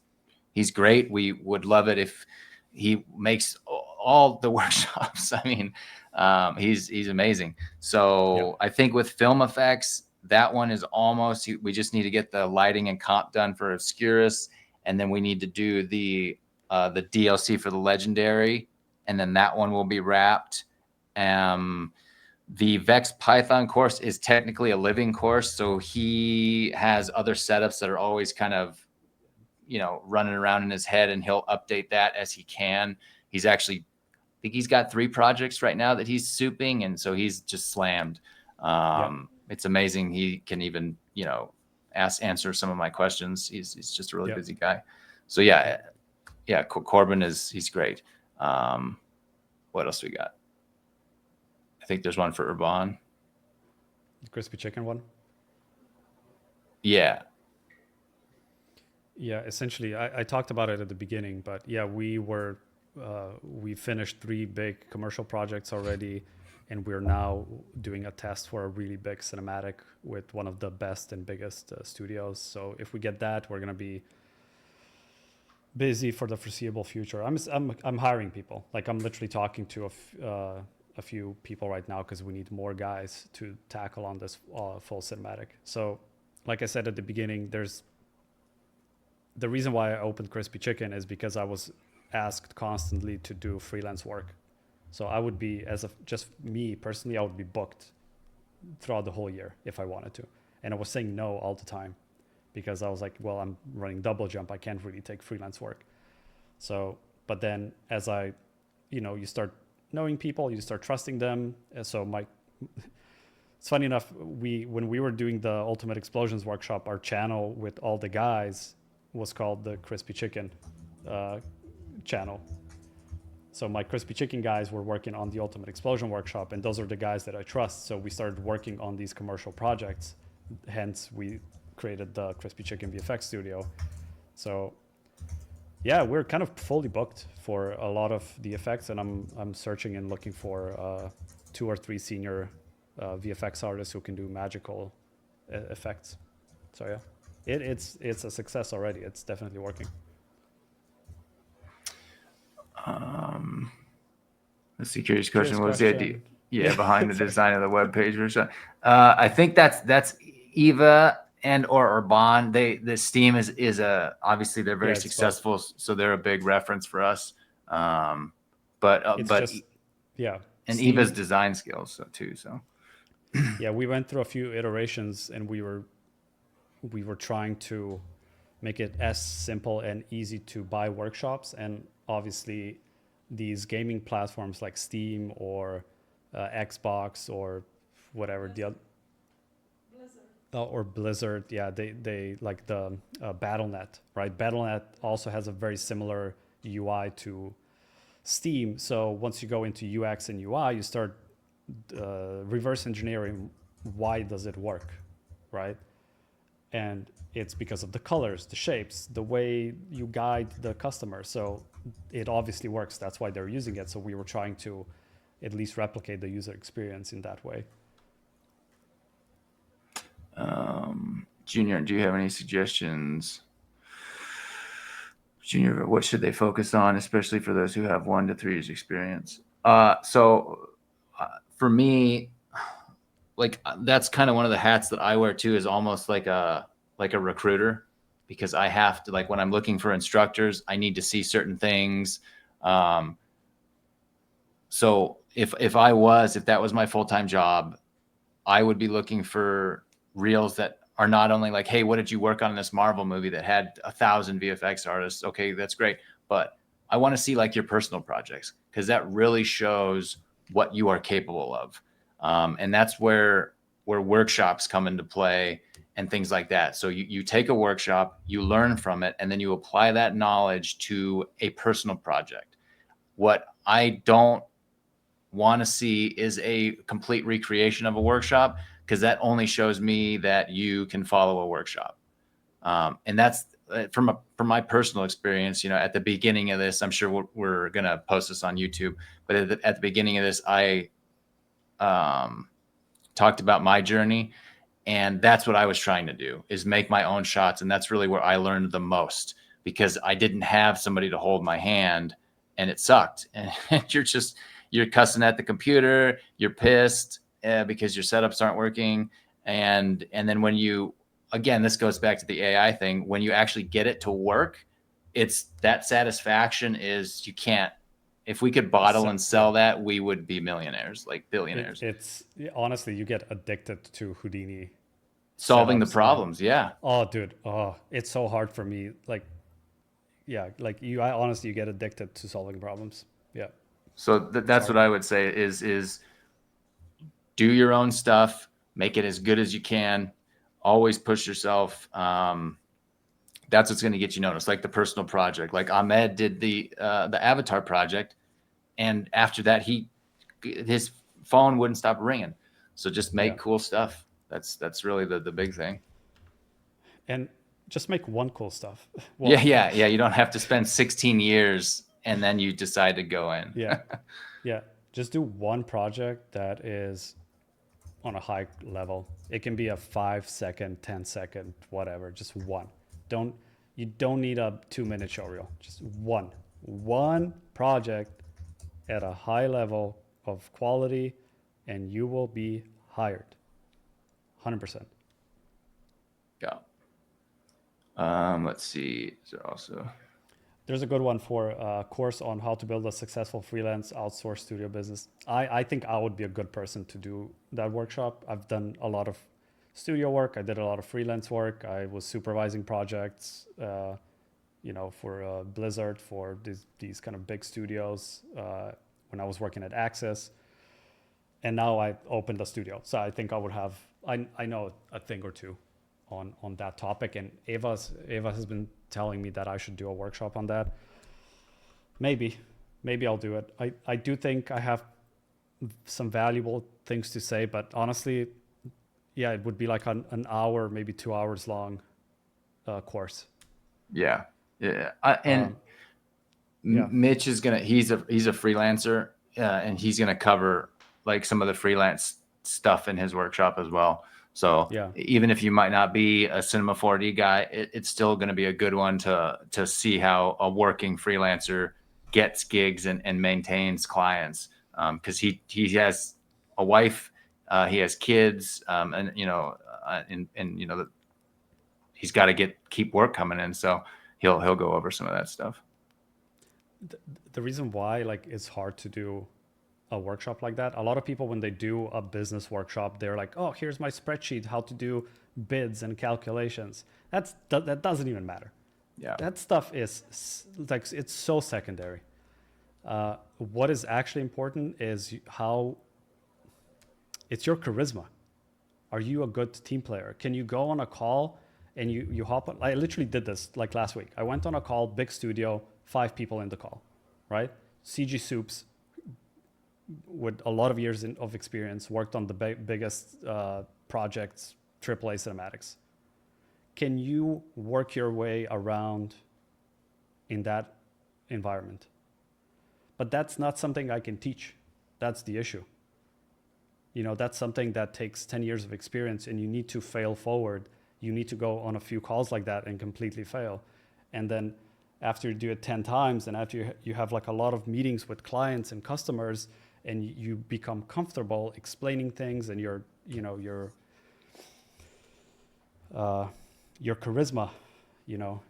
great. We would love it if he makes all the workshops. I mean, he's amazing. So I think with film effects, that one is almost, we just need to get the lighting and comp done for Obscurus, and then we need to do the DLC for the Legendary, and then that one will be wrapped. The Vex Python course is technically a living course, so he has other setups that are always kind of, you know, running around in his head, and he'll update that as he can. He's actually, I think he's got 3 projects right now that he's souping, and so he's just slammed. It's amazing. He can even, you know, answer some of my questions. He's just a really busy guy. So yeah, Corbin he's great. What else we got? I think there's one for Urban. The crispy chicken one. Yeah. Yeah, essentially, I talked about it at the beginning, but yeah, we finished 3 big commercial projects already, and we're now doing a test for a really big cinematic with one of the best and biggest studios. So if we get that, we're gonna be busy for the foreseeable future. I'm hiring people. Like, I'm literally talking to a few people right now, because we need more guys to tackle on this full cinematic. So, like I said at the beginning, the reason why I opened Crispy Chicken is because I was asked constantly to do freelance work. So I would be, just me personally, I would be booked throughout the whole year if I wanted to. And I was saying no all the time, because I was like, well, I'm running DoubleJump. I can't really take freelance work. So, but then as you start knowing people, you start trusting them. And so it's funny enough, when we were doing the Ultimate Explosions workshop, our channel with all the guys was called the Crispy Chicken channel. So my Crispy Chicken guys were working on the Ultimate Explosion workshop, and those are the guys that I trust. So we started working on these commercial projects. Hence, we created the Crispy Chicken VFX studio. So yeah, we're kind of fully booked for a lot of the effects, and I'm searching and looking for 2 or 3 senior VFX artists who can do magical effects. So yeah, it's a success already. It's definitely working. Let's see. Curious question. What was the idea? Yeah, behind the design of the web page. I think that's Eva and or Urban. The Steam is obviously they're very successful, so they're a big reference for us. But and Steam, Eva's design skills too. So yeah, we went through a few iterations, and we were trying to make it as simple and easy to buy workshops. And obviously these gaming platforms like Steam or Xbox or whatever the other, or Blizzard, yeah, they like the Battle.net, right? Battle.net also has a very similar UI to Steam. So once you go into UX and UI, you start reverse engineering. Why does it work, right? And it's because of the colors, the shapes, the way you guide the customer. So it obviously works. That's why they're using it. So we were trying to at least replicate the user experience in that way. Junior, do you have any suggestions? Junior, what should they focus on, especially for those who have 1 to 3 years experience? For me, like that's kind of one of the hats that I wear too, is almost like a recruiter, because I have to, like, when I'm looking for instructors, I need to see certain things. So if that was my full-time job, I would be looking for reels that are not only like, hey, what did you work on in this Marvel movie that had 1,000 VFX artists? Okay, that's great. But I want to see like your personal projects, because that really shows what you are capable of. And that's where workshops come into play and things like that. So you take a workshop, you learn from it, and then you apply that knowledge to a personal project. What I don't want to see is a complete recreation of a workshop, because that only shows me that you can follow a workshop. And that's from my personal experience. At the beginning of this, I'm sure we're going to post this on YouTube, but at the beginning of this, I talked about my journey, and that's what I was trying to do, is make my own shots. And that's really where I learned the most, because I didn't have somebody to hold my hand, and it sucked. And you're cussing at the computer, you're pissed because your setups aren't working. And then when again, this goes back to the AI thing, when you actually get it to work, it's that satisfaction is, you can't, if we could bottle and sell that, we would be millionaires, like billionaires. It's honestly, you get addicted to Houdini. Solving the problems. Yeah. Oh, dude. Oh, it's so hard for me. Like, yeah, like honestly, you get addicted to solving problems. Yeah. So that's what I would say is do your own stuff, make it as good as you can, always push yourself. That's what's going to get you noticed. Like the personal project, like Ahmed did the Avatar project, and after that, his phone wouldn't stop ringing. So just make cool stuff. That's really the big thing. And just make one cool stuff. Well, yeah. You don't have to spend 16 years and then you decide to go in. Yeah. Just do one project that is on a high level. It can be a 5-second, 10-second, whatever. Just one. You don't need a 2-minute showreel. Just one project at a high level of quality, and you will be hired. 100%. Yeah. Let's see. Is there also... There's a good one for a course on how to build a successful freelance outsourced studio business. I think I would be a good person to do that workshop. I've done a lot of studio work. I did a lot of freelance work. I was supervising projects, for Blizzard, for these kind of big studios when I was working at Access. And now I opened a studio. So I think I would have, I know a thing or two on that topic. And Eva has been telling me that I should do a workshop on that. Maybe I'll do it. I do think I have some valuable things to say, but honestly, yeah, it would be like an hour, maybe 2 hours long course. Yeah. Mitch is he's a freelancer, and he's gonna cover like some of the freelance stuff in his workshop as well. So even if you might not be a Cinema 4D guy, it's still going to be a good one to see how a working freelancer gets gigs and maintains clients. Because he has a wife, he has kids, and he's got to keep work coming in. So he'll go over some of that stuff. The reason why it's hard to do a workshop like that. A lot of people, when they do a business workshop, they're like, oh, here's my spreadsheet, how to do bids and calculations. That doesn't even matter. Yeah. That stuff is like, it's so secondary. What is actually important is how it's your charisma. Are you a good team player? Can you go on a call and you hop on? I literally did this like last week. I went on a call, big studio, 5 people in the call, right? CG Soups with a lot of years of experience, worked on the biggest projects, AAA cinematics. Can you work your way around in that environment? But that's not something I can teach. That's the issue. You know, that's something that takes 10 years of experience, and you need to fail forward. You need to go on a few calls like that and completely fail. And then after you do it 10 times, and after you have like a lot of meetings with clients and customers, and you become comfortable explaining things, and your charisma,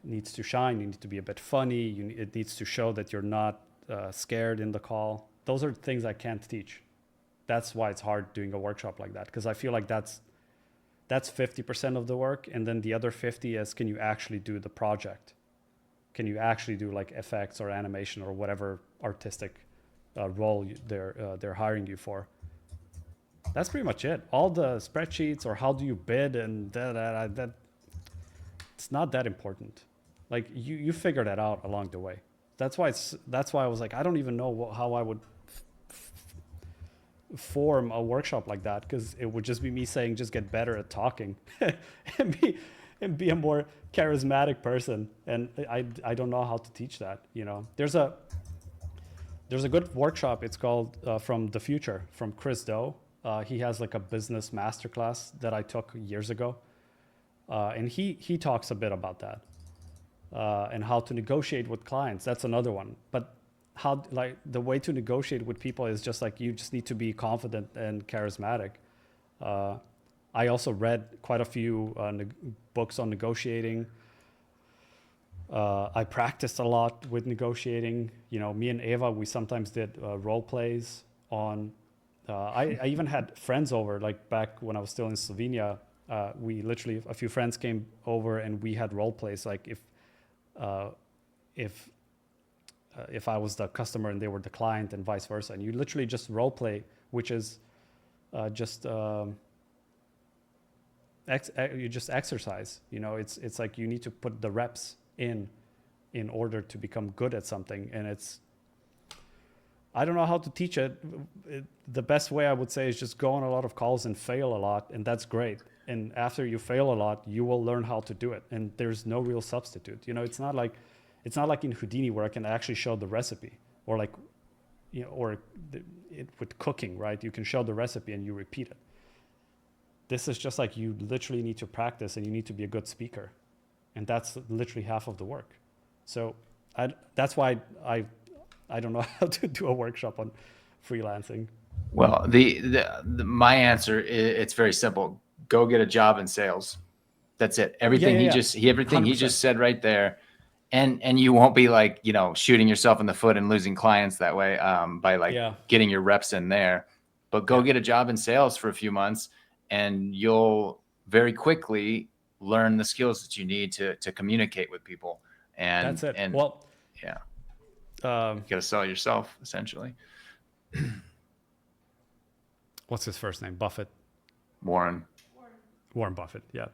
needs to shine. You need to be a bit funny. It needs to show that you're not scared in the call. Those are things I can't teach. That's why it's hard doing a workshop like that, because I feel like that's 50% of the work, and then the other 50 is, can you actually do the project? Can you actually do like effects or animation or whatever artistic role they're hiring you for? That's pretty much it. All the spreadsheets or how do you bid and that it's not that important. Like you figure that out along the way. That's why I was like, I don't even know how I would form a workshop like that, because it would just be me saying, just get better at talking and be a more charismatic person. And I don't know how to teach that. There's a good workshop. It's called From the Future, from Chris Do. He has like a business masterclass that I took years ago. And he talks a bit about that and how to negotiate with clients. That's another one. But how, like, the way to negotiate with people is just like, you just need to be confident and charismatic. I also read quite a few books on negotiating. I practiced a lot with negotiating. Me and Eva, we sometimes did role plays on. I even had friends over, like back when I was still in Slovenia. We literally, a few friends came over and we had role plays. Like if I was the customer and they were the client, and vice versa, and you literally just role play, which is you just exercise. It's like you need to put the reps in order to become good at something, and I don't know how to teach it. The best way I would say is just go on a lot of calls and fail a lot, and that's great. And after you fail a lot, you will learn how to do it, and there's no real substitute. It's not like in Houdini where I can actually show the recipe, or like, with cooking, right? You can show the recipe and you repeat it. This is just like, you literally need to practice, and you need to be a good speaker, and that's literally half of the work. So that's why I don't know how to do a workshop on freelancing. Well, my answer it's very simple. Go get a job in sales. That's it. Everything he just 100%. Said right there. And you won't be like, shooting yourself in the foot and losing clients that way by getting your reps in there. But go get a job in sales for a few months, and you'll very quickly learn the skills that you need to communicate with people. And that's it. And well, yeah, you got to sell yourself essentially. What's his first name? Buffett. Warren Buffett. Yeah.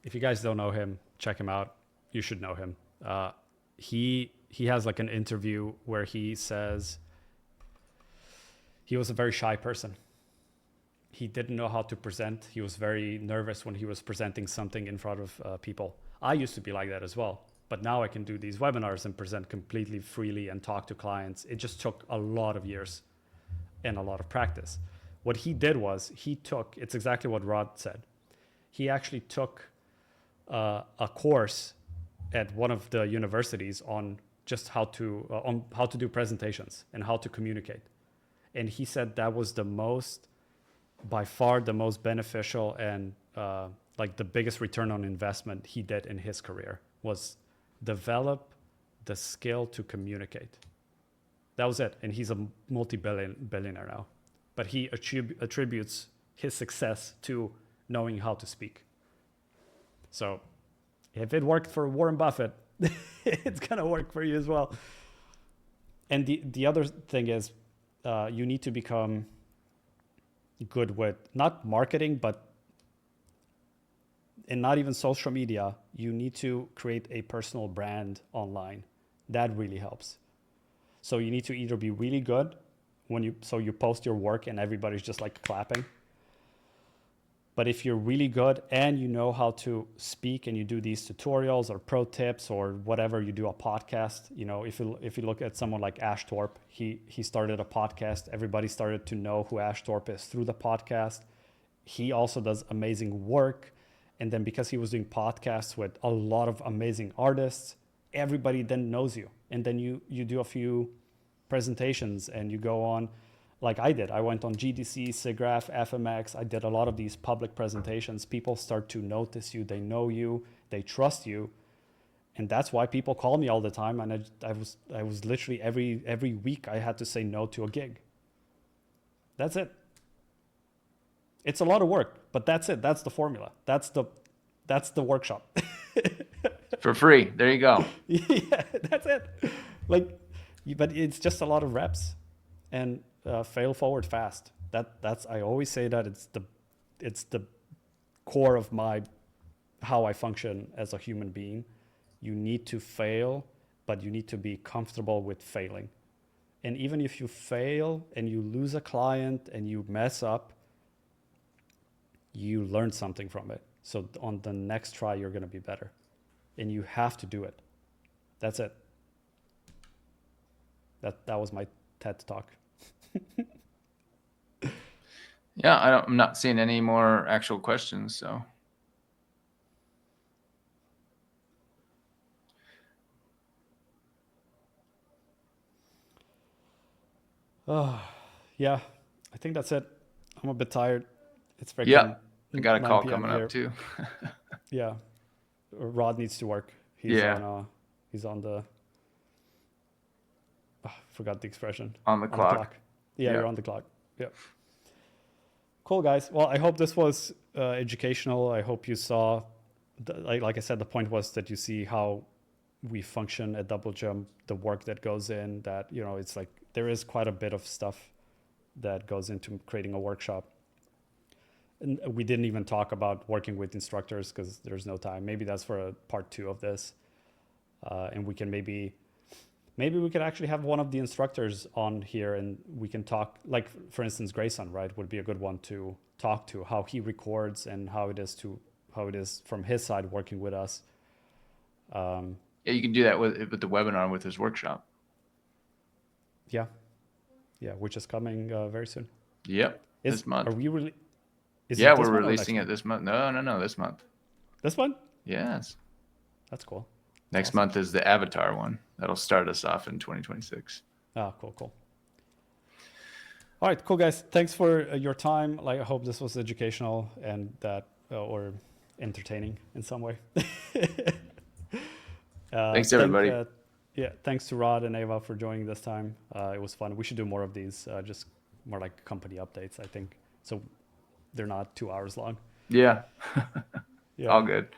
If you guys don't know him, check him out. You should know him. He has like an interview where he says he was a very shy person. He didn't know how to present. He was very nervous when he was presenting something in front of people. I used to be like that as well, but now I can do these webinars and present completely freely and talk to clients. It just took a lot of years and a lot of practice. What he did was it's exactly what Rod said. He actually took a course at one of the universities on just how to do presentations and how to communicate. And he said that was by far the most beneficial and like the biggest return on investment he did in his career, was develop the skill to communicate. That was it. And he's a billionaire now. But he attributes his success to knowing how to speak. So if it worked for Warren Buffett, it's going to work for you as well. And the other thing is you need to become good with not marketing, but and not even social media. You need to create a personal brand online. That really helps. So you need to either be really good so you post your work and everybody's just like clapping. But if you're really good and you know how to speak and you do these tutorials or pro tips or whatever, you do a podcast, you know, if you look at someone like Ash Thorpe, he started a podcast. Everybody started to know who Ash Thorpe is through the podcast. He also does amazing work. And then because he was doing podcasts with a lot of amazing artists, everybody then knows you. And then you do a few presentations and you go on, like I did. I went on GDC, SIGGRAPH, FMX. I did a lot of these public presentations. People start to notice you. They know you. They trust you. And that's why people call me all the time. And I was literally every week I had to say no to a gig. That's it. It's a lot of work, but that's it. That's the formula. That's the workshop. For free. There you go. Yeah, that's it. But it's just a lot of reps and fail forward fast. That's I always say that it's the core of how I function as a human being. You need to fail, but you need to be comfortable with failing. And even if you fail and you lose a client and you mess up, you learn something from it. So on the next try, you're going to be better. And you have to do it. That's it. That was my TED Talk. Yeah, I'm not seeing any more actual questions, so. Yeah, I think that's it. I'm a bit tired. It's freaking Yeah, I got a 9 call p.m. coming here. up too. Yeah, Rod needs to work. He's on the. Forgot the expression. On the clock. Yeah, you're on the clock. Yeah. Cool, guys. Well, I hope this was educational. I hope you saw, like I said, the point was that you see how we function at DoubleJump, the work that goes in, that, you know, it's like there is quite a bit of stuff that goes into creating a workshop. And we didn't even talk about working with instructors because there's no time. Maybe that's for a part 2 of this. And we can maybe we could actually have one of the instructors on here and we can talk, like for instance, Grayson, right, would be a good one to talk to, how he records and how it is from his side working with us. Yeah, you can do that with the webinar with his workshop. Yeah, which is coming very soon. Yep, this month. Are we really? Yeah, we're releasing it this month. No, this month. This one? Yes. That's cool. Next month is the Avatar one. That'll start us off in 2026. Ah, cool. All right, cool, guys. Thanks for your time. I hope this was educational and that or entertaining in some way. Thanks, everybody. Thanks to Rod and Eva for joining this time. It was fun. We should do more of these, just more like company updates, I think. So they're not 2 hours long. Yeah. Yeah. All good.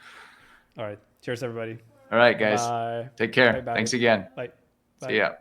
All right. Cheers, everybody. All right, guys. Bye. Take care. Bye. Thanks again. Bye. See ya.